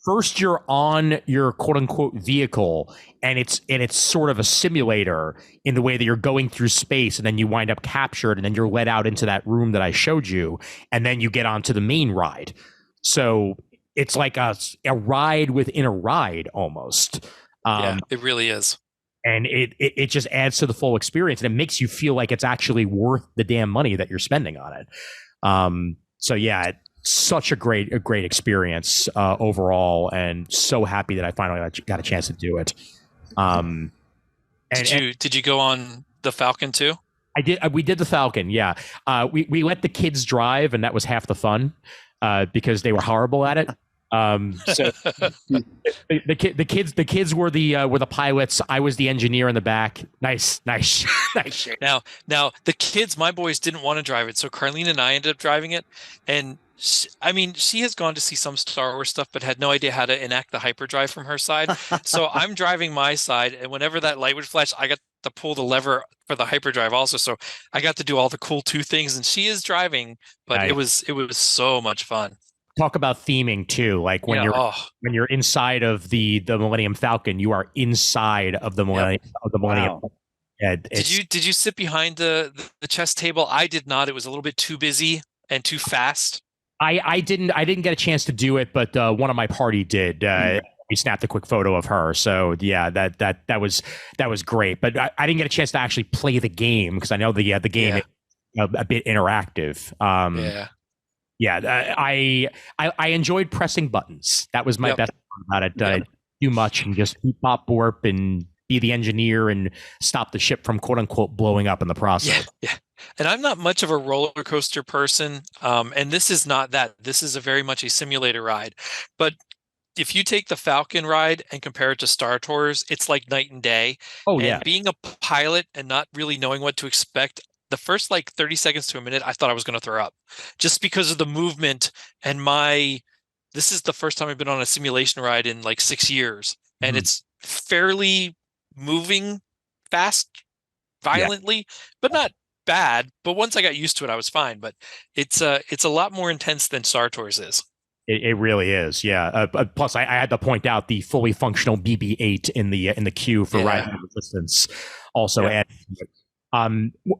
First, you're on your quote unquote vehicle, and it's sort of a simulator in the way that you're going through space, and then you wind up captured, and then you're led out into that room that I showed you, and then you get onto the main ride. So it's like a ride within a ride almost. It really is. And it just adds to the full experience, and it makes you feel like it's actually worth the damn money that you're spending on it. So yeah, such a great experience overall, and so happy that I finally got a chance to do it. Did you go on the Falcon too? I did. We did the Falcon. Yeah. We let the kids drive, and that was half the fun because they were horrible at it. So the kids were the pilots. I was the engineer in the back. Nice. Now the kids, my boys, didn't want to drive it, so Carlene and I ended up driving it. And she has gone to see some Star Wars stuff, but had no idea how to enact the hyperdrive from her side. So I'm driving my side, and whenever that light would flash, I got to pull the lever for the hyperdrive also. So I got to do all the cool 2 things, and she is driving, but nice. it was so much fun. Talk about theming too. Like when you're inside of the Millennium Falcon, you are inside of the Millennium. Wow. Did you sit behind the chess table? I did not. It was a little bit too busy and too fast. I didn't get a chance to do it, but one of my party did. We snapped a quick photo of her. So yeah, that was great. But I didn't get a chance to actually play the game, because I know the game is a bit interactive. I enjoyed pressing buttons. That was my best part about it. Do much and just beep, bop, borp, and be the engineer and stop the ship from quote unquote blowing up in the process. Yeah. And I'm not much of a roller coaster person. And this is not that. This is a very much a simulator ride. But if you take the Falcon ride and compare it to Star Tours, it's like night and day. Oh, and yeah. Being a pilot and not really knowing what to expect, the first 30 seconds to a minute, I thought I was going to throw up just because of the movement. And this is the first time I've been on a simulation ride in 6 years. And it's fairly moving fast, violently, but not bad. But once I got used to it, I was fine. But it's a lot more intense than Star Tours is. It really is, yeah. Plus, I had to point out the fully functional BB-8 in the queue for Rise of Resistance. Also, added to it.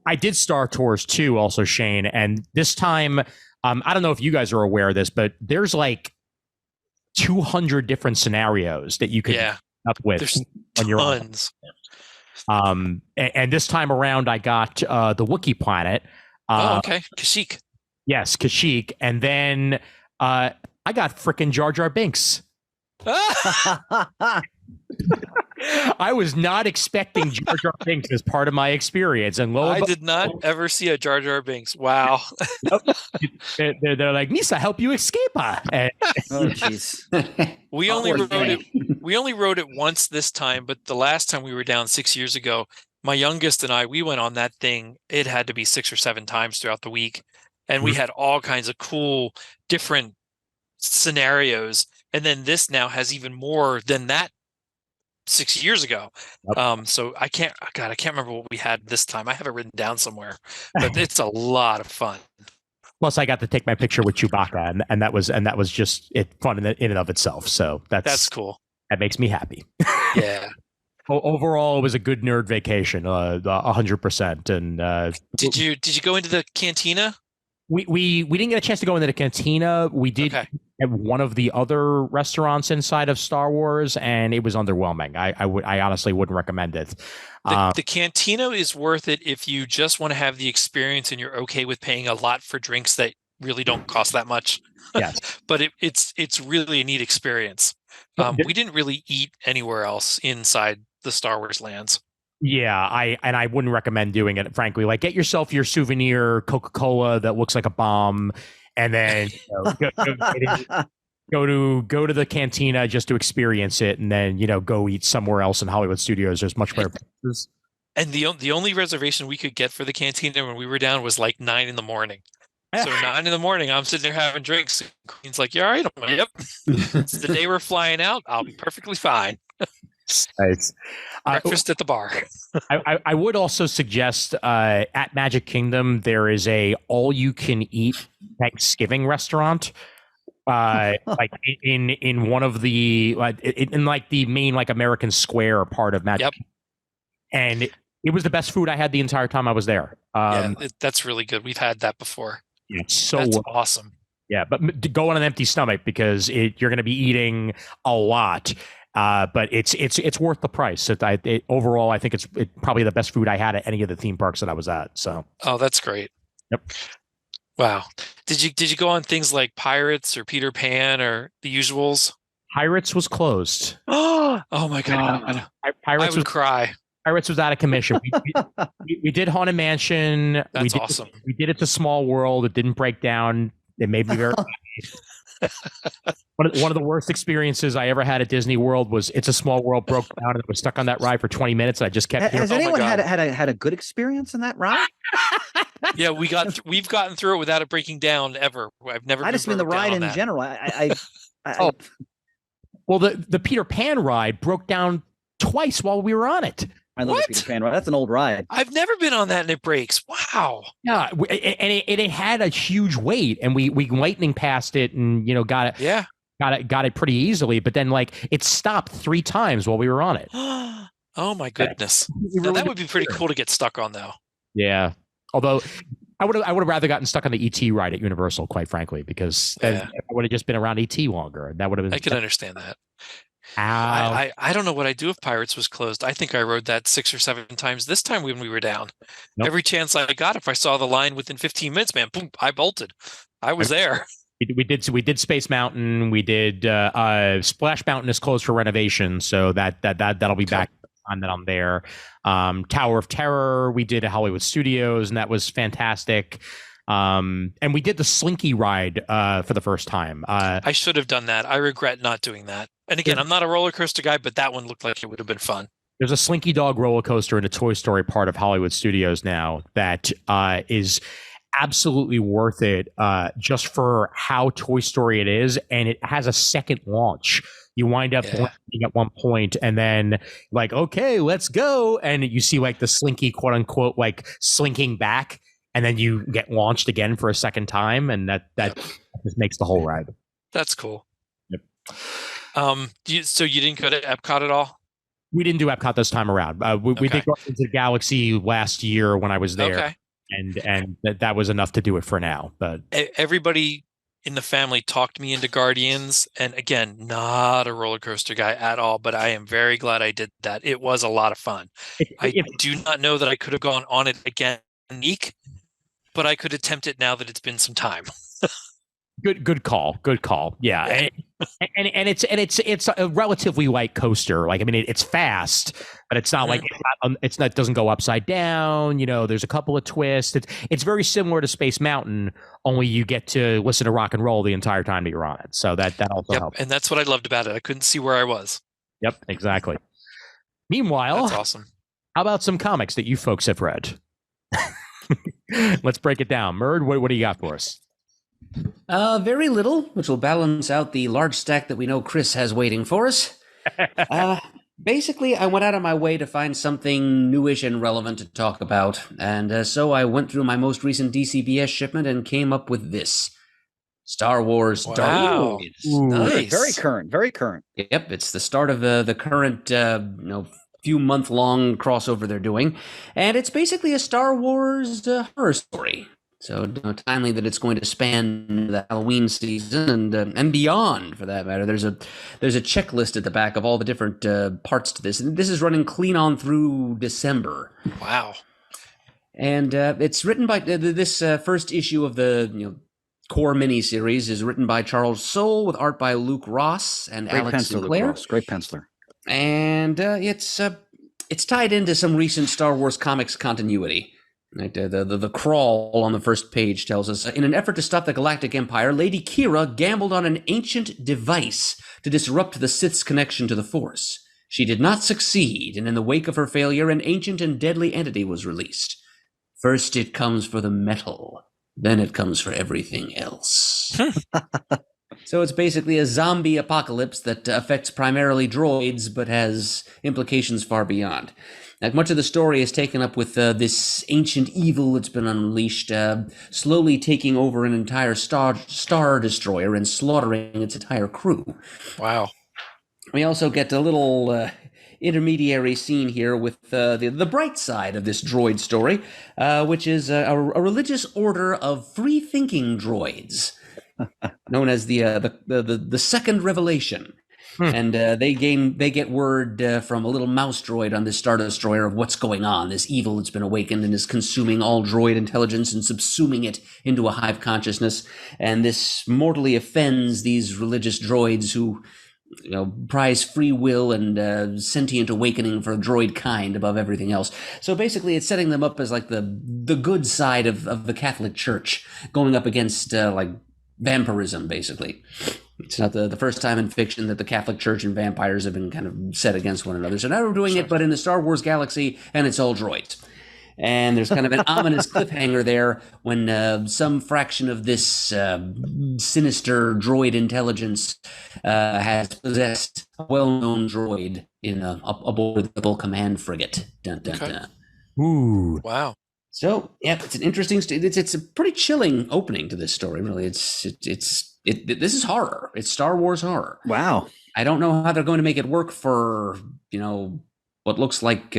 I did Star Tours too, also, Shane, and this time, I don't know if you guys are aware of this, but there's 200 different scenarios that you could up with. There's when you're tons. And this time around, I got the Wookiee planet. Okay, Kashyyyk. Yes, Kashyyyk, and then I got frickin' Jar Jar Binks. I was not expecting Jar Jar Binks as part of my experience, and I did not ever see a Jar Jar Binks. Wow. They're like, Misa, help you escape. Oh, jeez. We only rode it once this time, but the last time we were down 6 years ago, my youngest and I, we went on that thing. It had to be 6 or 7 times throughout the week, and we had all kinds of cool, different scenarios. And then this now has even more than that 6 years ago. So I can't remember what we had this time. I have it written down somewhere, but it's a lot of fun. Plus, I got to take my picture with Chewbacca, and that was just fun in and of itself. So that's cool. That makes me happy. Yeah. Overall, it was a good nerd vacation, 100%. And Did you go into the cantina? we didn't get a chance to go into the cantina. We did Okay. at one of the other restaurants inside of Star Wars, and it was underwhelming. I honestly wouldn't recommend it. The cantina is worth it if you just want to have the experience and you're okay with paying a lot for drinks that really don't cost that much. Yes. But it's really a neat experience. We didn't really eat anywhere else inside the Star Wars lands. Yeah, I wouldn't recommend doing it, frankly. Like, get yourself your souvenir Coca-Cola that looks like a bomb, and then go to the cantina just to experience it, and then go eat somewhere else in Hollywood Studios. There's much better places. And the only reservation we could get for the cantina when we were down was like 9 in the morning. So 9 in the morning, I'm sitting there having drinks. Queen's like, "You all right?" I'm like, "Yep." It's the day we're flying out. I'll be perfectly fine. Nice. Breakfast at the bar. I would also suggest at Magic Kingdom there is a all-you-can-eat Thanksgiving restaurant. Like in one of the in like the main like American Square part of Magic. Yep. And it was the best food I had the entire time I was there. That's really good. We've had that before. It's so That's awesome. Yeah, but go on an empty stomach because you're going to be eating a lot. But it's worth the price. Overall, I think it's probably the best food I had at any of the theme parks that I was at. So. Oh, that's great. Yep. Wow. Did you go on things like Pirates or Peter Pan or the usuals? Pirates was closed. Oh my God. Pirates would cry. Pirates was out of commission. We did Haunted Mansion. That's awesome. We did It's a Small World. It didn't break down. It made me very happy. One of the worst experiences I ever had at Disney World was It's a Small World broke down and I was stuck on that ride for 20 minutes and I just kept Has anyone had a good experience in that ride? Yeah, we've gotten through it without it breaking down ever. I've never. I just mean the ride in general. Well, the Peter Pan ride broke down twice while we were on it. I love the Peter Pan ride. That's an old ride. I've never been on that and it breaks. Wow. Yeah, and it had a huge wait, and we lightning passed it, and got it. Yeah, got it pretty easily. But then it stopped 3 times while we were on it. Oh my goodness! Now, that would be pretty cool to get stuck on, though. Yeah, although I would have rather gotten stuck on the ET ride at Universal, quite frankly, because then I would have just been around ET longer. That would have been. I can understand that. Ow. I don't know what I'd do if Pirates was closed. I think I rode that 6 or 7 times this time when we were down. Nope. Every chance I got, if I saw the line within 15 minutes, man, boom, I bolted. I was there. We did Space Mountain. We did Splash Mountain is closed for renovation, so that'll be back on that I'm there. Tower of Terror, we did at Hollywood Studios, and that was fantastic. And we did the Slinky ride for the first time. I should have done that. I regret not doing that. And again, I'm not a roller coaster guy, but that one looked like it would have been fun. There's a Slinky Dog roller coaster in the Toy Story part of Hollywood Studios now that is absolutely worth it just for how Toy Story it is. And it has a second launch. You wind up landing at one point and then okay, let's go. And you see the Slinky, quote unquote, slinking back. And then you get launched again for a second time. And that just makes the whole ride. That's cool. Yep. So you didn't go to Epcot at all? We didn't do Epcot this time around. We did go into the Galaxy last year when I was there. Okay. And that was enough to do it for now. But everybody in the family talked me into Guardians, and again, not a roller coaster guy at all, but I am very glad I did that. It was a lot of fun. I do not know that I could have gone on it again, but I could attempt it now that it's been some time. Good call. Yeah. And it's a relatively light coaster. It's fast, but it's not it doesn't go upside down. There's a couple of twists. It's very similar to Space Mountain, only you get to listen to rock and roll the entire time that you're on it. So that also helps. And that's what I loved about it. I couldn't see where I was. Yep, exactly. Meanwhile, that's awesome. How about some comics that you folks have read? Let's break it down. Murd, what do you got for us? Very little, which will balance out the large stack that we know Chris has waiting for us. Basically, I went out of my way to find something newish and relevant to talk about, and so I went through my most recent DCBS shipment and came up with this. Star Wars Dark Phoenix. Nice. Very current. Yep, it's the start of the current few month-long crossover they're doing, and it's basically a Star Wars horror story. So timely that it's going to span the Halloween season and beyond, for that matter. There's a checklist at the back of all the different parts to this, and this is running clean on through December. Wow! And it's written by this first issue of the core miniseries is written by Charles Soule with art by Luke Ross and Great Alex penciler, Sinclair. Luke Ross. Great penciler. And it's tied into some recent Star Wars comics continuity. Right, the crawl on the first page tells us, in an effort to stop the Galactic Empire, Lady Kira gambled on an ancient device to disrupt the Sith's connection to the Force. She did not succeed, and in the wake of her failure, an ancient and deadly entity was released. First it comes for the metal, then it comes for everything else. So it's basically a zombie apocalypse that affects primarily droids, but has implications far beyond. Like, much of the story is taken up with this ancient evil that's been unleashed, slowly taking over an entire star destroyer and slaughtering its entire crew. Wow. We also get a little intermediary scene here with the bright side of this droid story, which is a religious order of free-thinking droids, known as the Second Revelation. And they get word from a little mouse droid on this Star Destroyer of what's going on. This evil that's been awakened and is consuming all droid intelligence and subsuming it into a hive consciousness. And this mortally offends these religious droids who prize free will and sentient awakening for droid kind above everything else. So basically it's setting them up as like the good side of the Catholic Church, going up against like vampirism, basically. It's not the first time in fiction that the Catholic Church and vampires have been kind of set against one another. So now we're doing it, but in the Star Wars galaxy, and it's all droids. And there's kind of an ominous cliffhanger there when some fraction of this sinister droid intelligence has possessed a well-known droid in aboard the Rebel command frigate. Dun, dun, dun. Ooh. Wow. So, yeah, it's an interesting. It's a pretty chilling opening to this story. Really, this is horror. It's Star Wars horror. Wow. I don't know how they're going to make it work for what looks like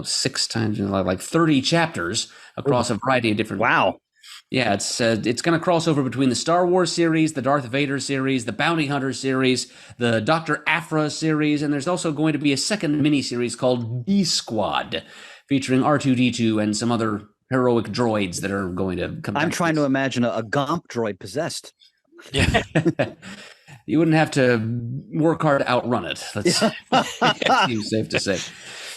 6 times, like 30 chapters across a variety of different. Wow. Yeah, it's going to cross over between the Star Wars series, the Darth Vader series, the Bounty Hunter series, the Dr. Aphra series, and there's also going to be a second miniseries called B Squad, featuring R2-D2 and some other heroic droids that are going to come. I'm trying to imagine a Gomp droid possessed. Yeah. You wouldn't have to work hard to outrun it. That seems safe to say.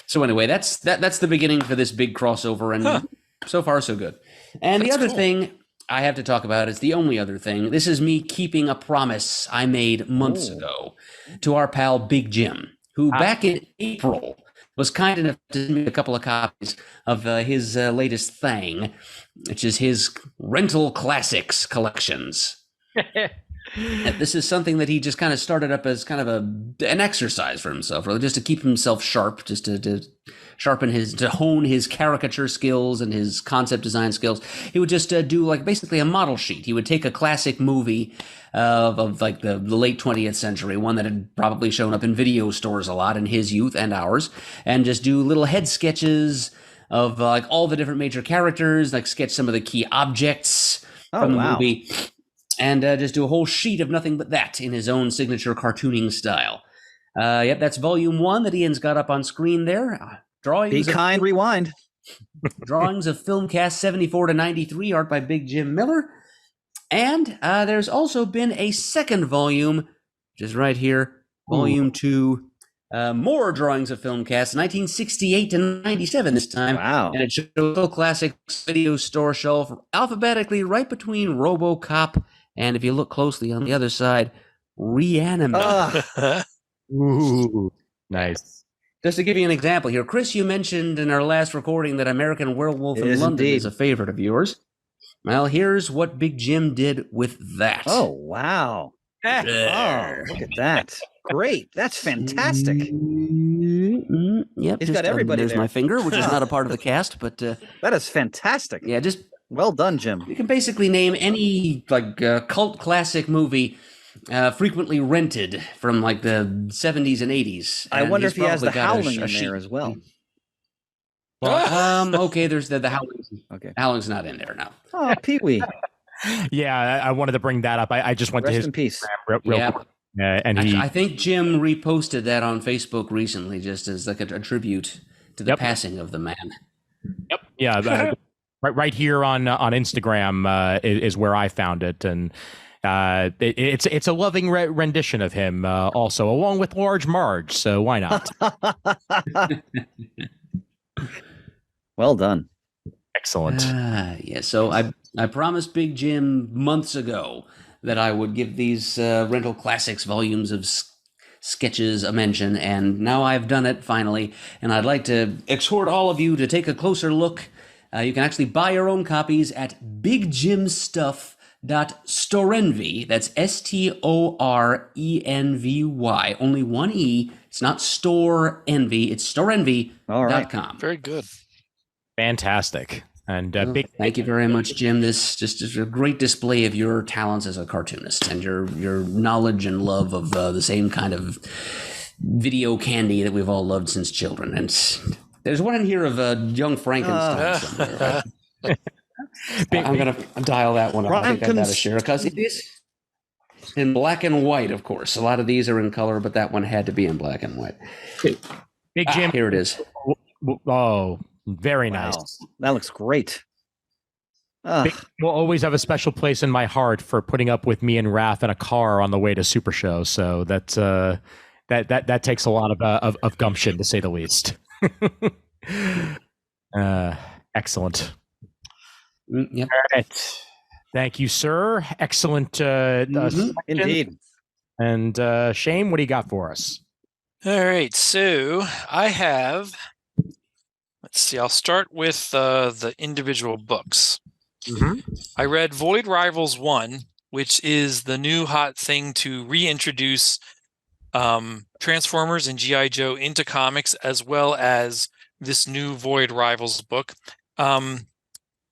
So anyway, that's the beginning for this big crossover, and so far so good. And the other thing I have to talk about is the only other thing. This is me keeping a promise I made months ago to our pal Big Jim, who back in April was kind enough to send me a couple of copies of his latest thing, which is his Rental Classics collections. This is something that he just kind of started up as kind of an exercise for himself, really, just to keep himself sharp, just to sharpen to hone his caricature skills and his concept design skills. He would just do like basically a model sheet. He would take a classic movie of like the late 20th century, one that had probably shown up in video stores a lot in his youth and ours, and just do little head sketches of like all the different major characters, like sketch some of the key objects from the movie. And just do a whole sheet of nothing but that in his own signature cartooning style. Yep, that's volume 1 that Ian's got up on screen there. Rewind. Drawings of Filmcast 74 to 93, art by Big Jim Miller. And there's also been a second volume, which is right here, volume 2. More drawings of Filmcast, 1968 to 97 this time. Wow. And it shows the classics video store shelf alphabetically right between RoboCop and, if you look closely on the other side, Reanimate. Ooh, nice. Just to give you an example here, Chris, you mentioned in our last recording that American Werewolf in London is a favorite of yours. Well, here's what Big Jim did with that. Oh, wow. Oh, look at that. Great. That's fantastic. Yep. He's got everybody there's there. my finger, which is not a part of the cast, but that is fantastic. yeah, just Well done, Jim. you can basically name any like cult classic movie frequently rented from like the 70s and 80s. I and wonder he's if he has probably the got a Howling in sheet. there as well. Well, okay, there's the Howling's. Okay. Howling's not in there now. Oh, Pee Wee. Yeah, I wanted to bring that up. I just went to Rest his in peace. Instagram real Yeah. quick, and Actually, he I think Jim reposted that on Facebook recently, just as like a tribute to the passing of the man. Yep. Yeah. right here on Instagram is where I found it, and it's a loving rendition of him, also along with Large Marge. So why not? Well done. Excellent. Yeah. So I promised Big Jim months ago that I would give these rental classics volumes of sketches a mention, and now I've done it finally. And I'd like to exhort all of you to take a closer look. You can actually buy your own copies at bigjimstuff.storenvy. That's STORENVY. Only one E. It's not store envy. It's storenvy.com. All right. Very good. Fantastic. And Thank you very much, Jim. This just is a great display of your talents as a cartoonist and your knowledge and love of the same kind of video candy that we've all loved since children. And there's one in here of young Frankenstein somewhere. I'm going to dial that one up. I think I got to share because it is in black and white, of course. A lot of these are in color, but that one had to be in black and white. Big Jim. Here it is. Oh, very nice. Wow. That looks great. Big will always have a special place in my heart for putting up with me and Raph in a car on the way to Super Show. So that takes a lot of gumption, to say the least. Excellent. Yep. All right. Thank you, sir. Excellent. Indeed. And Shane, what do you got for us? All right. So I have, let's see, I'll start with the individual books. I read Void Rivals 1, which is the new hot thing to reintroduce Transformers and G.I. Joe into comics, as well as this new Void Rivals book.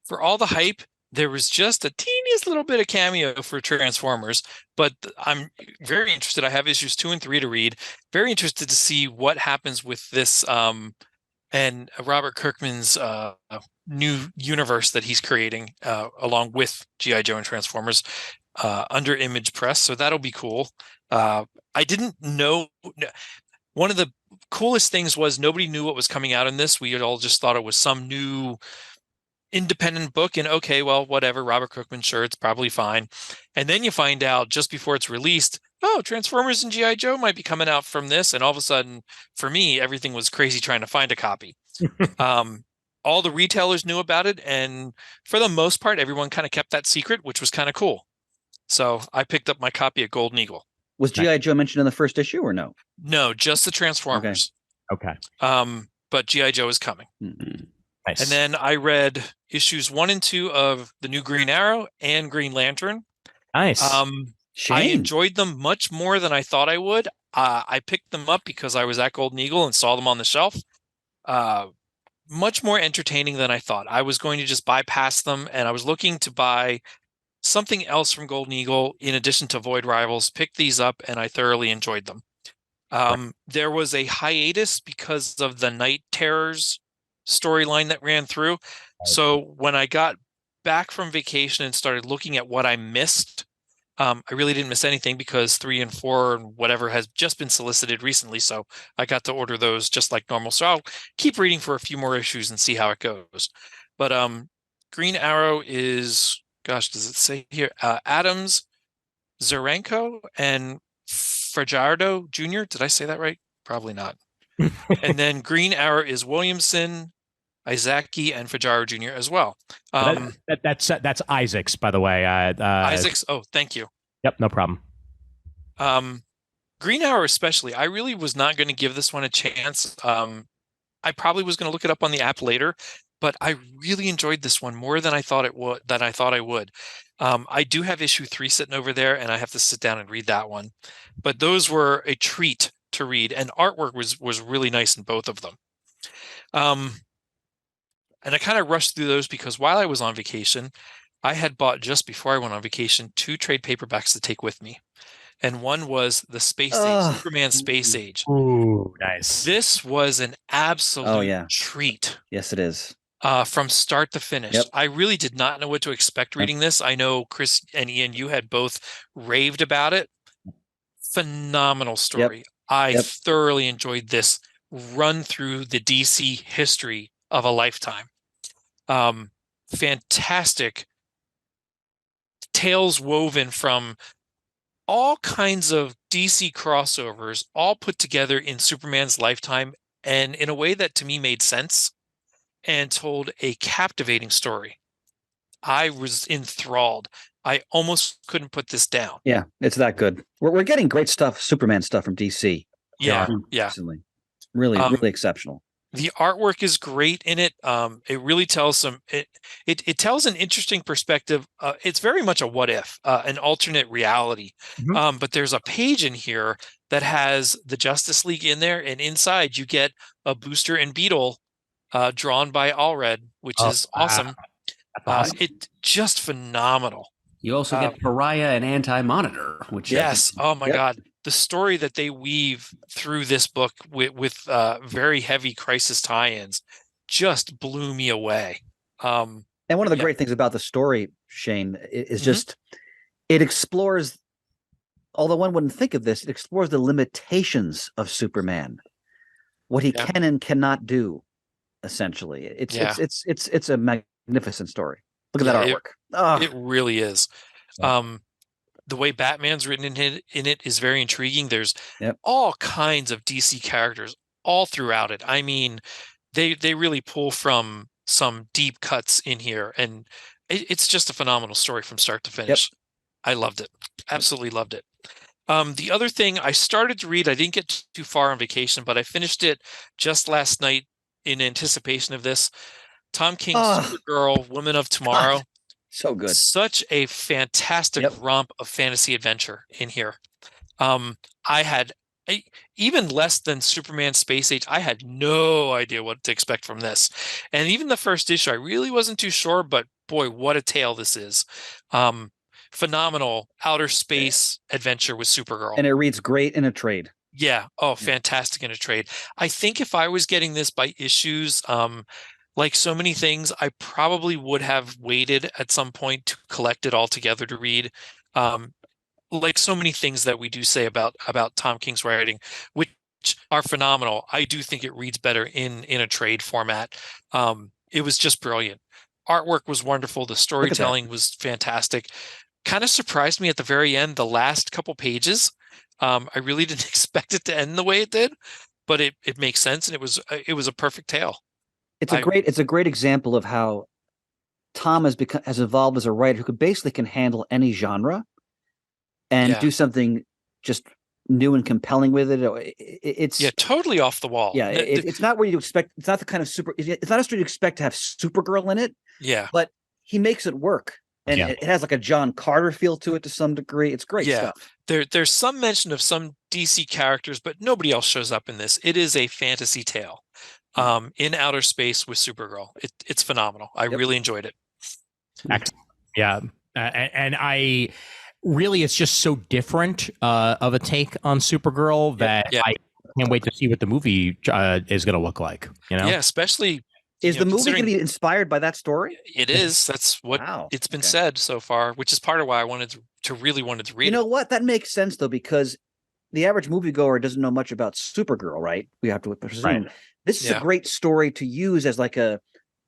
For all the hype, there was just a teeniest little bit of cameo for Transformers, but I'm very interested. I have issues 2 and 3 to read. Very interested to see what happens with this and Robert Kirkman's new universe that he's creating along with G.I. Joe and Transformers under Image Press. So that'll be cool. I didn't know. One of the coolest things was nobody knew what was coming out in this. We all just thought it was some new independent book, and okay, well, whatever, Robert Kirkman, sure, it's probably fine. And then you find out just before it's released, oh, Transformers and G.I. Joe might be coming out from this. And all of a sudden, for me, everything was crazy trying to find a copy. All the retailers knew about it, and for the most part, everyone kind of kept that secret, which was kind of cool. So I picked up my copy at Golden Eagle. Was G.I. Joe mentioned in the first issue or no? No, just the Transformers. Okay. But G.I. Joe is coming. Mm-hmm. Nice. And then I read issues 1 and 2 of the new Green Arrow and Green Lantern. Nice. Shane. I enjoyed them much more than I thought I would. I picked them up because I was at Golden Eagle and saw them on the shelf. Much more entertaining than I thought. I was going to just bypass them, and I was looking to buy something else from Golden Eagle in addition to Void Rivals. Picked these up, and I thoroughly enjoyed them. There was a hiatus because of the Night Terrors storyline that ran through. So when I got back from vacation and started looking at what I missed, I really didn't miss anything because 3 and 4 and whatever has just been solicited recently. So I got to order those just like normal. So I'll keep reading for a few more issues and see how it goes. But Green Arrow is, gosh, does it say here? Adams, Zarenko, and Fajardo Jr. Did I say that right? Probably not. And then Green Arrow is Williamson, Izaki, and Fajardo Jr. as well. That's Isaac's, by the way. Isaac's. Oh, thank you. Yep, no problem. Green Arrow especially, I really was not going to give this one a chance. I probably was going to look it up on the app later, but I really enjoyed this one more than I thought I would. I do have issue 3 sitting over there, and I have to sit down and read that one. But those were a treat to read, and artwork was really nice in both of them. And I kind of rushed through those because while I was on vacation, I had bought just before I went on vacation 2 trade paperbacks to take with me. and one was the Space Age, Ugh. Superman Space Age. Ooh, nice. This was an absolute treat. Yes, it is. From start to finish. Yep. I really did not know what to expect reading this. I know Chris and Ian, you had both raved about it. Phenomenal story. I thoroughly enjoyed this run through the DC history of a lifetime. Fantastic tales woven from all kinds of DC crossovers, all put together in Superman's lifetime, and in a way that to me made sense and told a captivating story. I was enthralled. I almost couldn't put this down. Yeah, it's that good. We're getting great stuff, Superman stuff from DC. Yeah. Recently. Really, really exceptional. The artwork is great in it. It really tells it tells an interesting perspective. It's very much a what if, an alternate reality. But there's a page in here that has the Justice League in there, and inside you get a Booster and Beetle drawn by Allred, which is awesome. Awesome. It's just phenomenal. You also get Pariah and Anti-Monitor, which oh my God. The story that they weave through this book with very heavy crisis tie-ins just blew me away. And one of the great things about the story, Shane, is just it explores, although one wouldn't think of this, it explores the limitations of Superman, what he can and cannot do. Essentially, it's a magnificent story. Look at that artwork. It really is. The way Batman's written in it is very intriguing. There's all kinds of DC characters all throughout it. I mean, they really pull from some deep cuts in here, and it's just a phenomenal story from start to finish. I loved it. Absolutely loved it. The other thing I started to read, I didn't get too far on vacation, but I finished it just last night in anticipation of this. Tom King's Supergirl, Woman of Tomorrow. So good. Such a fantastic romp of fantasy adventure in here. I had even less than Superman Space Age. I had no idea what to expect from this. And even the first issue, I really wasn't too sure, but boy, what a tale this is. Phenomenal outer space adventure with Supergirl. And it reads great in a trade. Yeah. Oh, fantastic in a trade. I think if I was getting this by issues, like so many things, I probably would have waited at some point to collect it all together to read. Like so many things that we do say about Tom King's writing, which are phenomenal. I do think it reads better in a trade format. It was just brilliant. Artwork was wonderful. The storytelling was fantastic. Kind of surprised me at the very end, the last couple pages. I really didn't expect it to end the way it did, but it makes sense, and it was a perfect tale. It's a great example of how Tom has evolved as a writer who can handle any genre and do something just new and compelling with it. It's totally off the wall. Yeah, it's not where you expect. It's not the kind of it's not a story you expect to have Supergirl in it. Yeah, but he makes it work. And it has like a John Carter feel to it to some degree. It's great stuff. There's some mention of some DC characters, but nobody else shows up in this. It is a fantasy tale in outer space with Supergirl. It's phenomenal. I really enjoyed it. Excellent. Yeah. And I really, it's just so different of a take on Supergirl that I can't wait to see what the movie is going to look like. You know? Yeah, especially... Is the movie going to be inspired by that story? It is. That's what it's been said so far, which is part of why I wanted to read it. You know what? That makes sense, though, because the average moviegoer doesn't know much about Supergirl, right? We have to presume. Right. This is a great story to use as like an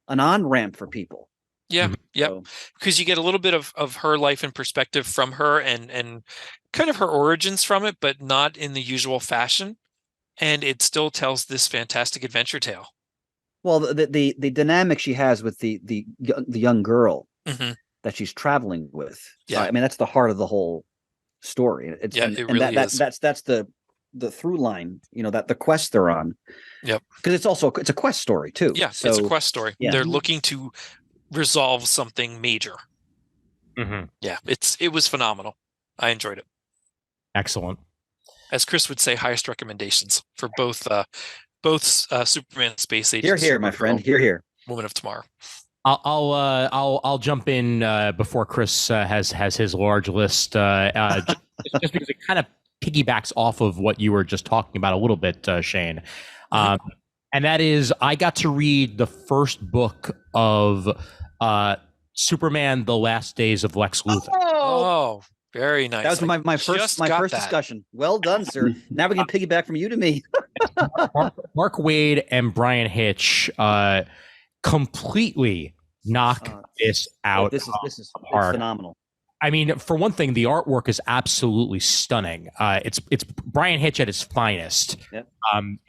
on-ramp for people. Yeah, because you get a little bit of her life and perspective from her and kind of her origins from it, but not in the usual fashion. And it still tells this fantastic adventure tale. Well, the dynamic she has with the young girl that she's traveling with. Yeah, I mean that's the heart of the whole story. It really is. That's the through line. You know, that the quest they're on. Yep. Because it's a quest story too. Yeah, so, it's a quest story. Yeah. They're looking to resolve something major. Yeah, it was phenomenal. I enjoyed it. Excellent. As Chris would say, highest recommendations for both Superman Space Age. Here, my friend. Here. Woman of Tomorrow. I'll jump in before Chris has his large list, just because it kind of piggybacks off of what you were just talking about a little bit, Shane. And that is, I got to read the first book of Superman: The Last Days of Lex Luthor. Oh, very nice. That was my first discussion. Well done, sir. Now we can piggyback from you to me. Mark Waid and Bryan Hitch completely knock this out. This is hard. phenomenal. I mean, for one thing, the artwork is absolutely stunning. It's Bryan Hitch at his finest. Yep.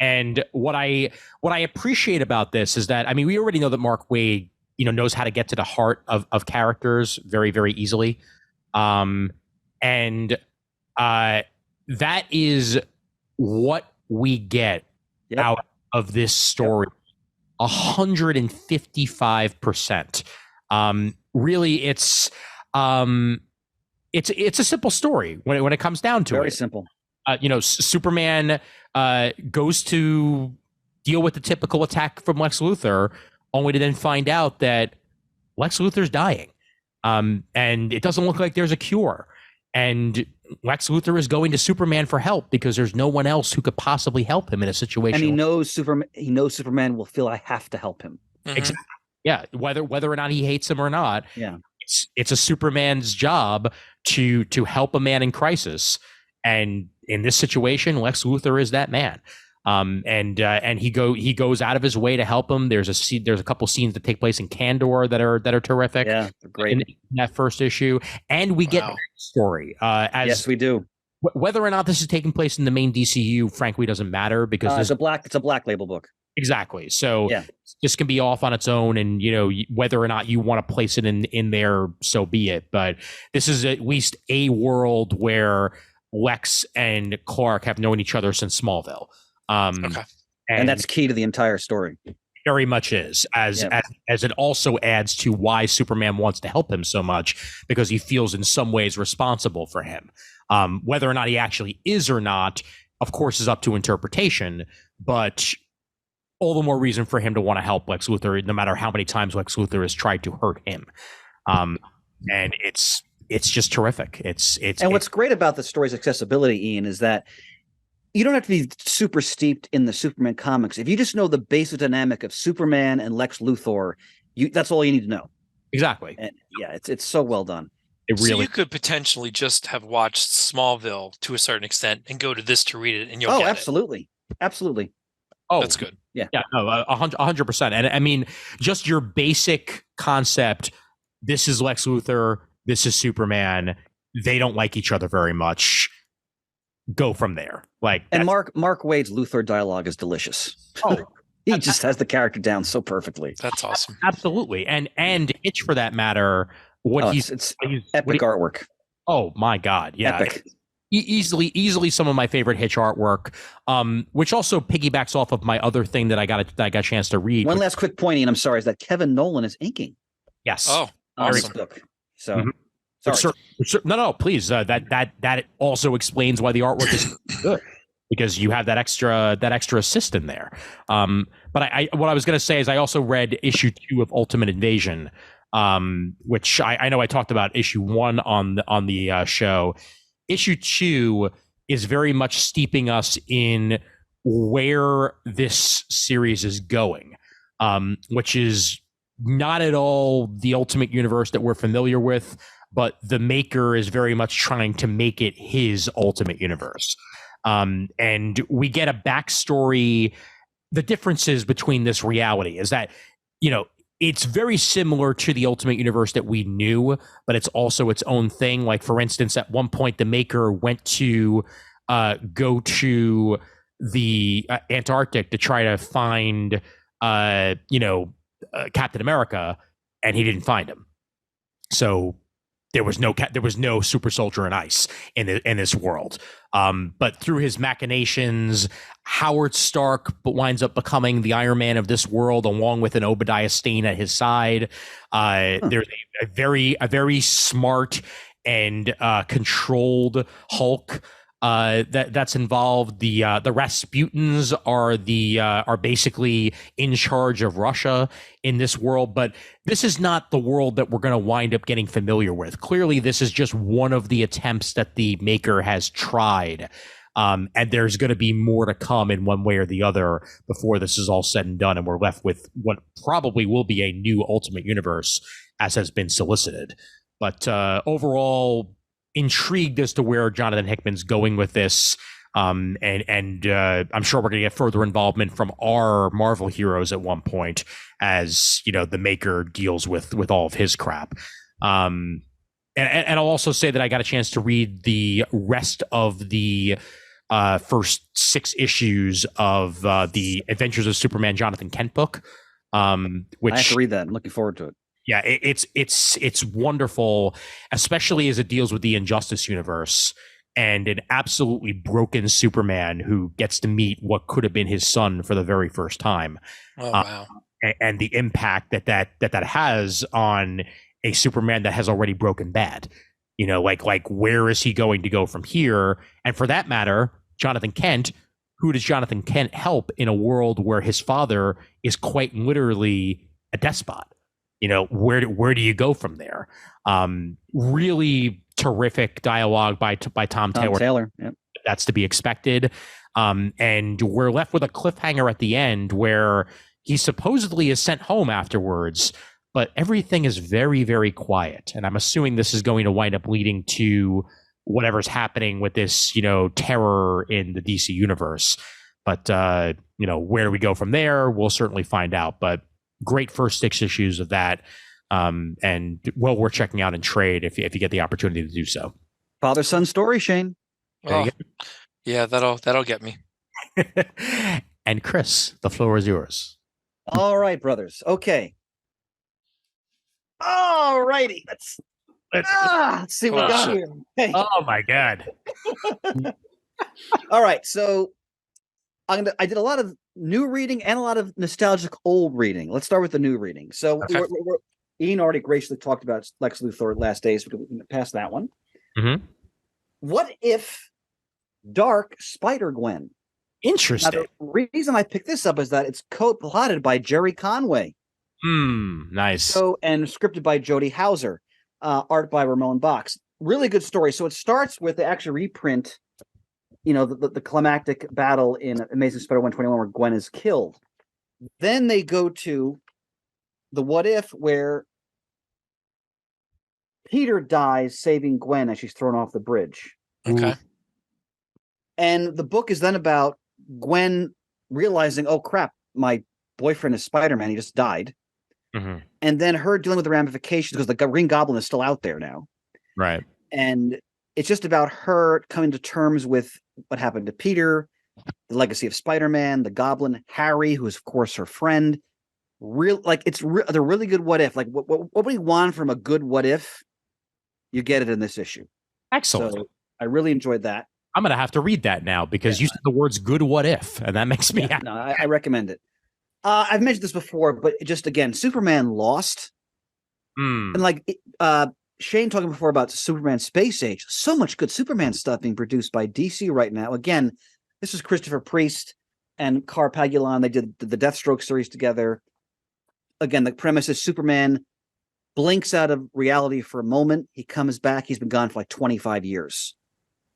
And what I appreciate about this is that, I mean, we already know that Mark Waid, knows how to get to the heart of characters very, very easily. And that is what we get out of this story. 155%. Really, it's a simple story when it comes down to it. Very simple. Superman goes to deal with the typical attack from Lex Luthor, only to then find out that Lex Luthor's dying. And it doesn't look like there's a cure. And Lex Luthor is going to Superman for help because there's no one else who could possibly help him in a situation. And he knows Superman will feel I have to help him. Mhm. Exactly. Yeah, whether or not he hates him or not. Yeah. It's a Superman's job to help a man in crisis. And in this situation, Lex Luthor is that man. And he goes out of his way to help him. There's a couple scenes that take place in Kandor that are terrific. Yeah, they're great. In that first issue, and we get backstory. Yes, we do. Whether or not this is taking place in the main DCU, frankly, doesn't matter because it's a black label book. Exactly. So yeah. This can be off on its own, and whether or not you want to place it in there, so be it. But this is at least a world where Lex and Clark have known each other since Smallville. Okay. And that's key to the entire story. Very much is, as it also adds to why Superman wants to help him so much, because he feels in some ways responsible for him. Whether or not he actually is or not, of course, is up to interpretation, but all the more reason for him to want to help Lex Luthor, no matter how many times Lex Luthor has tried to hurt him. And it's just terrific. And what's great about the story's accessibility, Ian, is that you don't have to be super steeped in the Superman comics. If you just know the basic dynamic of Superman and Lex Luthor, that's all you need to know. Exactly. And yeah, it's so well done. So you could potentially just have watched Smallville to a certain extent and go to this to read it, and you'll get absolutely. Absolutely. Oh, that's good. Yeah. No, 100%. And I mean, just your basic concept. This is Lex Luthor. This is Superman. They don't like each other very much. Go from there. And Mark Waid's Luthor dialogue is delicious. Oh, he just has the character down so perfectly. That's awesome. Absolutely. And Hitch, for that matter, it's epic artwork. Oh my God. Yeah. Epic. Easily some of my favorite Hitch artwork, which also piggybacks off of my other thing that I got a chance to read. One last quick point, Ian, I'm sorry, is that Kevin Nolan is inking. Yes. Oh, awesome. Book. So sorry. No, please. That also explains why the artwork is good, because you have that extra assist in there. But what I was going to say is I also read issue 2 of Ultimate Invasion, which I know I talked about issue 1 on the show. Issue 2 is very much steeping us in where this series is going, which is not at all the Ultimate Universe that we're familiar with, but the maker is very much trying to make it his Ultimate Universe. And we get a backstory. The differences between this reality is that, it's very similar to the Ultimate Universe that we knew, but it's also its own thing. Like, for instance, at one point, the maker went to go to the Antarctic to try to find, Captain America, and he didn't find him. So there was no super soldier in ice in this world. But through his machinations, Howard Stark winds up becoming the Iron Man of this world, along with an Obadiah Stane at his side. There's a very smart and controlled Hulk. that's involved. The Rasputins are basically in charge of Russia in this world, but this is not the world that we're going to wind up getting familiar with. Clearly, this is just one of the attempts that the maker has tried. And there's going to be more to come in one way or the other before this is all said and done, and we're left with what probably will be a new Ultimate Universe, as has been solicited. But overall, intrigued as to where Jonathan Hickman's going with this. And I'm sure we're going to get further involvement from our Marvel heroes at one point, as the maker deals with all of his crap. And I'll also say that I got a chance to read the rest of the first 6 issues of the Adventures of Superman Jonathan Kent book, which I have to read that. I'm looking forward to it. Yeah, it's wonderful, especially as it deals with the Injustice universe and an absolutely broken Superman who gets to meet what could have been his son for the very first time. Oh wow! And the impact that has on a Superman that has already broken bad. Like where is he going to go from here? And for that matter, Jonathan Kent. Who does Jonathan Kent help in a world where his father is quite literally a despot? Where do you go from there? Really terrific dialogue by Tom Taylor. Yep. That's to be expected. And we're left with a cliffhanger at the end where he supposedly is sent home afterwards, but everything is very, very quiet. And I'm assuming this is going to wind up leading to whatever's happening with this, terror in the DC universe. But, where do we go from there? We'll certainly find out. But great first 6 issues of that, and well worth checking out in trade if you get the opportunity to do so. Father-son story, Shane. Oh, yeah, that'll get me. And Chris, the floor is yours. All right, brothers. Okay. All righty. Let's see what we got here. Hey. Oh my God. All right, so I did a lot of new reading and a lot of nostalgic old reading. Let's start with the new reading. So Okay. Ian already graciously talked about Lex Luthor last days. We can pass that one. Mm-hmm. What if Dark Spider Gwen? Interesting. Now, the reason I picked this up is that it's co-plotted by Jerry Conway. Nice. And scripted by Jody Hauser. Art by Ramon Box. Really good story. So it starts with the actual reprint, the climactic battle in Amazing Spider 121 where Gwen is killed. Then they go to the what if where Peter dies saving Gwen as she's thrown off the bridge. Okay. And the book is then about Gwen realizing, oh crap, my boyfriend is Spider-Man. He just died. Mm-hmm. And then her dealing with the ramifications because the Green Goblin is still out there now. Right. And it's just about her coming to terms with what happened to Peter, the legacy of Spider-Man, the Goblin, Harry, who is of course her friend. They're really good what if. Like what we want from a good what if, you get it in this issue. Excellent. So I really enjoyed that. I'm gonna have to read that now because you said the words "good what if," and that makes me happy. No, I recommend it. I've mentioned this before, but just again, Superman Lost, and Shane talking before about Superman Space Age. So much good Superman stuff being produced by DC right now. Again, this is Christopher Priest and Car Pagulon. They did the Deathstroke series together. Again, the premise is Superman blinks out of reality for a moment. He comes back. He's been gone for like 25 years.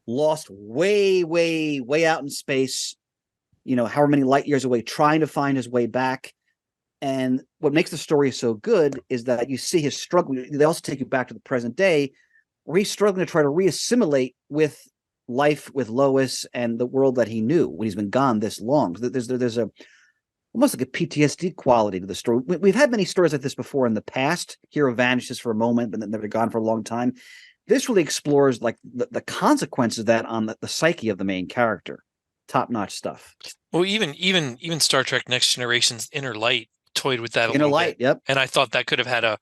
Lost way, way, way out in space. However many light years away, trying to find his way back. And what makes the story so good is that you see his struggle. They also take you back to the present day where he's struggling to try to reassimilate with life with Lois and the world that he knew when he's been gone this long. There's a almost like a PTSD quality to the story. We've had many stories like this before in the past. Hero vanishes for a moment, but then they're gone for a long time. This really explores like the consequences of that on the psyche of the main character. Top-notch stuff. Well, even Star Trek Next Generation's Inner Light toyed with that a Inner little Light, bit. yep. And I thought that could have had a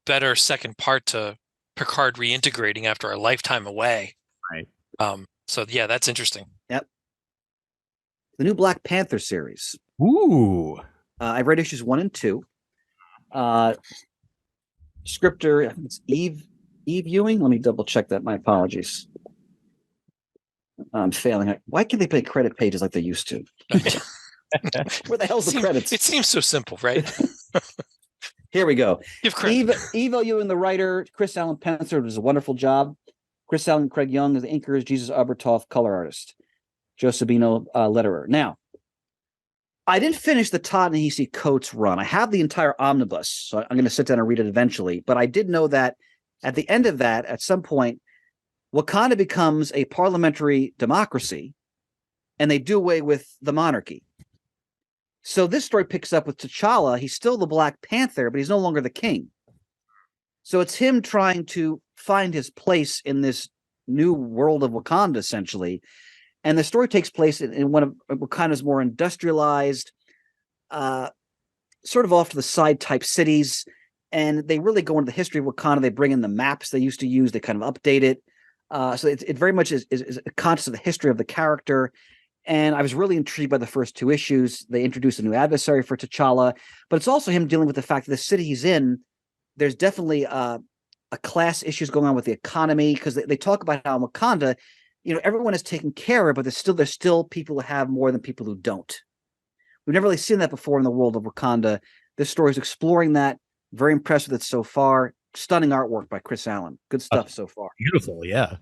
better second part to Picard reintegrating after a lifetime away. Right. So yeah, that's interesting. Yep. The new Black Panther series. Ooh. I've read issues 1 and 2. Scripter, I think it's Eve Ewing. Let me double check that. My apologies. I'm failing. Why can't they play credit pages like they used to? Where the hell's the credits? It seems so simple, right? Here we go. Give credit. Evo, you and the writer, Chris Allen Pencer does a wonderful job. Chris Allen, Craig Young is the inkers, Jesus Abertoff, color artist, Joe Sabino, letterer. Now, I didn't finish the Ta-Nehisi Coates run. I have the entire omnibus, so I'm going to sit down and read it eventually. But I did know that at the end of that, at some point, Wakanda becomes a parliamentary democracy, and they do away with the monarchy. So this story picks up with T'Challa. He's still the Black Panther, but he's no longer the king. So it's him trying to find his place in this new world of Wakanda, essentially. And the story takes place in one of Wakanda's more industrialized, sort of off to the side type cities. And they really go into the history of Wakanda. They bring in the maps they used to use. They kind of update it. So it very much is conscious of the history of the character. And I was really intrigued by the first two issues. They introduced a new adversary for T'Challa, but it's also him dealing with the fact that the city he's in, there's definitely a class issues going on with the economy, because they talk about how in Wakanda, everyone is taken care of, but there's still people who have more than people who don't. We've never really seen that before in the world of Wakanda. This story is exploring that. Very impressed with it so far. Stunning artwork by Chris Allen. Good stuff so far. Beautiful, yeah.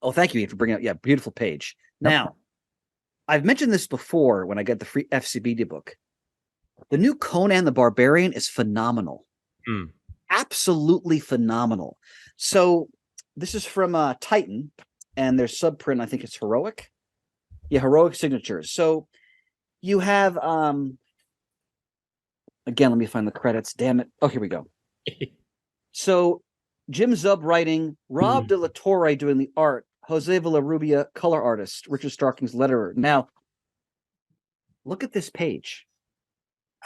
Oh, thank you for bringing up. Yeah, beautiful page. Now, I've mentioned this before when I got the free FCBD book. The new Conan the Barbarian is phenomenal. Absolutely phenomenal. So this is from Titan, and their subprint, I think it's Heroic. Yeah, Heroic Signatures. So you have, again, let me find the credits. Damn it. Oh, here we go. So Jim Zub writing, Rob De La Torre doing the art, Jose Villarrubia, color artist, Richard Starking's letterer. Now, look at this page.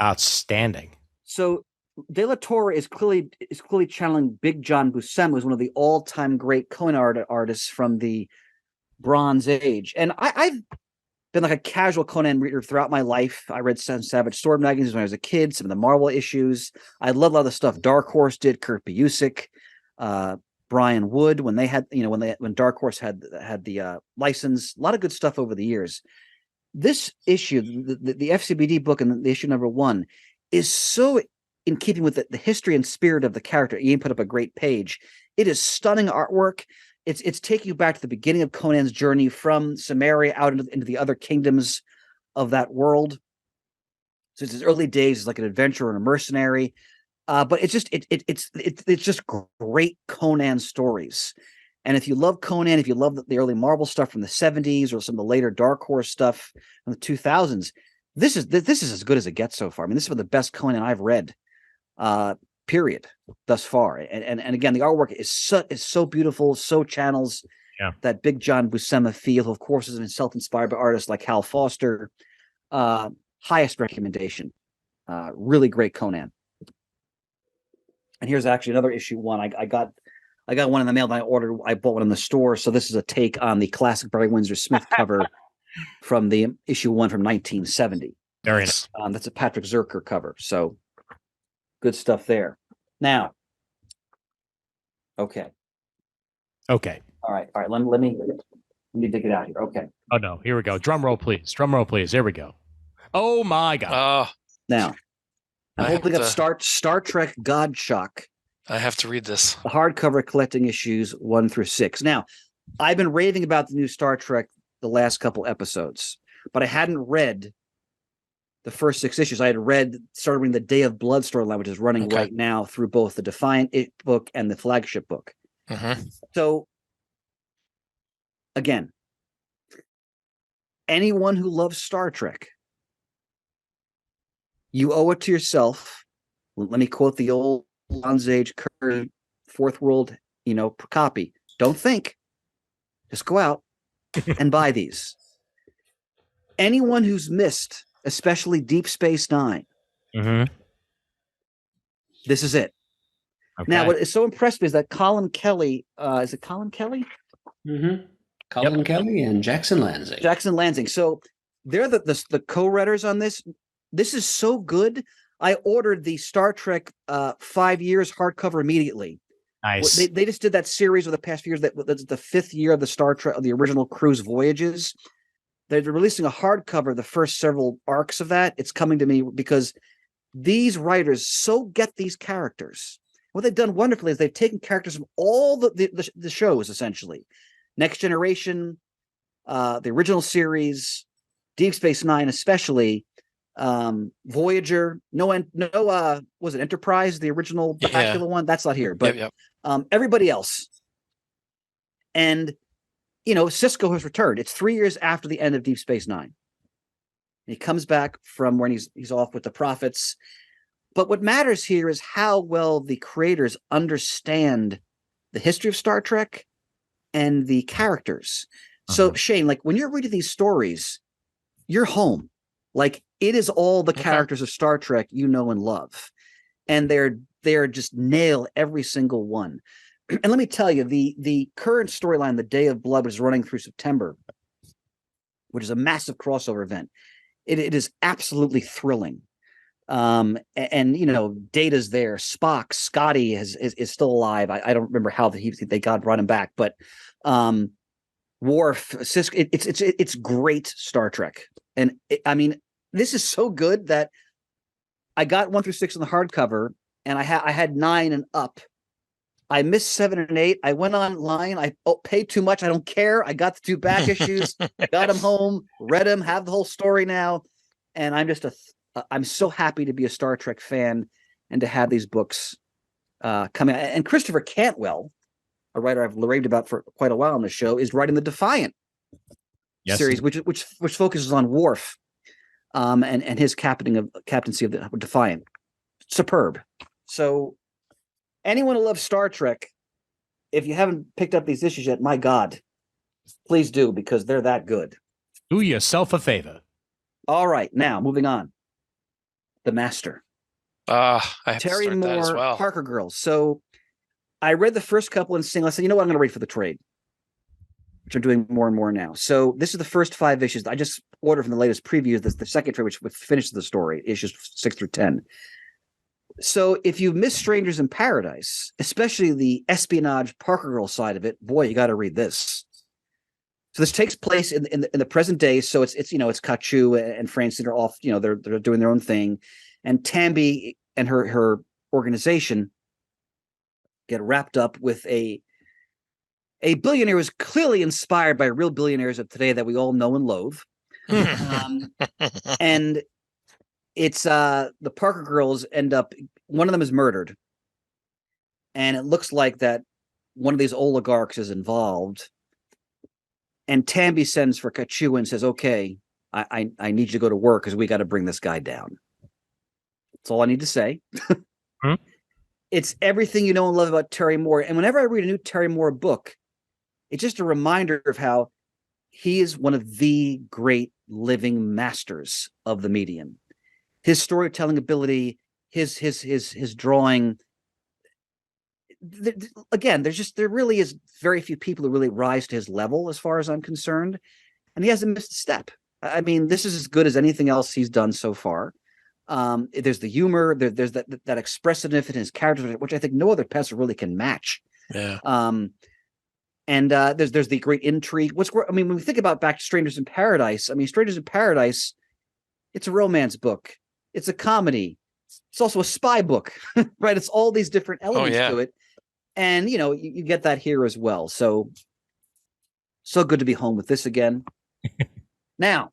Outstanding. So De La Torre is clearly channeling Big John Buscema, who's one of the all-time great Conan artists from the Bronze Age. And I've been like a casual Conan reader throughout my life. I read some Savage Sword magazines when I was a kid, some of the Marvel issues. I love a lot of the stuff Dark Horse did, Kurt Busiek, Brian Wood, when they had, when Dark Horse had the license. A lot of good stuff over the years. This issue, the FCBD book and the issue number 1, is so in keeping with the history and spirit of the character. Ian put up a great page. It is stunning artwork. It's taking you back to the beginning of Conan's journey from Samaria out into the other kingdoms of that world. So it's his early days as like an adventurer and a mercenary. But it's just great Conan stories. And if you love Conan, if you love the early Marvel stuff from the 70s or some of the later Dark Horse stuff from the 2000s, this is as good as it gets so far. I mean, this is one of the best Conan I've read, period, thus far. And again, the artwork is so beautiful, so channels that Big John Buscema feel. Of course, is self-inspired by artists like Hal Foster. Highest recommendation. Really great Conan. And here's actually another issue 1. I got one in the mail that I bought one in the store. So this is a take on the classic Barry Windsor Smith cover from the issue 1 from 1970. Very nice. That's a Patrick Zerker cover. So good stuff there. Now, okay. All right. Let me dig it out here. Okay. Oh no, here we go. Drum roll, please. Here we go. Oh my God. Now, I'm holding up Star Trek Godshock. I have to read this. The hardcover collecting issues 1 through 6. Now, I've been raving about the new Star Trek the last couple episodes, but I hadn't read the first 6 issues. I had started reading the Day of Blood storyline, which is running right now through both the Defiant book and the flagship book. So, again, anyone who loves Star Trek, you owe it to yourself. Let me quote the old Bronze Age Curry Fourth World, copy. Don't think. Just go out and buy these. Anyone who's missed, especially Deep Space Nine, this is it. Okay. Now, what is so impressed me is that Colin Kelly, is it Colin Kelly? Colin Kelly and Jackson Lansing. So they're the co-writers on this. This is so good. I ordered the Star Trek 5 years hardcover immediately. Nice. They just did that series over the past few years. That's the 5th year of the Star Trek, of the original cruise voyages. They're releasing a hardcover, the first several arcs of that. It's coming to me because these writers so get these characters. What they've done wonderfully is they've taken characters from all the shows, essentially. Next Generation, the original series, Deep Space Nine, especially, Voyager, was it Enterprise, the original Bakula one? That's not here, but everybody else. And Cisco has returned. It's 3 years after the end of Deep Space Nine. He comes back from when he's off with the Prophets. But what matters here is how well the creators understand the history of Star Trek and the characters. So Shane, like when you're reading these stories, you're home. Like it is all the characters of Star Trek you know and love. And they're just nail every single one. And let me tell you, the current storyline, The Day of Blood, is running through September, which is a massive crossover event. It is absolutely thrilling. And Data's there. Spock, Scotty is still alive. I don't remember how they brought him back, but Worf, Cisco. It's great Star Trek, and this is so good that I got 1 through 6 on the hardcover, and I had 9 and up. I missed 7 and 8. I went online. I paid too much. I don't care. I got the 2 back issues, got them home, read them, have the whole story now. And I'm so happy to be a Star Trek fan and to have these books coming out. And Christopher Cantwell, a writer I've raved about for quite a while on the show, is writing the Defiant series, which focuses on Worf and his captaincy of the Defiant. Superb. So anyone who loves Star Trek, if you haven't picked up these issues yet, my God, please do, because they're that good. Do yourself a favor. All right, now moving on. The Master. I have Terry to start Moore, that as well. Parker Girls. So I read the first couple and single. I said, you know what, I'm going to read for the trade, which I'm doing more and more now. So this is the first 5 issues. I just ordered from the latest previews. The second trade, which finishes the story, issues 6 through 10. So if you miss Strangers in Paradise, especially the espionage Parker Girl side of it, boy, you got to read this. So this takes place in the present day. So it's Kachu and Francine are off. They're doing their own thing, and Tambi and her organization get wrapped up with a billionaire who's clearly inspired by real billionaires of today that we all know and loathe. And it's the Parker Girls end up, one of them is murdered, and it looks like that one of these oligarchs is involved. And Tambi sends for Kachu and says, okay, I need you to go to work because we got to bring this guy down. That's all I need to say. It's everything you know and love about Terry Moore. And whenever I read a new Terry Moore book, it's just a reminder of how he is one of the great living masters of the medium. His storytelling ability, his drawing. Again, there really is very few people who really rise to his level as far as I'm concerned. And he hasn't missed a step. I mean, this is as good as anything else he's done so far. There's the humor, there's that expressiveness in his characters, which I think no other pencil really can match. Yeah. And there's the great intrigue. When we think about back to Strangers in Paradise, Strangers in Paradise, it's a romance book. It's a comedy. It's also a spy book, right? It's all these different elements to it. And, you get that here as well. So good to be home with this again. Now,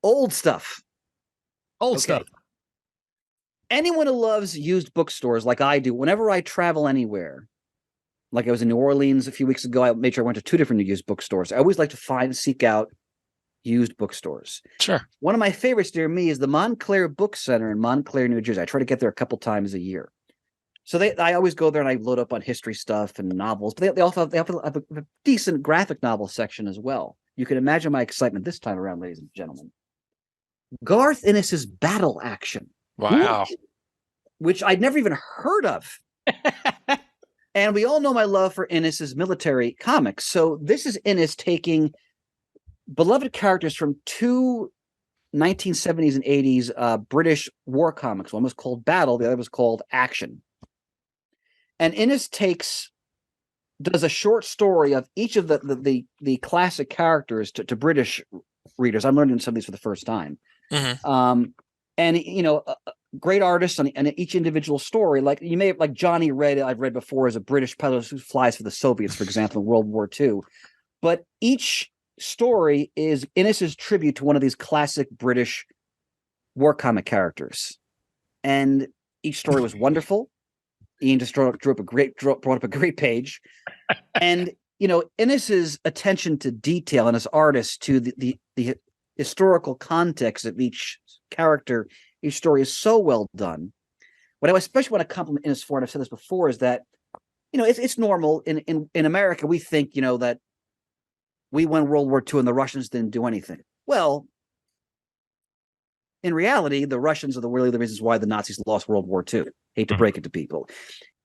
old stuff. Stuff. Anyone who loves used bookstores like I do, whenever I travel anywhere, like I was in New Orleans a few weeks ago, I made sure I went to 2 different used bookstores. I always like to seek out used bookstores. Sure. One of my favorites near me is the Montclair Book Center in Montclair, New Jersey. I try to get there a couple times a year. So I always go there and I load up on history stuff and novels, but they also have a decent graphic novel section as well. You can imagine my excitement this time around, ladies and gentlemen. Garth Ennis's Battle Action. Wow. Which I'd never even heard of. And we all know my love for Ennis's military comics. So this is Ennis taking beloved characters from 2 1970s and 80s British war comics. One was called Battle, the other was called Action. And Innes does a short story of each of the classic characters to British readers. I'm learning some of these for the first time. And great artists on each individual story. Like you may have, like Johnny Red, I've read before, as a British pilot who flies for the Soviets, for example, in World War II. But each story is Innes's tribute to one of these classic British war comic characters. And each story was wonderful. Ian just brought up a great page. And, Innes's attention to detail and as artist to the historical context of each character, each story is so well done. What I especially want to compliment Innes for, and I've said this before, is that, it's normal in America. We think, that we won World War II and the Russians didn't do anything. Well, in reality, the Russians are really the reasons why the Nazis lost World War II. Hate to break it to people.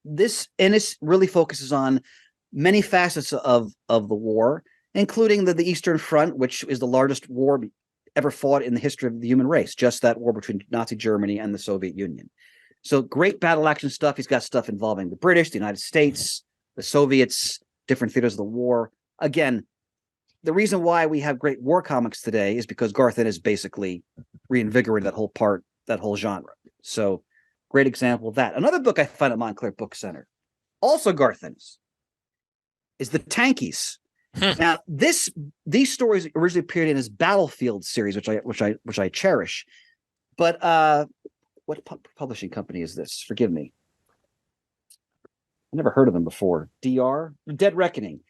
This Innes really focuses on many facets of the war, including the Eastern Front, which is the largest war ever fought in the history of the human race, just that war between Nazi Germany and the Soviet Union. So great battle action stuff. He's got stuff involving the British, the United States, the Soviets, different theaters of the war. Again, the reason why we have great war comics today is because Garth Ennis basically reinvigorated that whole genre. So great example of that. Another book I found at Montclair Book Center, also Garth Ennis, is The Tankies. Now, these stories originally appeared in his Battlefield series, which I cherish. But what publishing company is this? Forgive me. I never heard of them before. Dead Reckoning.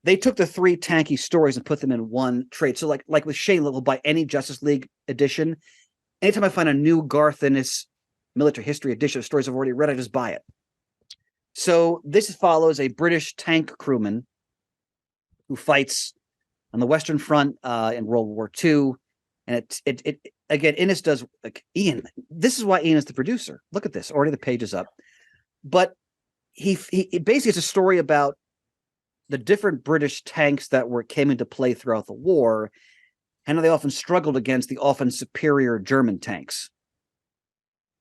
They took the 3 Tanky stories and put them in one trade. So like with Shane Little, buy any Justice League edition. Anytime I find a new Garth Ennis military history edition of stories I've already read, I just buy it. So this follows a British tank crewman who fights on the Western Front in World War II. And it again, Ennis does, like, Ian, this is why Ian is the producer. Look at this. Already the page is up. But he basically, it's a story about the different British tanks that came into play throughout the war, and how they often struggled against the often superior German tanks.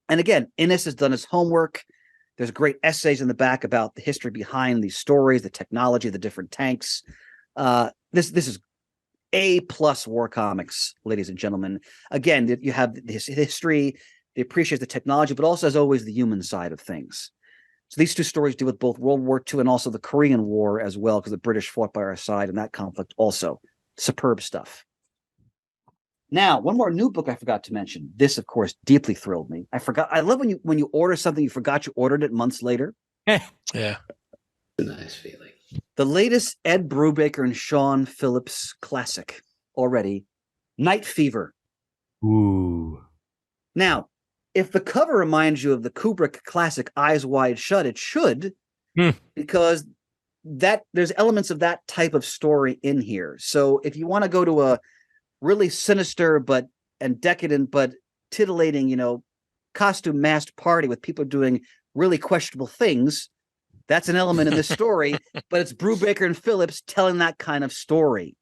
And again, Ennis has done his homework. There's great essays in the back about the history behind these stories, the technology, the different tanks. This is A+ war comics, ladies and gentlemen. Again, you have this history, they appreciate the technology, but also, as always, the human side of things. So these 2 stories deal with both World War II and also the Korean War as well, because the British fought by our side in that conflict also. Superb stuff. Now, one more new book I forgot to mention. This, of course, deeply thrilled me. I love when you order something, you forgot you ordered it months later. Yeah. It's a nice feeling. The latest Ed Brubaker and Sean Phillips classic already, Night Fever. Ooh. Now, if the cover reminds you of the Kubrick classic Eyes Wide Shut, it should, because there's elements of that type of story in here. So if you want to go to a really sinister and decadent but titillating, costume masked party with people doing really questionable things, that's an element in this story, but it's Brubaker and Phillips telling that kind of story.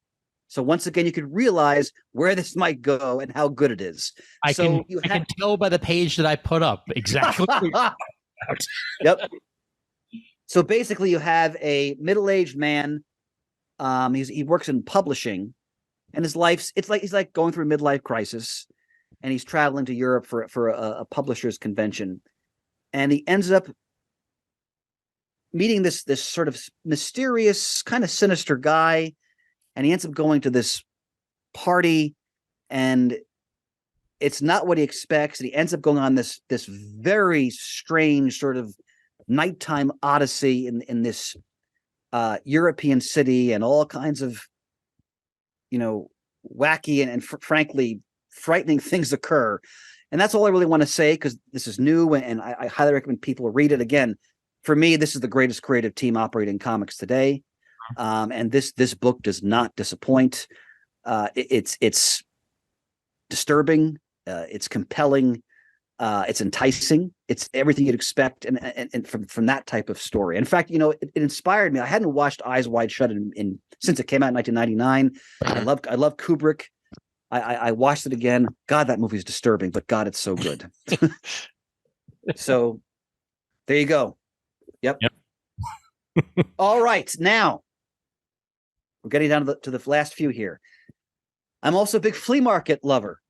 So once again, you could realize where this might go and how good it is. I can tell by the page that I put up exactly. Yep. So basically, you have a middle-aged man. He works in publishing, and his life's he's like going through a midlife crisis, and he's traveling to Europe for a publishers convention, and he ends up meeting this sort of mysterious, kind of sinister guy. And he ends up going to this party, and it's not what he expects. And he ends up going on this very strange sort of nighttime odyssey in this European city, and all kinds of, wacky and frankly frightening things occur. And that's all I really want to say, because this is new, and I highly recommend people read it. Again, for me, this is the greatest creative team operating comics today. And this book does not disappoint. It's disturbing. It's compelling. It's enticing. It's everything you'd expect, and from that type of story. In fact, it inspired me. I hadn't watched Eyes Wide Shut since it came out in 1999. I love Kubrick. I watched it again. God, that movie is disturbing, but God, it's so good. So there you go. Yep. All right, now we're getting down to the last few here. I'm also a big flea market lover.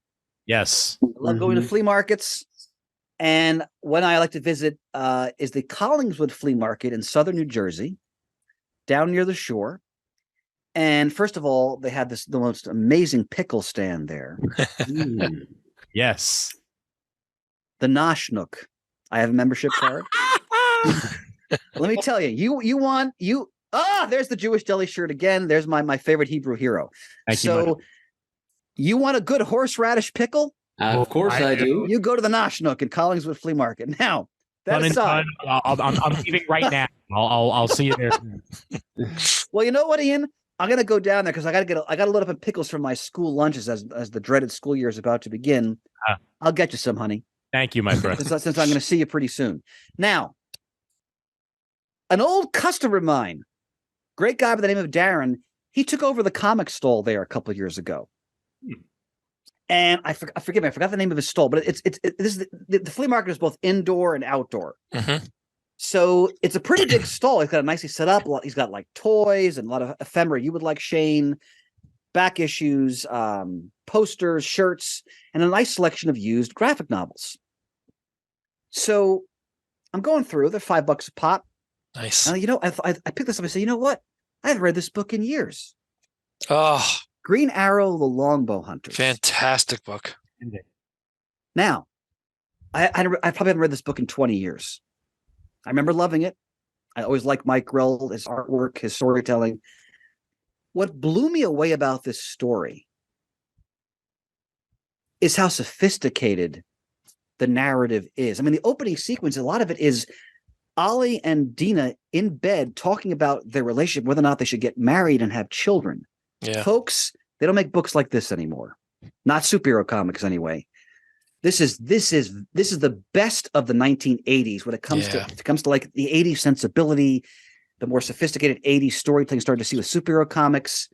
Yes. I love going to flea markets. And one I like to visit is the Collingswood Flea Market in southern New Jersey, down near the shore. And first of all, they have the most amazing pickle stand there. Yes. The Nosh Nook. I have a membership card. Let me tell you, there's the Jewish deli shirt again. There's my favorite Hebrew hero. Thank you, So Mike. you want a good horseradish pickle? Of course I do. You go to the Nosh Nook in Collingswood Flea Market. Now, that aside, I'm leaving right now. I'll see you there. well, you know what, Ian? I'm gonna go down there because I gotta load up on pickles for my school lunches as the dreaded school year is about to begin. I'll get you some, honey. Thank you, my friend. Since I'm gonna see you pretty soon. Now, an old customer of mine, great guy by the name of Darren, he took over the comic stall there a couple of years ago. And I forgot the name of his stall, but the flea market is both indoor and outdoor. So it's a pretty big stall. He's got it nicely set up. He's got like toys and a lot of ephemera you would like, Shane, back issues, posters, shirts, and a nice selection of used graphic novels. So I'm going through. They're $5 a pop. Nice. I picked this up. I said, you know what? I haven't read this book in years. Oh, Green Arrow, the Longbow Hunters. fantastic book. Now, I probably haven't read this book in 20 years. I remember loving it. I always liked Mike Grell, his artwork, his storytelling. What blew me away about this story is how sophisticated the narrative is. I mean, the opening sequence, a lot of it is Ollie and Dina in bed talking about their relationship, whether or not they should get married and have children. Yeah. Folks, they don't make books like this anymore. Not superhero comics anyway. This is the best of the 1980s when it comes to like the 80s sensibility, the more sophisticated 80s storytelling started to see with superhero comics.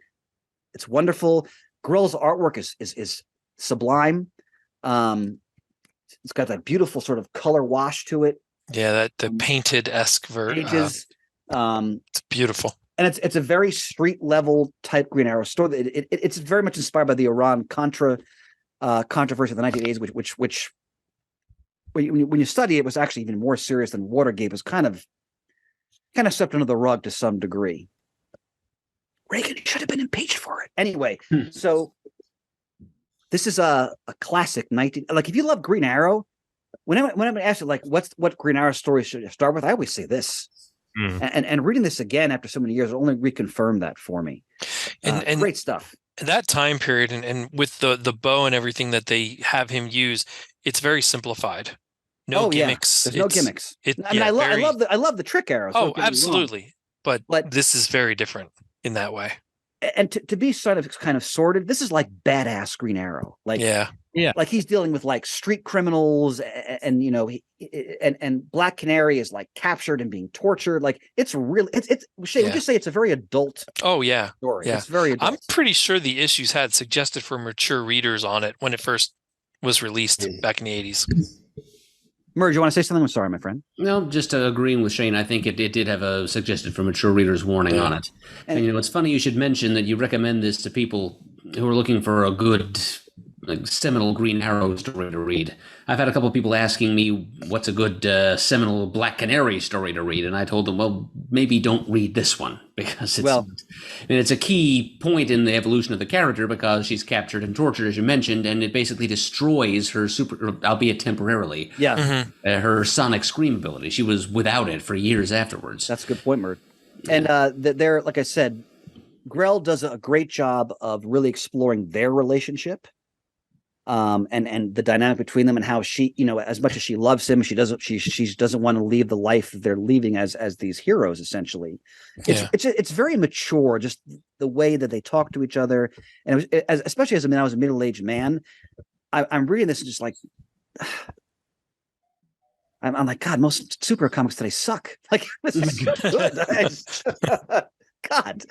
It's wonderful. Grell's artwork is sublime. It's got that beautiful sort of color wash to it. Yeah, that the painted-esque Pages. it's beautiful. And it's a very street level type Green Arrow story. It's very much inspired by the Iran Contra controversy of the 1980s, which when you study it was actually even more serious than Watergate. It was kind of swept under the rug to some degree. Reagan should have been impeached for it. Anyway, so this is a classic 19. Like if you love Green Arrow, when I'm asked you like what Green Arrow story should you start with, I always say this. And reading this again after so many years only reconfirmed that for me. And great stuff. That time period and with the bow and everything that they have him use, it's very simplified. No gimmicks. There's no gimmicks. I love the trick arrows. Oh, absolutely. But this is very different in that way. And to be sort of kind of sorted, this is like badass Green Arrow. Like like he's dealing with like street criminals, and and Black Canary is like captured and being tortured. Like it's really it's Shay, would you say it's a very adult? Oh yeah, story. Yeah. It's very adult. I'm pretty sure the issues had suggested for mature readers on it when it first was released back in the 80s. Murd, you want to say something? I'm sorry, my friend. No, just agreeing with Shane. I think it did have a suggested for mature readers warning on it. And it's funny you should mention that you recommend this to people who are looking for a good seminal Green Arrow story to read. I've had a couple of people asking me what's a good seminal Black Canary story to read, and I told them, well, maybe don't read this one because it's a key point in the evolution of the character because she's captured and tortured, as you mentioned, and it basically destroys her albeit temporarily, her sonic scream ability. She was without it for years afterwards. That's a good point, Murd. And they're, like I said, Grell does a great job of really exploring their relationship. And the dynamic between them and how she, as much as she loves him, she doesn't want to leave the life that they're leaving as these heroes. Essentially, it's very mature, just the way that they talk to each other, and especially as I was a middle-aged man, I'm reading this and just like, I'm like, God, most super comics today suck. Like this is good. God.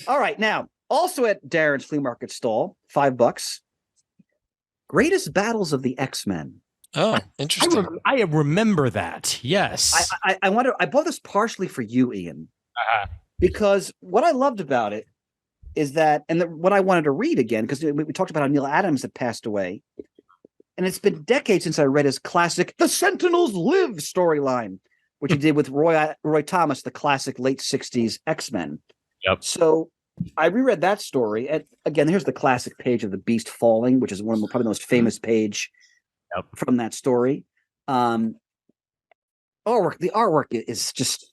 All right, now also at Darren's flea market stall, $5. Greatest Battles of the X-Men. Oh, interesting. I remember that. Yes. I wonder. I bought this partially for you, Ian. because what I loved about it is that, and what I wanted to read again, because we talked about how Neil Adams had passed away, and it's been decades since I read his classic "The Sentinels Live" storyline, which he did with Roy Thomas, the classic late '60s X-Men. Yep. So I reread that story, and again, here's the classic page of the Beast falling, which is one of probably the most famous page from that story. The artwork is just,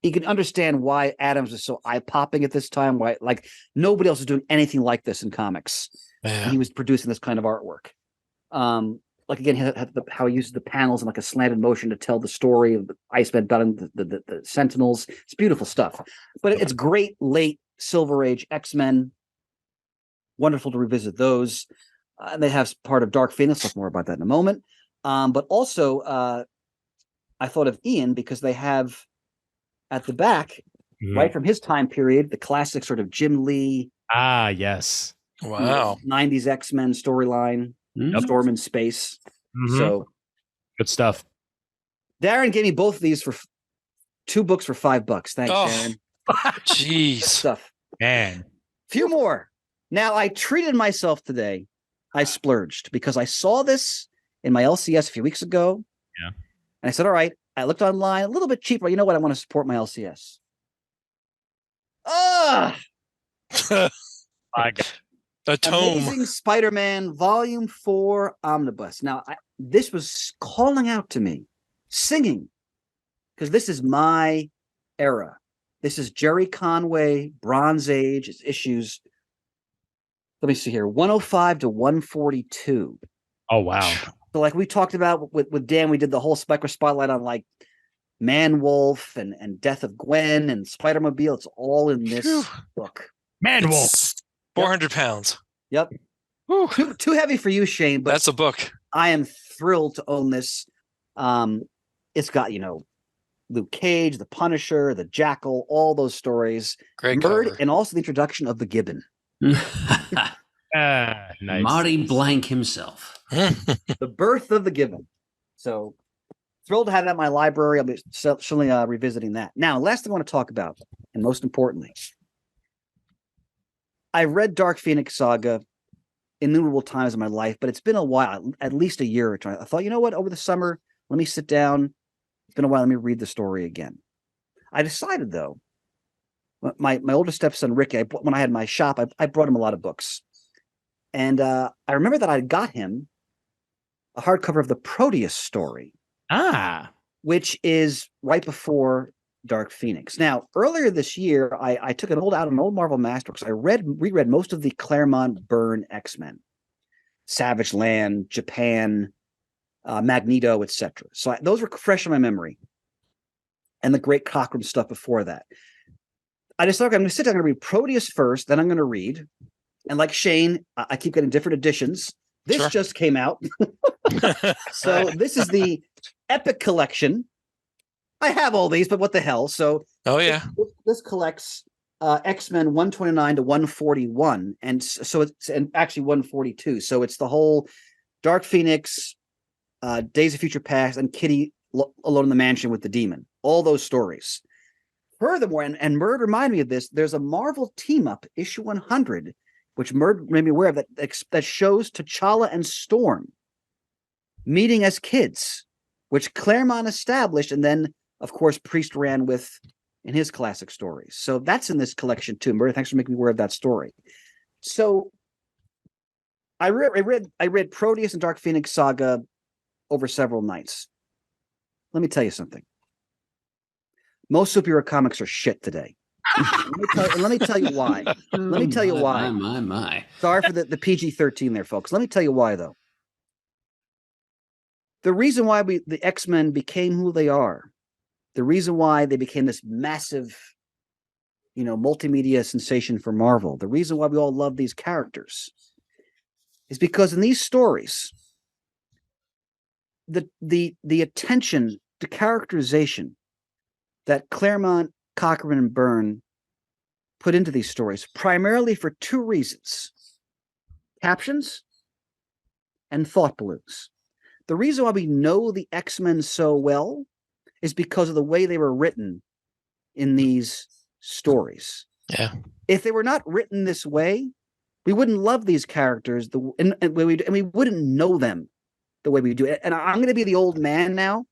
you can understand why Adams was so eye-popping at this time, why like nobody else is doing anything like this in comics. Yeah. And he was producing this kind of artwork. Like again, how he uses the panels in like a slanted motion to tell the story of the Iceman battling the Sentinels. It's beautiful stuff. But it's great late Silver Age X-Men. Wonderful to revisit those. And they have part of Dark Phoenix. Talk more about that in a moment. But also, I thought of Ian because they have at the back, right from his time period, the classic sort of Jim Lee. Ah, yes. Wow. 90s X-Men storyline. Storm in Space. So good stuff. Darren gave me both of these for 2 books for $5. Thanks, Darren. Jeez. Stuff. Man. Few more. Now I treated myself today. I splurged because I saw this in my LCS a few weeks ago. Yeah. And I said, all right, I looked online, a little bit cheaper. You know what? I want to support my LCS. A tome. Amazing Spider-Man Volume 4 Omnibus. Now, this was calling out to me, singing, because this is my era. This is Jerry Conway, Bronze Age. It's issues, let me see here, 105 to 142. Oh, wow. So like we talked about with Dan, we did the whole Spectre Spotlight on like Man-Wolf and Death of Gwen and Spider-Mobile. It's all in this book. Man-Wolf. 400 pounds. Yep. Too heavy for you, Shane, but that's a book. I am thrilled to own this. It's got, Luke Cage, the Punisher, the Jackal, all those stories. Great Murd, cover. and also the introduction of the Gibbon. Nice. Marty Blank himself. The birth of the Gibbon. So thrilled to have that in my library. I'll be certainly revisiting that. Now, last thing I want to talk about, and most importantly, I read Dark Phoenix Saga innumerable times in my life, but it's been a while, at least a year or two. I thought, you know what, over the summer, let me sit down. It's been a while. Let me read the story again. I decided, though, my older stepson, Ricky, when I had my shop, I brought him a lot of books. And I remember that I got him a hardcover of the Proteus story. Which is right before Dark Phoenix. Now, earlier this year, I took an old Marvel Masterworks. I reread most of the Claremont Byrne X-Men, Savage Land, Japan, Magneto, etc. So those were fresh in my memory, and the Great Cockrum stuff before that. I decided I'm going to sit down and read Proteus first, then I'm going to read. And like Shane, I keep getting different editions. This just came out, so this is the Epic Collection. I have all these, but what the hell? So, this collects X-Men 129 to 141, and so it's actually 142. So it's the whole Dark Phoenix, Days of Future Past, and Kitty Alone in the Mansion with the Demon. All those stories. Furthermore, and Murd reminded me of this. There's a Marvel team up issue 100, which Murd made me aware of that shows T'Challa and Storm meeting as kids, which Claremont established, and then, of course, Priest ran with in his classic stories. So that's in this collection too. Murray, thanks for making me aware of that story. So I read Proteus and Dark Phoenix Saga over several nights. Let me tell you something. Most superhero comics are shit today. Let me tell you why. Let me tell you why. My. Sorry for the PG-13 there, folks. Let me tell you why, though. The reason why the X-Men became who they are, the reason why they became this massive, multimedia sensation for Marvel, the reason why we all love these characters is because in these stories, the attention to characterization that Claremont, Cockrum, and Byrne put into these stories, primarily for 2 reasons: captions and thought balloons. The reason why we know the X-Men so well is because of the way they were written in these stories. Yeah. If they were not written this way, we wouldn't love these characters and we wouldn't know them the way we do. And I'm going to be the old man now.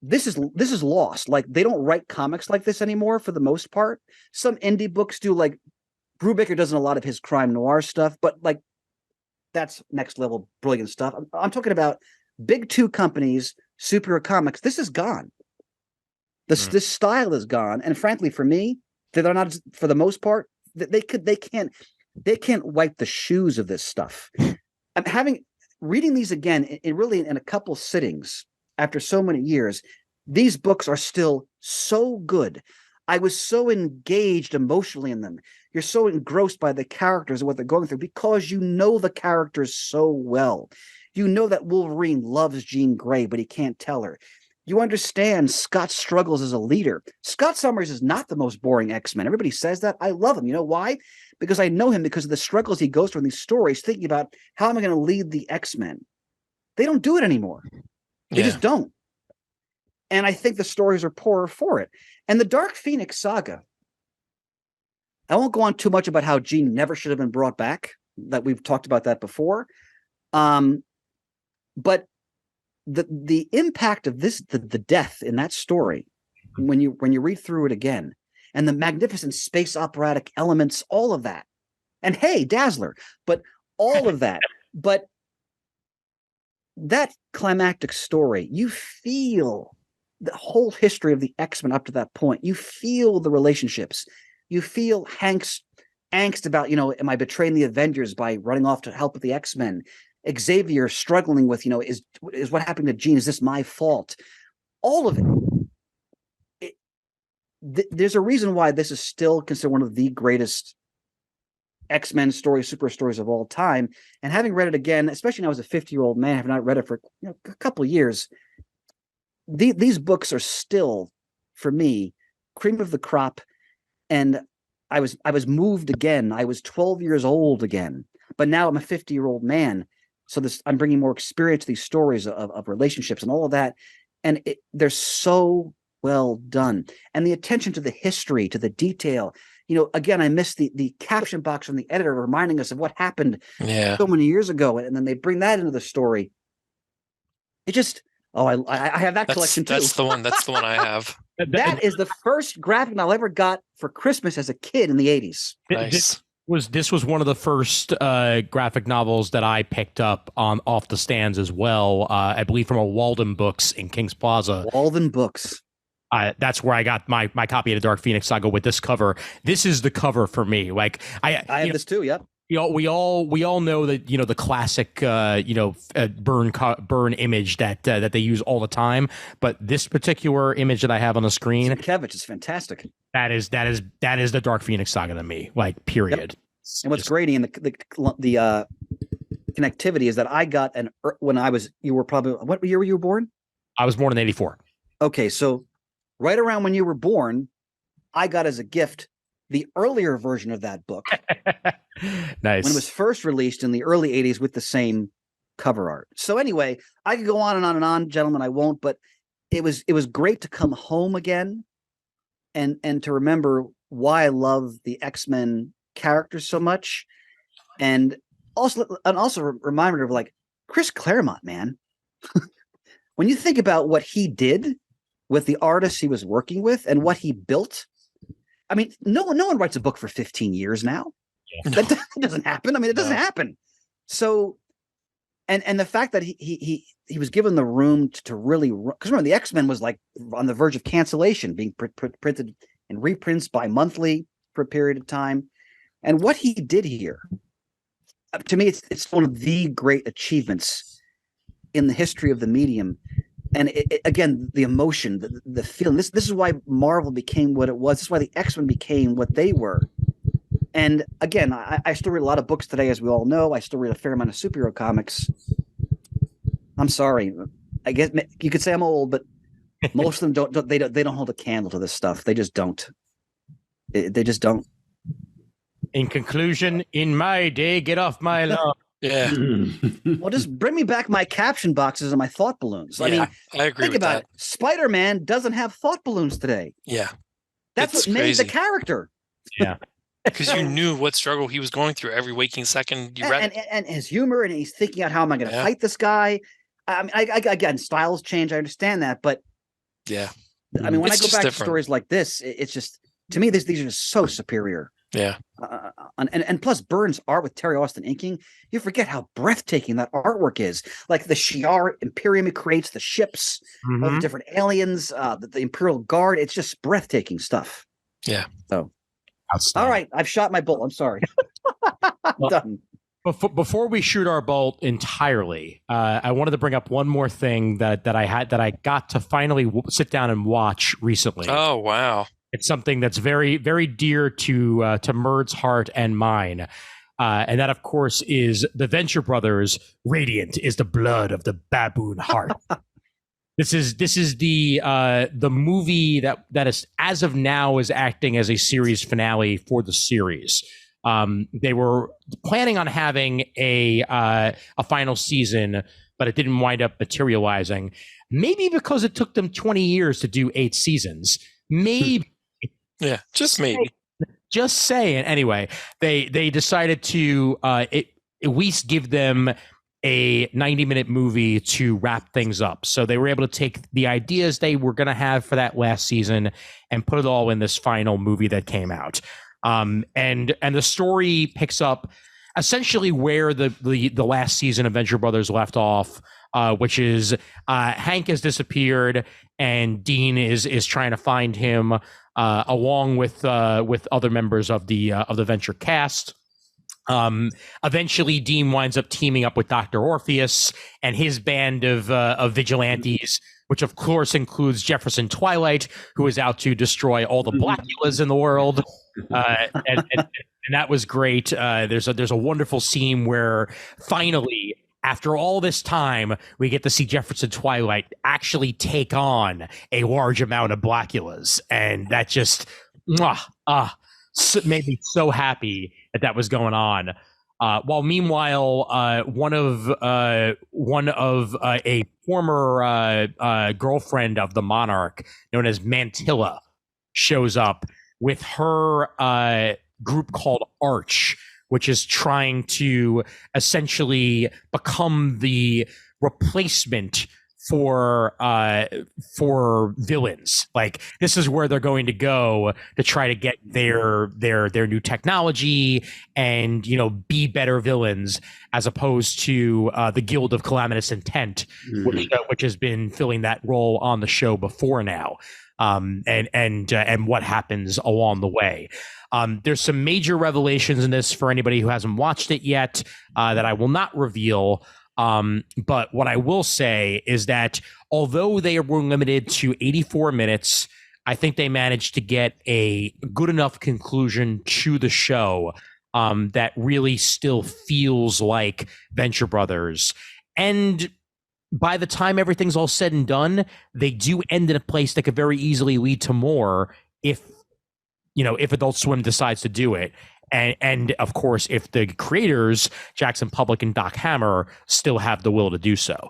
This is lost. Like, they don't write comics like this anymore for the most part. Some indie books do, like Brubaker does a lot of his crime noir stuff, but like that's next level brilliant stuff. I'm talking about big two companies, superhero comics. This is gone. This style is gone. And frankly, for me, they're not, for the most part, they can't wipe the shoes of this stuff. I'm reading these again in a couple sittings after so many years. These books are still so good. I was so engaged emotionally in them. You're so engrossed by the characters and what they're going through because you know the characters so well. You know that Wolverine loves Jean Grey, but he can't tell her. You understand Scott's struggles as a leader. Scott Summers is not the most boring X-Men. Everybody says that. I love him. You know why? Because I know him because of the struggles he goes through in these stories, thinking about how am I going to lead the X-Men. They don't do it anymore. They just don't. And I think the stories are poorer for it. And the Dark Phoenix Saga, I won't go on too much about how Jean never should have been brought back. That we've talked about that before. But the impact of this, the death in that story, when you read through it again, and the magnificent space operatic elements, all of that, and hey, Dazzler, but all of that, but that climactic story, you feel the whole history of the X-Men up to that point. You feel the relationships. You feel Hank's angst about, am I betraying the Avengers by running off to help with the X-Men? Xavier struggling with, is what happened to Jean? Is this my fault? All of it. There's a reason why this is still considered one of the greatest X-Men stories, super stories of all time. And having read it again, especially now as a 50-year-old man, have not read it for a couple of years. These books are still, for me, cream of the crop. And I was moved again. I was 12 years old again, but now I'm a 50-year-old man. So I'm bringing more experience to these stories of relationships and all of that. And they're so well done. And the attention to the history, to the detail. Again, I missed the caption box from the editor reminding us of what happened so many years ago. And then they bring that into the story. It just, I have that collection too. That's the one I have. That is the first graphic novel I ever got for Christmas as a kid in the 80s. Nice. This was one of the first graphic novels that I picked up off the stands as well. I believe from a Walden Books in Kings Plaza. Walden Books. That's where I got my copy of the Dark Phoenix Saga with this cover. This is the cover for me. Like I have this too. Yep. We all know that the classic burn image that they use all the time, but this particular image that I have on the screen, Kevich, is fantastic. That is the Dark Phoenix Saga to me, like period. Yep. And what's great, Ian, the connectivity is that I got when you were probably, what year were you born? I was born in 84. Okay, so right around when you were born, I got as a gift the earlier version of that book. Nice. When it was first released in the early 80s with the same cover art. So anyway, I could go on and on and on, gentlemen. I won't, but it was great to come home again and to remember why I love the X-Men characters so much. And also a reminder of like Chris Claremont, man. When you think about what he did with the artists he was working with and what he built, I mean, no one writes a book for 15 years now. Yeah. That doesn't happen. I mean, it doesn't happen. So, and the fact that he was given the room to really, because remember the X-Men was like on the verge of cancellation, being printed in reprints bi-monthly for a period of time, and what he did here, to me, it's one of the great achievements in the history of the medium. And again, the emotion, the feeling. This is why Marvel became what it was. This is why the X-Men became what they were. And again, I still read a lot of books today, as we all know. I still read a fair amount of superhero comics. I'm sorry. I guess you could say I'm old, but most of them don't. They don't hold a candle to this stuff. They just don't. They just don't. In conclusion, in my day, get off my lawn. Yeah. Well, just bring me back my caption boxes and my thought balloons. I mean, I agree think with about that. it. Spider-Man doesn't have thought balloons today. Yeah. That's It's what made the crazy. character. Yeah. Because you knew what struggle he was going through every waking second you read it. And his humor, and he's thinking out, how am I going to Yeah. fight this guy? I mean, again, styles change. I understand that, but Yeah. I mean, when It's I go just back different. to stories like this, it's just, to me, these are just so superior. Yeah. And plus Byrne's art with Terry Austin inking, you forget how breathtaking that artwork is. Like the Shi'ar Imperium he creates, the ships, all the different aliens, the Imperial Guard. It's just breathtaking stuff. Yeah. So, Outstanding. all right, I've shot my bolt. I'm sorry. I'm Well, done. Before we shoot our bolt entirely, I wanted to bring up one more thing that I got to finally sit down and watch recently. Oh, wow. It's something that's very, very dear to Murd's heart and mine. And that, of course, is the Venture Brothers' Radiant is the Blood of the Baboon Heart. This is the movie that is, as of now, is acting as a series finale for the series. They were planning on having a final season, but it didn't wind up materializing. Maybe because it took them 20 years to do 8 seasons. Maybe. Yeah, just maybe. Just saying. Anyway, they decided to at least give them a 90-minute movie to wrap things up. So they were able to take the ideas they were going to have for that last season and put it all in this final movie that came out. And the story picks up essentially where the last season of Venture Brothers left off, which is Hank has disappeared and Dean is trying to find him, along with other members of the Venture cast. Eventually, Dean winds up teaming up with Dr. Orpheus and his band of vigilantes, which of course includes Jefferson Twilight, who is out to destroy all the Blackulas in the world. And that was great. There's a wonderful scene where finally, after all this time, we get to see Jefferson Twilight actually take on a large amount of Blackulas, and that just made me so happy that was going on. While meanwhile, one of a former girlfriend of the Monarch, known as Mantilla, shows up with her group called Arch, which is trying to essentially become the replacement for villains. Like, this is where they're going to go to try to get their new technology and, you know, be better villains, as opposed to the Guild of Calamitous Intent, which has been filling that role on the show before now. And what happens along the way. There's some major revelations in this for anybody who hasn't watched it yet, that I will not reveal. But what I will say is that although they were limited to 84 minutes, I think they managed to get a good enough conclusion to the show that really still feels like Venture Brothers. And by the time everything's all said and done, they do end in a place that could very easily lead to more if Adult Swim decides to do it. And of course, if the creators, Jackson Public and Doc Hammer, still have the will to do so.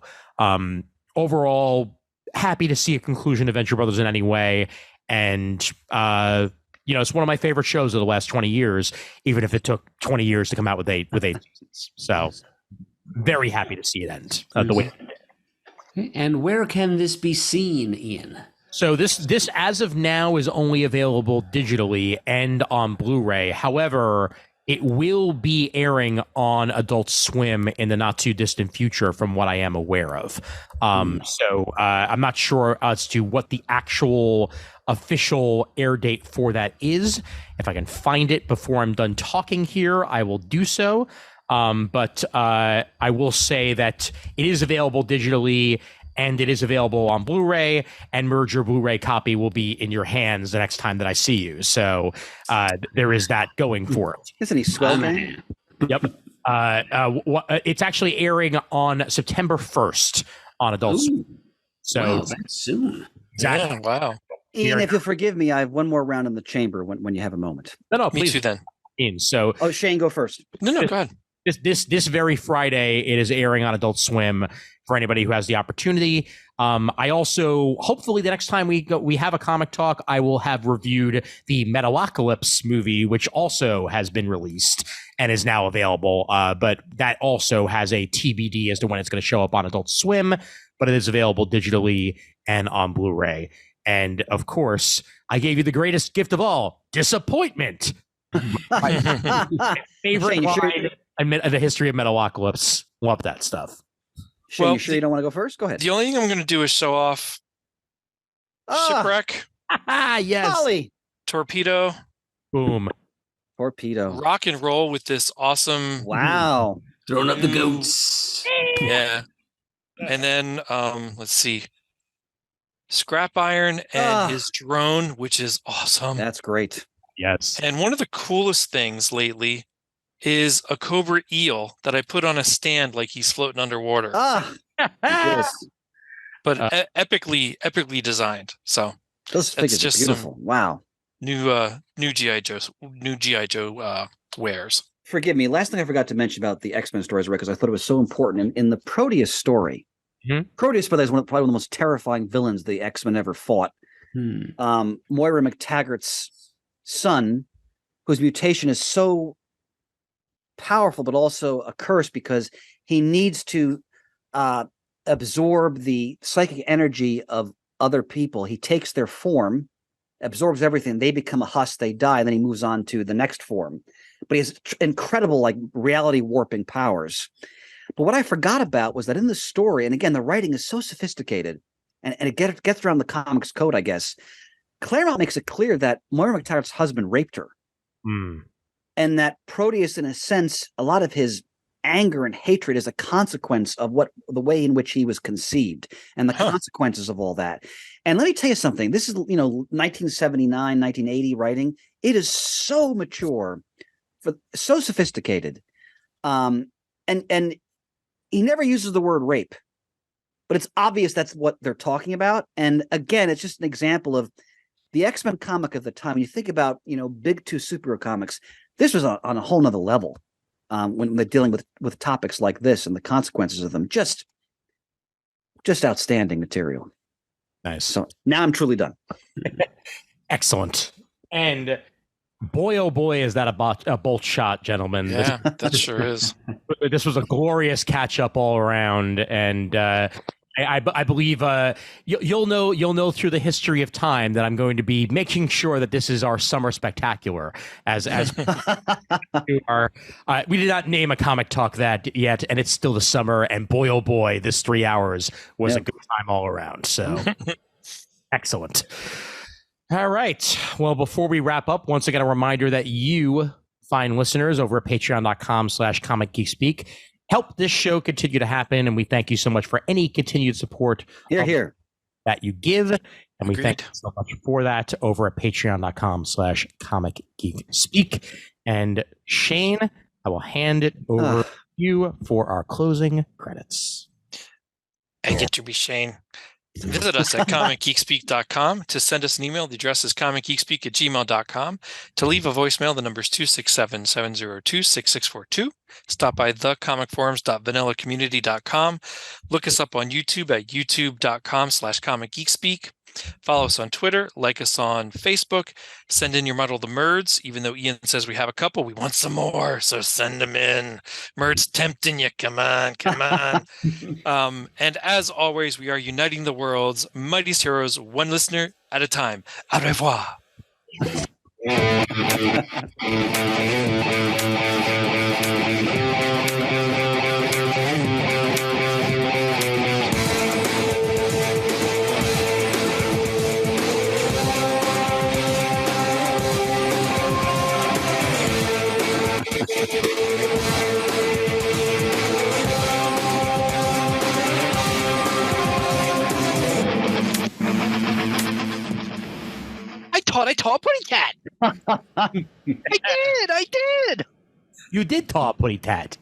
Overall, happy to see a conclusion to Venture Brothers in any way. And, it's one of my favorite shows of the last 20 years, even if it took 20 years to come out with eight seasons. So very happy to see it end the way it did. And where can this be seen, Ian? So this as of now is only available digitally and on Blu-ray. However, it will be airing on Adult Swim in the not too distant future, from what I am aware of. So I'm not sure as to what the actual official air date for that is. If I can find it before I'm done talking here, I will do so. But I will say that it is available digitally and it is available on Blu-ray, and Murd, your Blu-ray copy will be in your hands the next time that I see you. So there is that going for it. Isn't he swell, man? Yep. It's actually airing on September 1st on Adult Swim. So wow, that's soon. Exactly. Yeah, wow. Ian, if you'll forgive me, I have one more round in the chamber when you have a moment. No, Me please. too then. Ian. So Oh, Shane, go first. No, go ahead. This very Friday, it is airing on Adult Swim for anybody who has the opportunity. I also, hopefully, the next time we have a comic talk, I will have reviewed the Metalocalypse movie, which also has been released and is now available. But that also has a TBD as to when it's going to show up on Adult Swim, but it is available digitally and on Blu-ray. And of course, I gave you the greatest gift of all: disappointment. My favorite Shane, line in the history of Metalocalypse. Love that stuff. Shane, Well, you sure you don't want to go first? Go ahead. The only thing I'm going to do is show off Shipwreck, Yes. Holly. Torpedo, Boom. Torpedo. rock and roll with this awesome. Wow. Throwing up the goats. Yeah. And then let's see. Scrap Iron and his drone, which is awesome. That's great. Yes. And one of the coolest things lately is a cobra eel that I put on a stand like he's floating underwater. Yes. But epically designed. So Those that's figures just are beautiful. Wow. new GI Joe wares. Forgive me. Last thing I forgot to mention about the X-Men stories, right? Because I thought it was so important. In the Proteus story, Proteus, by the way, is probably one of the most terrifying villains the X-Men ever fought. Moira McTaggart's son, whose mutation is so powerful, but also a curse because he needs to absorb the psychic energy of other people. He takes their form, absorbs everything. They become a husk, they die, and then he moves on to the next form. But he has incredible, like, reality warping powers. But what I forgot about was that in the story, and again, the writing is so sophisticated, and it gets around the comics code, I guess. Claremont makes it clear that Moira McTaggart's husband raped her. And that Proteus, in a sense, a lot of his anger and hatred is a consequence of the way in which he was conceived and the consequences of all that. And let me tell you something. This is, 1979, 1980 writing. It is so mature, so sophisticated. And he never uses the word rape, but it's obvious that's what they're talking about. And again, it's just an example of the X-Men comic of the time. When you think about, big two superhero comics, this was on a whole nother level when they're dealing with topics like this and the consequences of them. Just outstanding material. Nice. So now I'm truly done. Excellent. And boy, oh boy, is that a bolt shot, gentlemen. Yeah, that sure is. This was a glorious catch up all around, and I believe you'll know through the history of time that I'm going to be making sure that this is our summer spectacular. As we did not name a comic talk that yet, and it's still the summer. And boy, oh boy, this 3 hours was a good time all around. So excellent. All right. Well, before we wrap up, once again, a reminder that you, fine listeners, over at patreon.com/comicgeekspeak, help this show continue to happen. And we thank you so much for any continued support here that you give. And we thank you so much for that over at patreon.com/comicgeekspeak. And Shane, I will hand it over to you for our closing credits. And get to be Shane. Visit us at comicgeekspeak.com. To send us an email, the address is comicgeekspeak@gmail.com. To leave a voicemail, the number is 267-702-6642. Stop by thecomicforums.vanillacommunity.com. Look us up on YouTube at youtube.com/comicgeekspeak. Follow us on Twitter, like us on Facebook, send in your Muddle the Murds. Even though Ian says we have a couple, we want some more, so send them in. Murd's tempting you. Come on. And as always, we are uniting the world's mightiest heroes, one listener at a time. Au revoir. I taught Putty Cat. I did. You did taught Putty Cat.